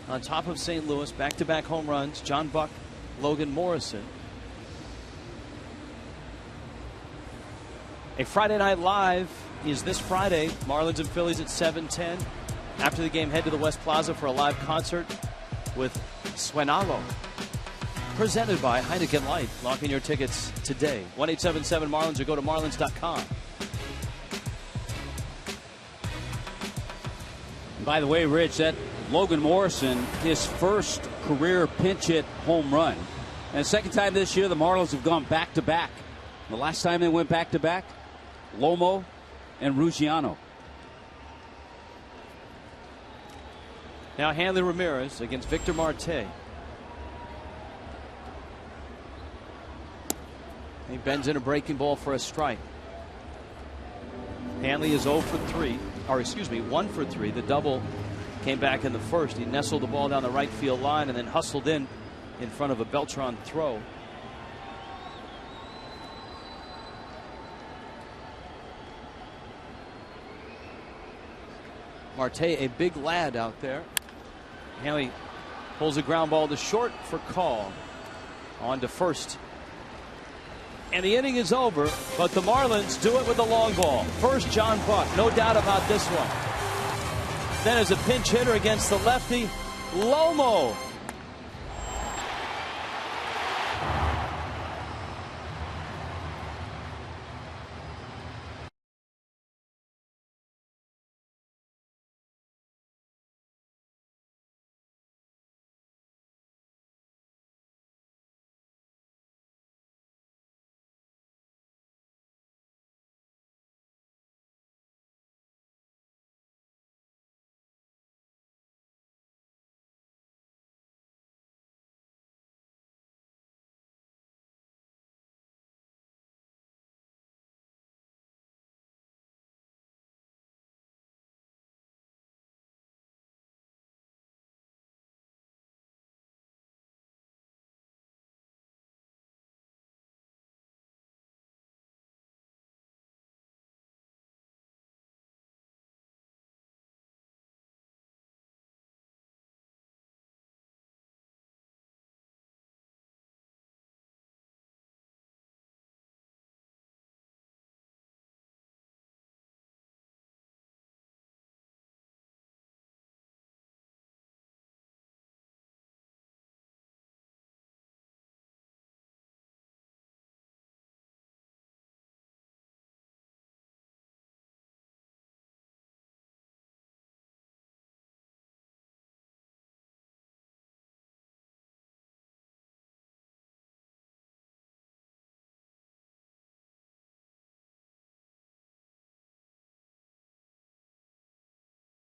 On top of St. Louis, back-to-back home runs, John Buck, Logan Morrison. A Friday Night Live is this Friday. Marlins and Phillies at 7:10. After the game, head to the West Plaza for a live concert with Suenalo. Presented by Heineken Light. Lock in your tickets today. 1-877-MARLINS or go to marlins.com. By the way, Rich, that Logan Morrison, his first career pinch hit home run. And second time this year, the Marlins have gone back-to-back. The last time they went back-to-back, Lomo and Ruggiano. Now Hanley Ramirez against Victor Marte. He bends in a breaking ball for a strike. Hanley is 0 for 3, or excuse me, 1 for 3. The double came back in the first. He nestled the ball down the right field line and then hustled in front of a Beltran throw. Marte, a big lad out there. Hanley pulls a ground ball to short for call. On to first. And the inning is over, but the Marlins do it with the long ball. First, John Buck, no doubt about this one. Then as a pinch hitter against the lefty, Lomo.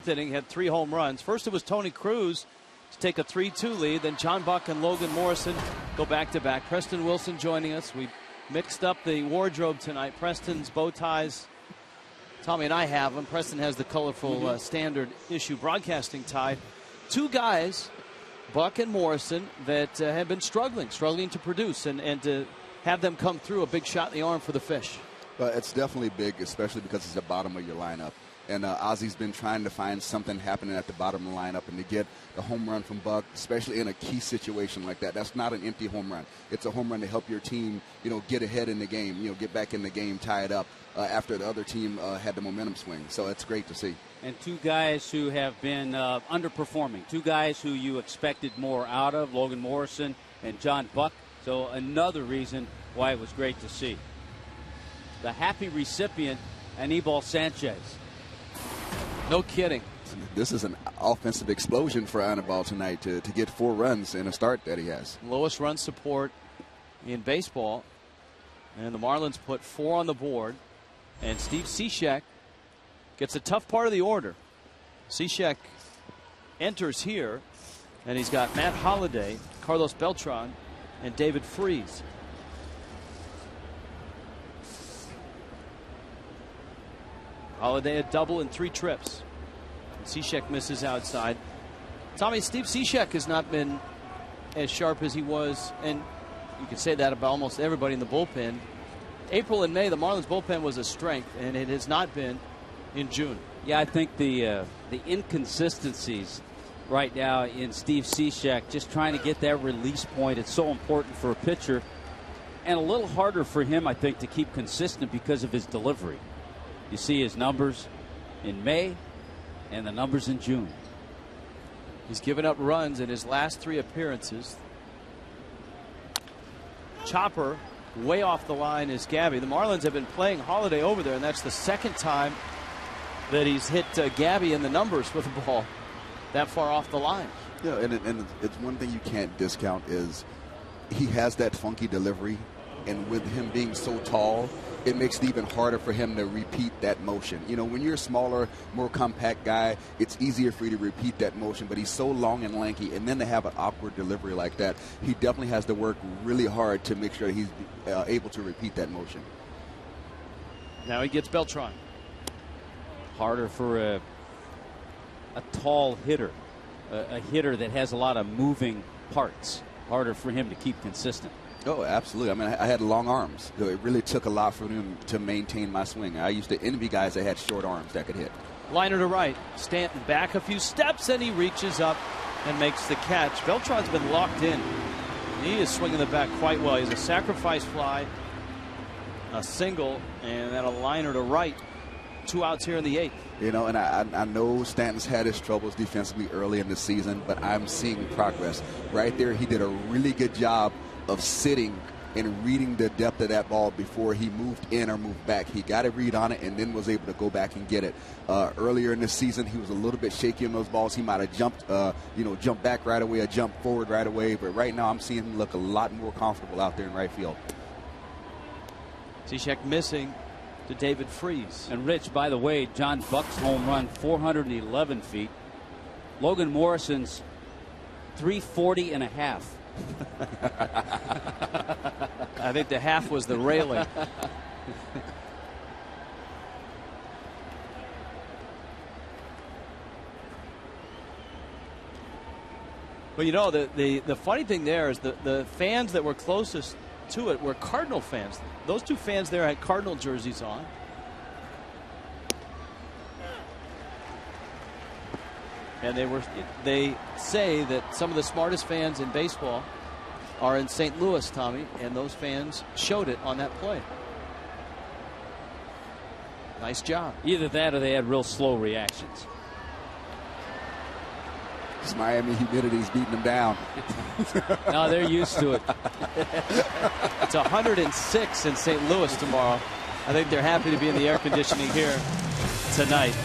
inning had 3 home runs. First it was Tony Cruz to take a 3-2 lead. Then John Buck and Logan Morrison go back-to-back. Preston Wilson joining us. We mixed up the wardrobe tonight. Preston's bow ties, Tommy and I have them. Preston has the colorful standard issue broadcasting tie. 2 guys, Buck and Morrison, that have been struggling to produce, and to have them come through, a big shot in the arm for the Fish. It's definitely big, especially because it's the bottom of your lineup. And Ozzy's been trying to find something happening at the bottom of the lineup, and to get the home run from Buck, especially in a key situation like that, that's not an empty home run. It's a home run to help your team, get ahead in the game, get back in the game, tie it up after the other team had the momentum swing. So it's great to see. And 2 guys who have been underperforming, 2 guys who you expected more out of, Logan Morrison and John Buck. So another reason why it was great to see. The happy recipient, Anibal Sanchez. No kidding. This is an offensive explosion for Anibal tonight to get 4 runs in a start that he has. Lowest run support in baseball. And the Marlins put 4 on the board. And Steve Cishek gets a tough part of the order. Cishek enters here, and he's got Matt Holliday, Carlos Beltran, and David Freeze. Holliday a double in 3 trips. Cishek misses outside. Tommy, Steve Cishek has not been as sharp as he was, and you could say that about almost everybody in the bullpen. April and May, the Marlins bullpen was a strength, and it has not been in June. Yeah, I think the inconsistencies right now in Steve Cishek, just trying to get that release point, it's so important for a pitcher, and a little harder for him, I think, to keep consistent because of his delivery. You see his numbers in May and the numbers in June. He's given up runs in his last 3 appearances. Chopper way off the line is Gaby. The Marlins have been playing Holliday over there, and that's the 2nd time that he's hit Gaby in the numbers with the ball that far off the line. Yeah, and it's one thing you can't discount is he has that funky delivery, and with him being so tall, it makes it even harder for him to repeat that motion. When you're a smaller, more compact guy, it's easier for you to repeat that motion, but he's so long and lanky, and then to have an awkward delivery like that, he definitely has to work really hard to make sure he's able to repeat that motion. Now he gets Beltran. Harder for a tall hitter, a hitter that has a lot of moving parts. Harder for him to keep consistent. Oh, absolutely. I mean, I had long arms. So it really took a lot for him to maintain my swing. I used to envy guys that had short arms that could hit. Liner to right. Stanton back a few steps, and he reaches up and makes the catch. Beltran's been locked in. He is swinging the bat quite well. He's a sacrifice fly, a single, and then a liner to right. 2 outs here in the 8th. And I know Stanton's had his troubles defensively early in the season, but I'm seeing progress. Right there, he did a really good job of sitting and reading the depth of that ball before he moved in or moved back. He got a read on it and then was able to go back and get it. Earlier in the season, he was a little bit shaky on those balls. He might have jumped, jumped back right away or jumped forward right away. But right now, I'm seeing him look a lot more comfortable out there in right field. Cishek missing to David Freeze. And Rich, by the way, John Buck's home run, 411 feet. Logan Morrison's 340 and a half. I think the half was the railing. But the funny thing there is the fans that were closest to it were Cardinal fans. Those 2 fans there had Cardinal jerseys on. And they say that some of the smartest fans in baseball are in St. Louis, Tommy, and those fans showed it on that play. Nice job. Either that or they had real slow reactions. This Miami humidity's beating them down. No, they're used to it. It's 106 in St. Louis tomorrow. I think they're happy to be in the air conditioning here tonight.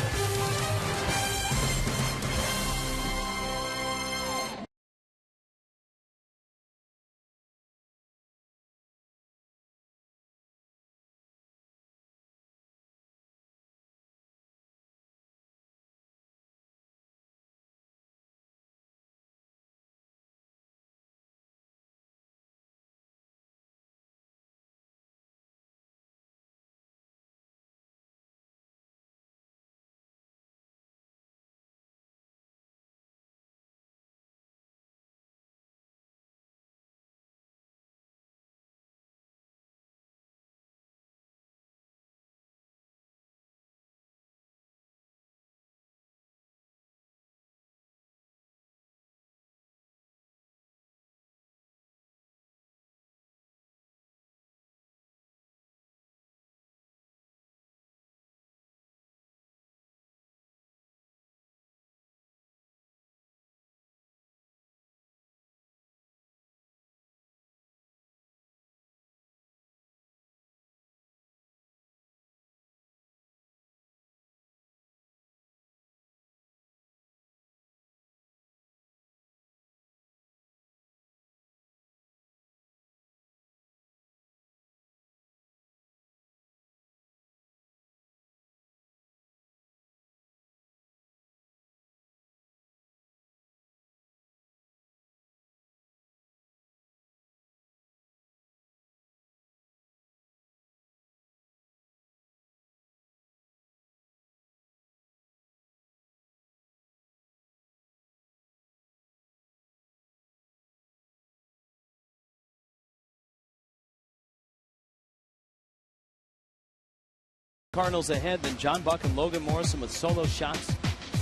Cardinals ahead. Then John Buck and Logan Morrison with solo shots,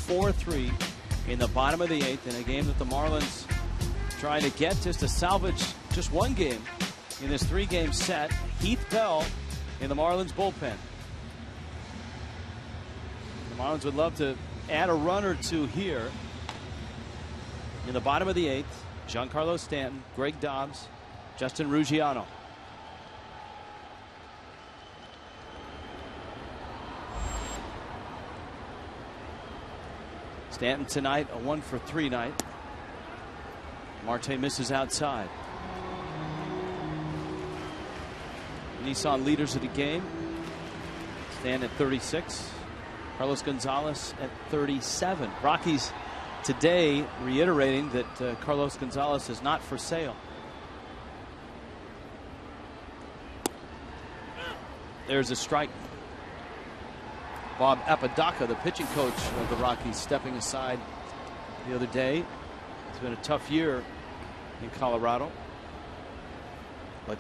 4-3 in the bottom of the 8th in a game that the Marlins trying to get just to salvage just one game in this 3-game set. Heath Bell in the Marlins bullpen. The Marlins would love to add a run or two here. In the bottom of the 8th, Giancarlo Stanton, Greg Dobbs, Justin Ruggiano. Stanton tonight, a 1-for-3 night. Marte misses outside. Nissan leaders of the game. Stanton at 36. Carlos Gonzalez at 37. Rockies today reiterating that Carlos Gonzalez is not for sale. There's a strike. Bob Apodaca, the pitching coach of the Rockies, stepping aside the other day. It's been a tough year in Colorado. But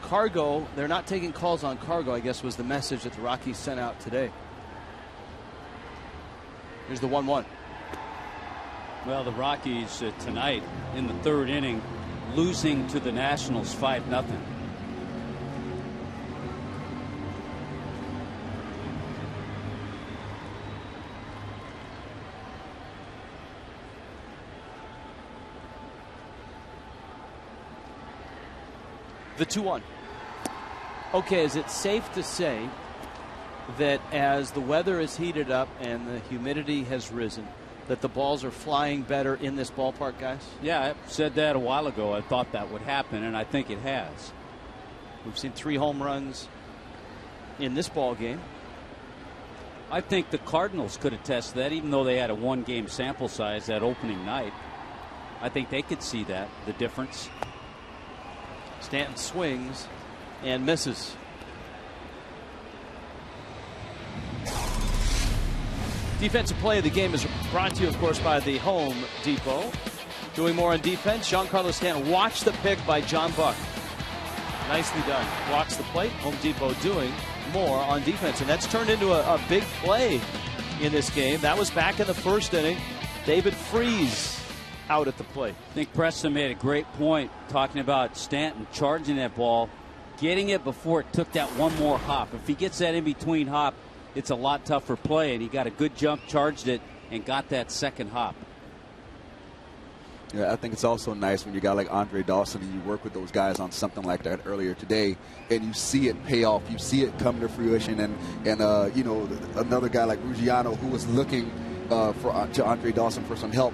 Cargo, they're not taking calls on Cargo, I guess was the message that the Rockies sent out today. Here's the 1-1. Well, the Rockies tonight in the 3rd inning losing to the Nationals 5-0. The 2-1. Okay, is it safe to say that as the weather is heated up and the humidity has risen, that the balls are flying better in this ballpark, guys? Yeah, I said that a while ago. I thought that would happen, and I think it has. We've seen 3 home runs in this ball game. I think the Cardinals could attest that, even though they had a 1-game sample size that opening night. I think they could see that, the difference. Stanton swings and misses. Defensive play of the game is brought to you, of course, by the Home Depot. Doing more on defense, Giancarlo Stanton. Watch the pick by John Buck. Nicely done. Walks the plate. Home Depot doing more on defense. And that's turned into a big play in this game. That was back in the 1st inning. David FREESE out at the plate. I think Preston made a great point talking about Stanton charging that ball, getting it before it took that one more hop. If he gets that in between hop, it's a lot tougher play, and he got a good jump, charged it, and got that second hop. Yeah, I think it's also nice when you got like Andre Dawson and you work with those guys on something like that earlier today, and you see it pay off. You see it come to fruition, and you know, another guy like Ruggiano who was looking to Andre Dawson for some help.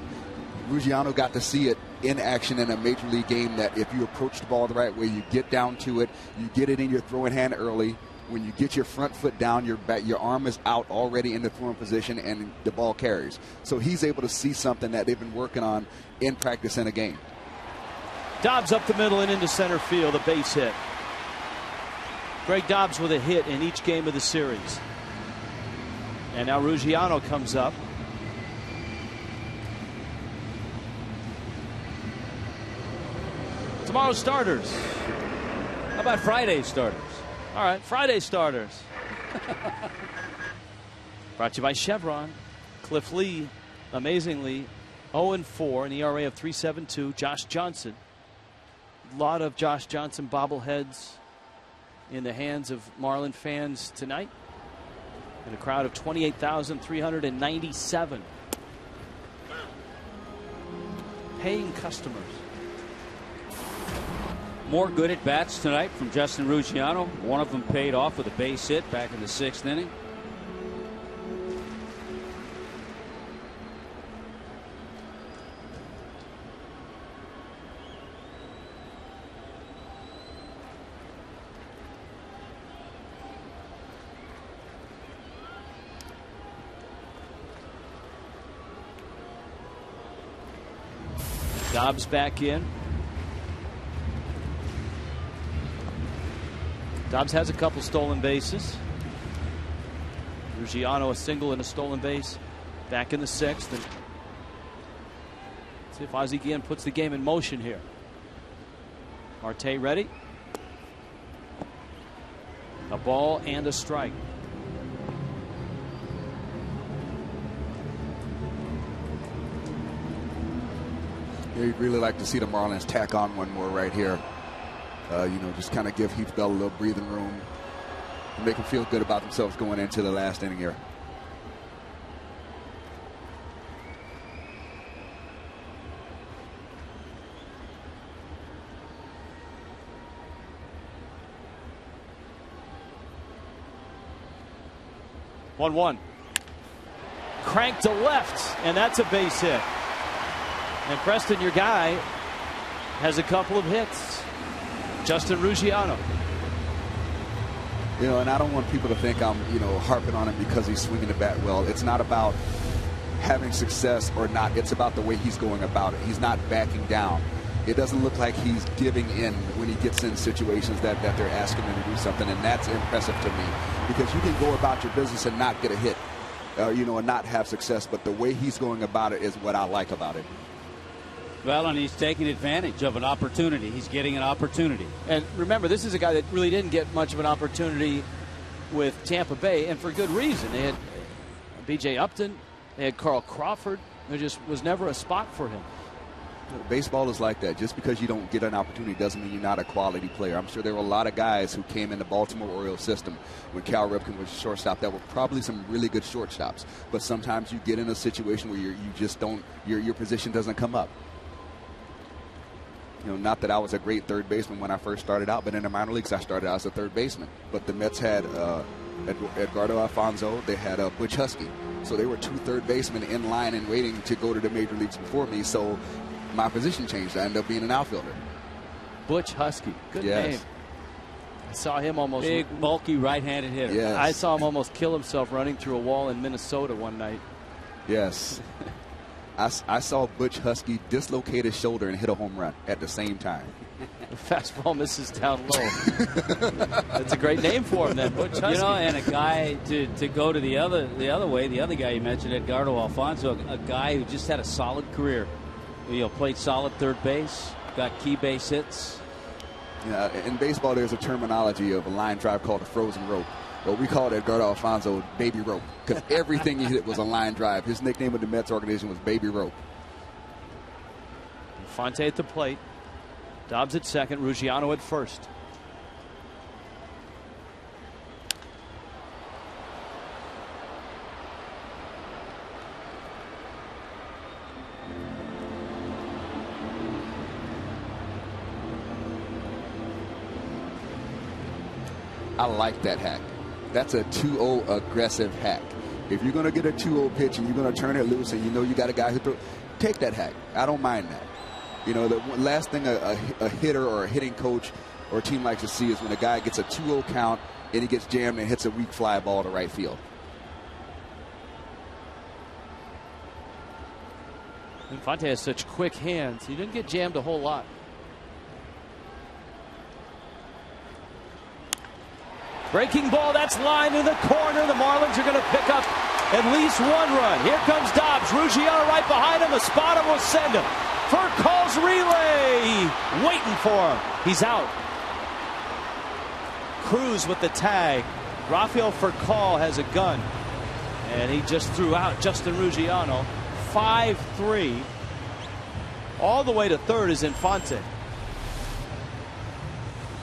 Ruggiano got to see it in action in a major league game, that if you approach the ball the right way, you get down to it, you get it in your throwing hand early. When you get your front foot down, your arm is out already in the throwing position, and the ball carries. So he's able to see something that they've been working on in practice in a game. Dobbs up the middle and into center field, a base hit. Greg Dobbs with a hit in each game of the series. And now Ruggiano comes up. Tomorrow's starters. How about Friday's starters? All right, Friday starters. Brought to you by Chevron. Cliff Lee, amazingly, 0-4, an ERA of 3.72. Josh Johnson. A lot of Josh Johnson bobbleheads in the hands of Marlin fans tonight. And a crowd of 28,397 paying customers. More good at bats tonight from Justin Ruggiano. One of them paid off with a base hit back in the 6th inning. Dobbs back in. Dobbs has a couple stolen bases. Ruggiano a single and a stolen base back in the 6th. And see if Ozzie Guillen puts the game in motion here. Marte ready. A ball and a strike. You'd really like to see the Marlins tack on one more right here. Just kind of give Heath Bell a little breathing room and make them feel good about themselves going into the last inning here. One. Cranked to left, and that's a base hit. And Preston, your guy, has a couple of hits. Justin Ruggiano. And I don't want people to think I'm, harping on him because he's swinging the bat well. It's not about having success or not. It's about the way he's going about it. He's not backing down. It doesn't look like he's giving in when he gets in situations that they're asking him to do something, and that's impressive to me, because you can go about your business and not get a hit, and not have success, but the way he's going about it is what I like about it. Well, and he's taking advantage of an opportunity. He's getting an opportunity. And remember, this is a guy that really didn't get much of an opportunity with Tampa Bay, and for good reason. They had B.J. Upton, they had Carl Crawford. There just was never a spot for him. Baseball is like that. Just because you don't get an opportunity doesn't mean you're not a quality player. I'm sure there were a lot of guys who came in the Baltimore Orioles system when Cal Ripken was shortstop that were probably some really good shortstops. But sometimes you get in a situation where you just don't, your position doesn't come up. Not that I was a great third baseman when I first started out, but in the minor leagues I started out as a third baseman. But the Mets had Edgardo Alfonso, they had Butch Husky. So they were two third basemen in line and waiting to go to the major leagues before me. So my position changed. I ended up being an outfielder. Butch Husky. Good name. I saw him almost. Big, bulky, right-handed hitter. Yes. I saw him almost kill himself running through a wall in Minnesota one night. Yes. I saw Butch Husky dislocate his shoulder and hit a home run at the same time. The fastball misses down low. That's a great name for him then, Butch Husky. And a guy to go to the other way, the other guy you mentioned, Edgardo Alfonso, a guy who just had a solid career. Played solid third base, got key base hits. In baseball, there's a terminology of a line drive called a frozen rope. Well, we called Edgardo Alfonso Baby Rope because everything he hit was a line drive. His nickname with the Mets organization was Baby Rope. Infante at the plate. Dobbs at second. Ruggiano at first. I like that hack. That's a 2-0 aggressive hack. If you're going to get a 2-0 pitch and you're going to turn it loose and you got a guy who throws, take that hack. I don't mind that. The last thing a hitter or a hitting coach or a team likes to see is when a guy gets a 2-0 count and he gets jammed and hits a weak fly ball to right field. Infante has such quick hands. He didn't get jammed a whole lot. Breaking ball, that's lined in the corner. The Marlins are going to pick up at least one run. Here comes Dobbs. Ruggiano right behind him. Espada will send him. Furcall's relay. Waiting for him. He's out. Cruz with the tag. Rafael Furcal has a gun. And he just threw out Justin Ruggiano. 5-3. All the way to third is Infante.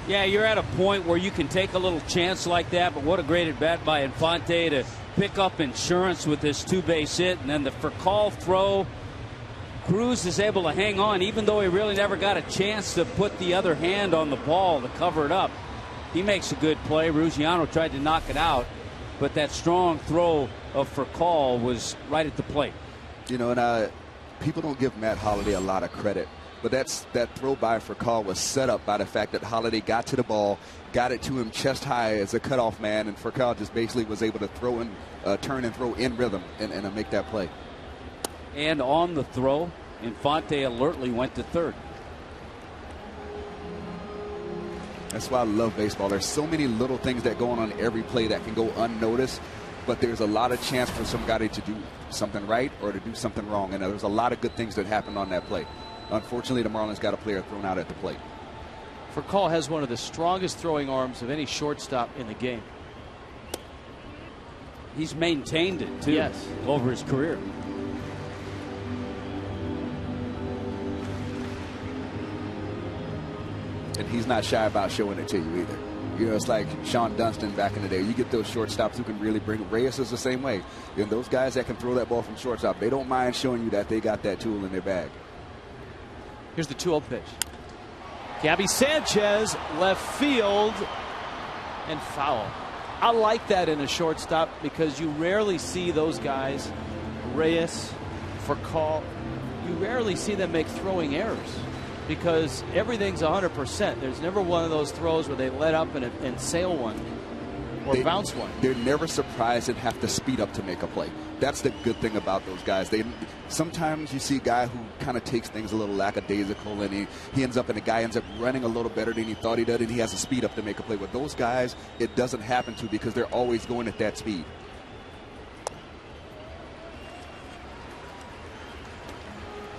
Yeah, you're at a point where you can take a little chance like that, but what a great at bat by Infante to pick up insurance with this two-base hit, and then the Furcal throw. Cruz is able to hang on, even though he really never got a chance to put the other hand on the ball to cover it up. He makes a good play. Ruggiano tried to knock it out, but that strong throw of Furcal was right at the plate. And people don't give Matt Holliday a lot of credit. But that throw by Furcal was set up by the fact that Holliday got to the ball, got it to him chest high as a cutoff man, and Furcal just basically was able to throw in, turn and throw in rhythm and make that play. And on the throw, Infante alertly went to third. That's why I love baseball. There's so many little things that go on every play that can go unnoticed, but there's a lot of chance for somebody to do something right or to do something wrong, and there's a lot of good things that happened on that play. Unfortunately, the Marlins got a player thrown out at the plate. Furcal has one of the strongest throwing arms of any shortstop in the game. He's maintained it too. Yes. Over his career. And he's not shy about showing it to you either. You know, it's like Sean Dunston back in the day. You get those shortstops who can really bring it. Reyes is the same way. And those guys that can throw that ball from shortstop, they don't mind showing you that they got that tool in their bag. Here's the 2-0 pitch. Gabby Sanchez, left field, and foul. I like that in a shortstop because you rarely see those guys, Reyes, Furcal, you rarely see them make throwing errors because everything's 100%. There's never one of those throws where they let up and sail one or bounce one. They're never surprised and have to speed up to make a play. That's the good thing about those guys. Sometimes you see a guy who kind of takes things a little lackadaisical and he ends up, and the guy ends up running a little better than he thought he did, and he has to speed up to make a play. With those guys, it doesn't happen to because they're always going at that speed.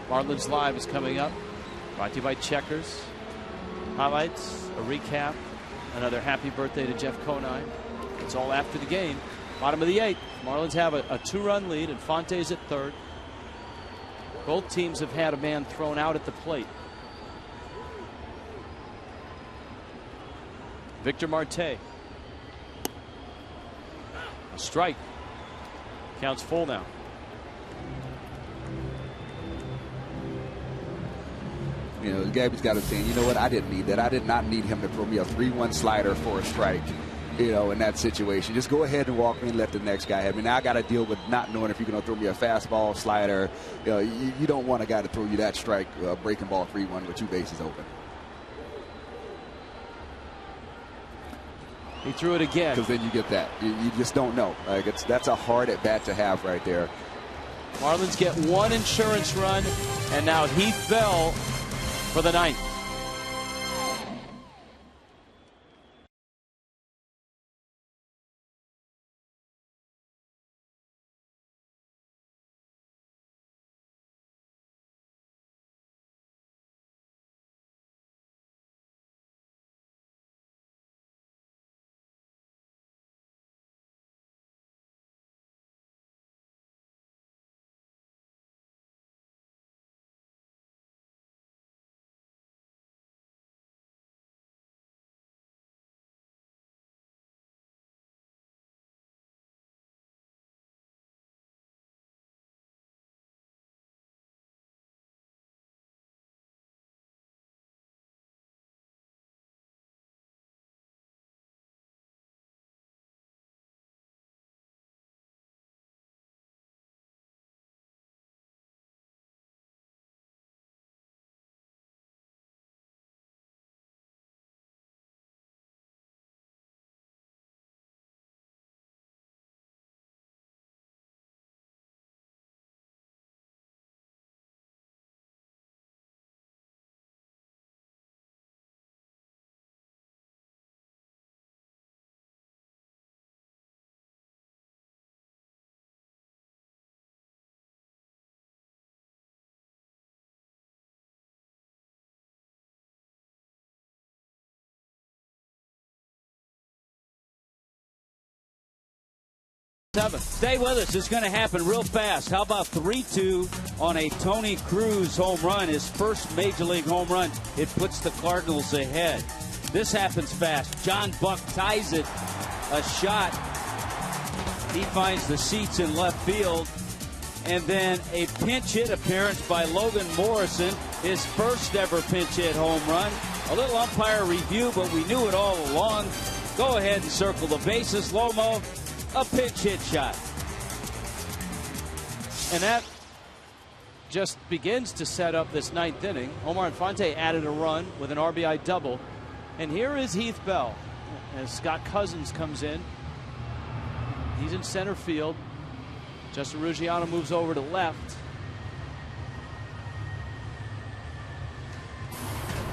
Marlins Live is coming up. Brought to you by Checkers. Highlights, a recap, another happy birthday to Jeff Conine. It's all after the game. Bottom of the 8th. Marlins have a 2-run lead. Infante's at third. Both teams have had a man thrown out at the plate. Victor Marte. A strike. Counts full now. You know, Gabby's got to say, you know what, I didn't need that. I did not need him to throw me a 3-1 slider for a strike, you know, in that situation. Just go ahead and walk me and let the next guy have me. Now I got to deal with not knowing if you're going to throw me a fastball, slider. You know, you don't want a guy to throw you that strike, breaking ball 3-1 with 2 bases open. He threw it again. Because then you get that. You just don't know. Like that's a hard at bat to have right there. Marlins get 1 insurance run, and now Heath Bell for the 9th. Stay with us. It's going to happen real fast. How about 3-2 on a Tony Cruz home run, his first Major League home run. It puts the Cardinals ahead. This happens fast. John Buck ties it. A shot. He finds the seats in left field. And then a pinch hit appearance by Logan Morrison, his first ever pinch hit home run. A little umpire review, but we knew it all along. Go ahead and circle the bases, Lomo. A pinch hit shot. And that just begins to set up this 9th inning. Omar Infante added a run with an RBI double. And here is Heath Bell as Scott Cousins comes in. He's in center field. Justin Ruggiano moves over to left.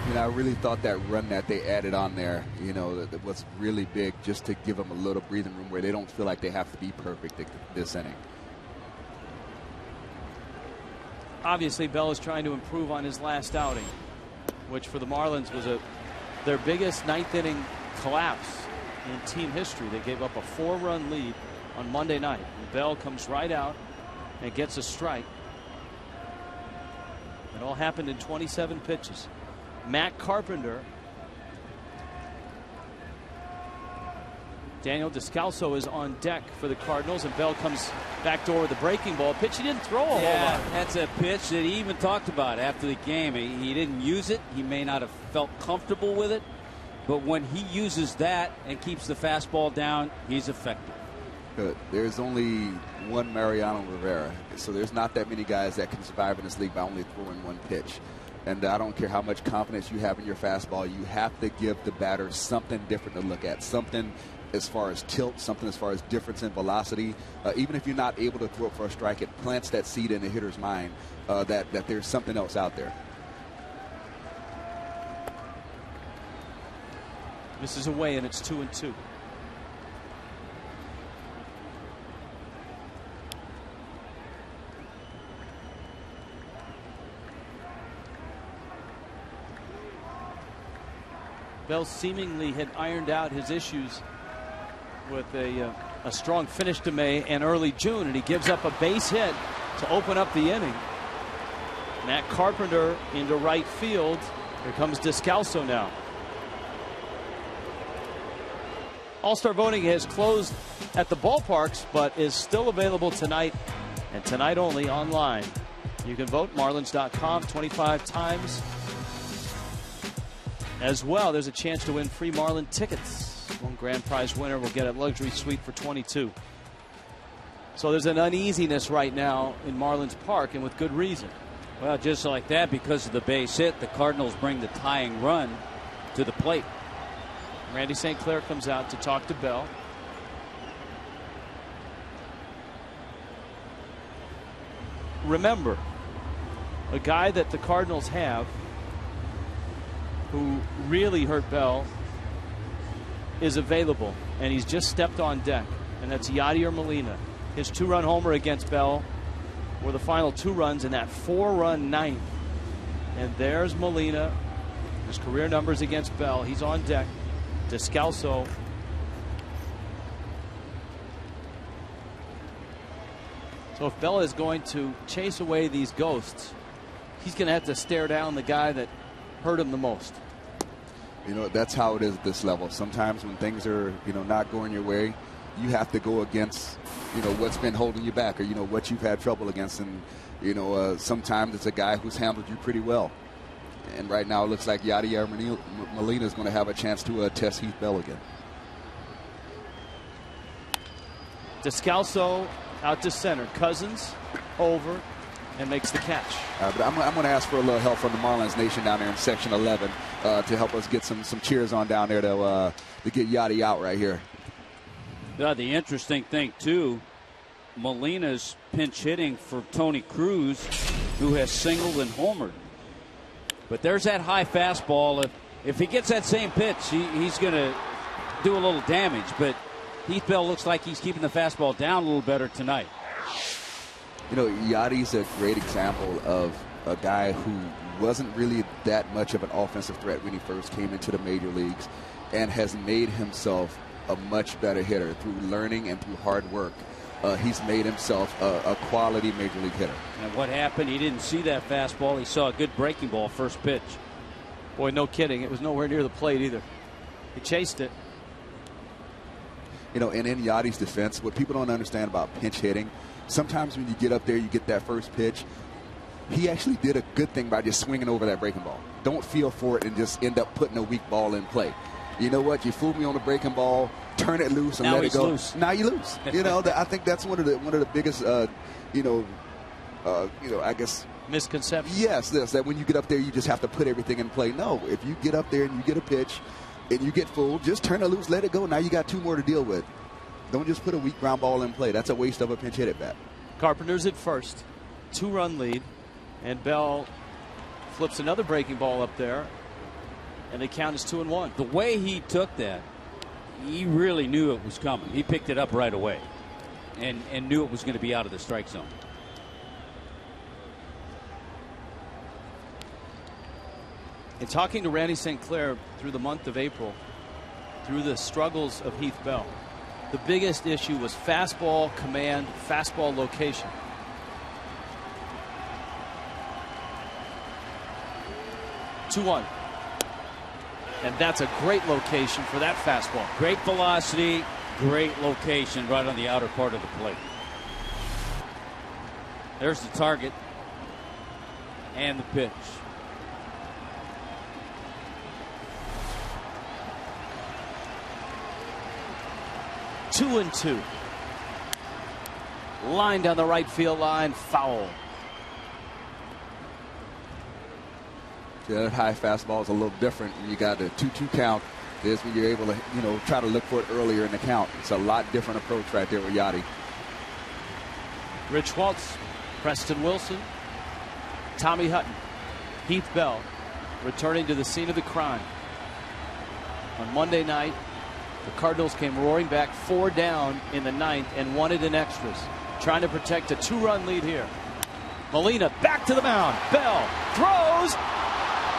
You know, I really thought that run that they added on there, you know, that was really big, just to give them a little breathing room where they don't feel like they have to be perfect this inning. Obviously, Bell is trying to improve on his last outing, which for the Marlins was a their biggest ninth-inning collapse in team history. They gave up a 4-run lead on Monday night. And Bell comes right out and gets a strike. It all happened in 27 pitches. Matt Carpenter. Daniel Descalso is on deck for the Cardinals, and Bell comes back door with a breaking ball. Pitch he didn't throw a whole lot. That's a pitch that he even talked about after the game. He didn't use it. He may not have felt comfortable with it, but when he uses that and keeps the fastball down, he's effective. There's only one Mariano Rivera, so there's not that many guys that can survive in this league by only throwing one pitch. And I don't care how much confidence you have in your fastball, you have to give the batter something different to look at, something as far as tilt, something as far as difference in velocity. Even if you're not able to throw it for a strike, it plants that seed in the hitter's mind that there's something else out there. This is away, and it's 2-2. Bell seemingly had ironed out his issues with a strong finish to May and early June, and he gives up a base hit to open up the inning. Matt Carpenter into right field. Here comes Descalso now. All-Star voting has closed at the ballparks, but is still available tonight, and tonight only online. You can vote Marlins.com 25 times. As well, there's a chance to win free Marlin tickets. One grand prize winner will get a luxury suite for 22. So there's an uneasiness right now in Marlins Park, and with good reason. Well, just like that, because of the base hit, the Cardinals bring the tying run to the plate. Randy St. Clair comes out to talk to Bell. Remember, a guy that the Cardinals have who really hurt Bell is available, and he's just stepped on deck, and that's Yadier Molina. His 2-run homer against Bell were the final 2 runs in that 4-run ninth. And there's Molina, his career numbers against Bell. He's on deck. Descalso. So if Bell is going to chase away these ghosts, he's going to have to stare down the guy that hurt him the most. You know, that's how it is at this level. Sometimes when things are, not going your way, you have to go against, what's been holding you back, or, what you've had trouble against. And, sometimes it's a guy who's handled you pretty well. And right now it looks like Yadier Molina is going to have a chance to test Heath Bell again. Descalso out to center. Cousins over and makes the catch. But I'm going to ask for a little help from the Marlins Nation down there in Section 11 to help us get some cheers on down there to get Yachty out right here. The interesting thing, too, Molina's pinch hitting for Tony Cruz, who has singled and homered. But there's that high fastball. If he gets that same pitch, he's going to do a little damage. But Heath Bell looks like he's keeping the fastball down a little better tonight. Yachty's a great example of a guy who wasn't really that much of an offensive threat when he first came into the major leagues, and has made himself a much better hitter through learning and through hard work. He's made himself a quality major league hitter. And what happened? He didn't see that fastball. He saw a good breaking ball first pitch. Boy, no kidding. It was nowhere near the plate either. He chased it. And in Yachty's defense, what people don't understand about pinch hitting, sometimes when you get up there, you get that first pitch. He actually did a good thing by just swinging over that breaking ball. Don't feel for it and just end up putting a weak ball in play. You know what? You fooled me on the breaking ball. Turn it loose and now let it go. Loose. Now you lose. I think that's one of the biggest, I guess, misconceptions. Yes, that when you get up there, you just have to put everything in play. No, if you get up there and you get a pitch and you get fooled, just turn it loose, let it go. Now you got 2 more to deal with. Don't just put a weak ground ball in play. That's a waste of a pinch hit at bat. Carpenter's at first, 2-run lead, and Bell flips another breaking ball up there, and the count is 2-1. The way he took that, he really knew it was coming. He picked it up right away and knew it was going to be out of the strike zone. In talking to Randy St. Clair through the month of April, through the struggles of Heath Bell, the biggest issue was fastball command, fastball location. Two-one. And that's a great location for that fastball. Great velocity, great location right on the outer part of the plate. There's the target and the pitch. 2-2. Line down the right field line, foul. Yeah, that high fastball is a little different. When you got a 2-2 count, is when you're able to, try to look for it earlier in the count. It's a lot different approach right there with Yachty. Rich Waltz, Preston Wilson, Tommy Hutton, Heath Bell returning to the scene of the crime. On Monday night, the Cardinals came roaring back 4 down in the 9th and won it in extras, trying to protect a 2-run lead here. Molina back to the mound. Bell throws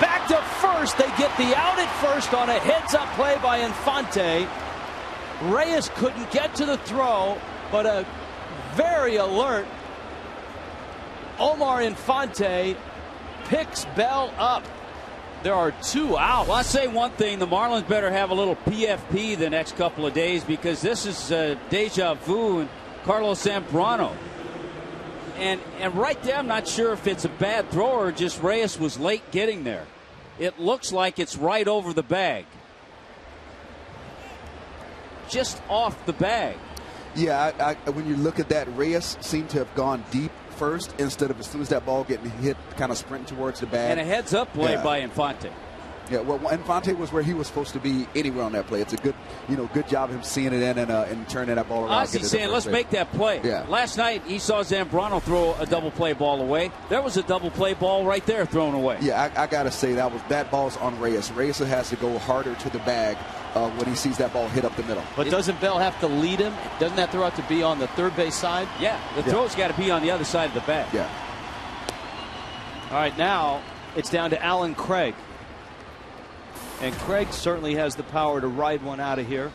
back to first. They get the out at first on a heads-up play by Infante. Reyes couldn't get to the throw, but a very alert Omar Infante picks Bell up. There are 2 out. Well, I'll say one thing. The Marlins better have a little PFP the next couple of days, because this is deja vu and Carlos Zambrano. And right there, I'm not sure if it's a bad throw or just Reyes was late getting there. It looks like it's right over the bag. Just off the bag. Yeah, when you look at that, Reyes seemed to have gone deep first instead of as soon as that ball getting hit, kind of sprinting towards the bag. And a heads-up play by Infante. Yeah, well, Infante was where he was supposed to be anywhere on that play. It's a good, good job of him seeing it in and turning that ball around. Ozzy's saying, let's make that play. Yeah. Last night, he saw Zambrano throw a double play ball away. There was a double play ball right there thrown away. Yeah, I got to say that ball's on Reyes. Reyes has to go harder to the bag when he sees that ball hit up the middle. But doesn't Bell have to lead him? Doesn't that throw have to be on the third base side? Yeah, the throw's got to be on the other side of the bag. Yeah. All right, now it's down to Alan Craig. And Craig certainly has the power to ride one out of here.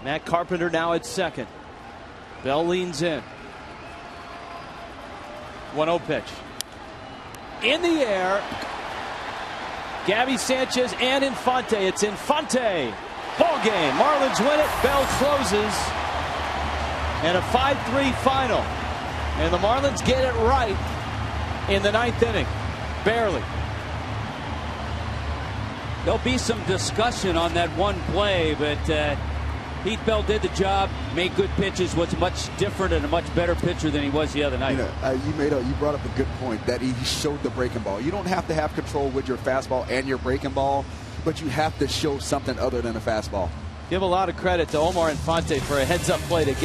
Matt Carpenter now at second. Bell leans in. 1-0 pitch. In the air. Gabby Sanchez and Infante. It's Infante. Ball game. Marlins win it. Bell closes. And a 5-3 final. And the Marlins get it right in the 9th inning. Barely. There'll be some discussion on that one play, but Heath Bell did the job, made good pitches, was much different and a much better pitcher than he was the other night. You brought up a good point that he showed the breaking ball. You don't have to have control with your fastball and your breaking ball, but you have to show something other than a fastball. Give a lot of credit to Omar Infante for a heads-up play to get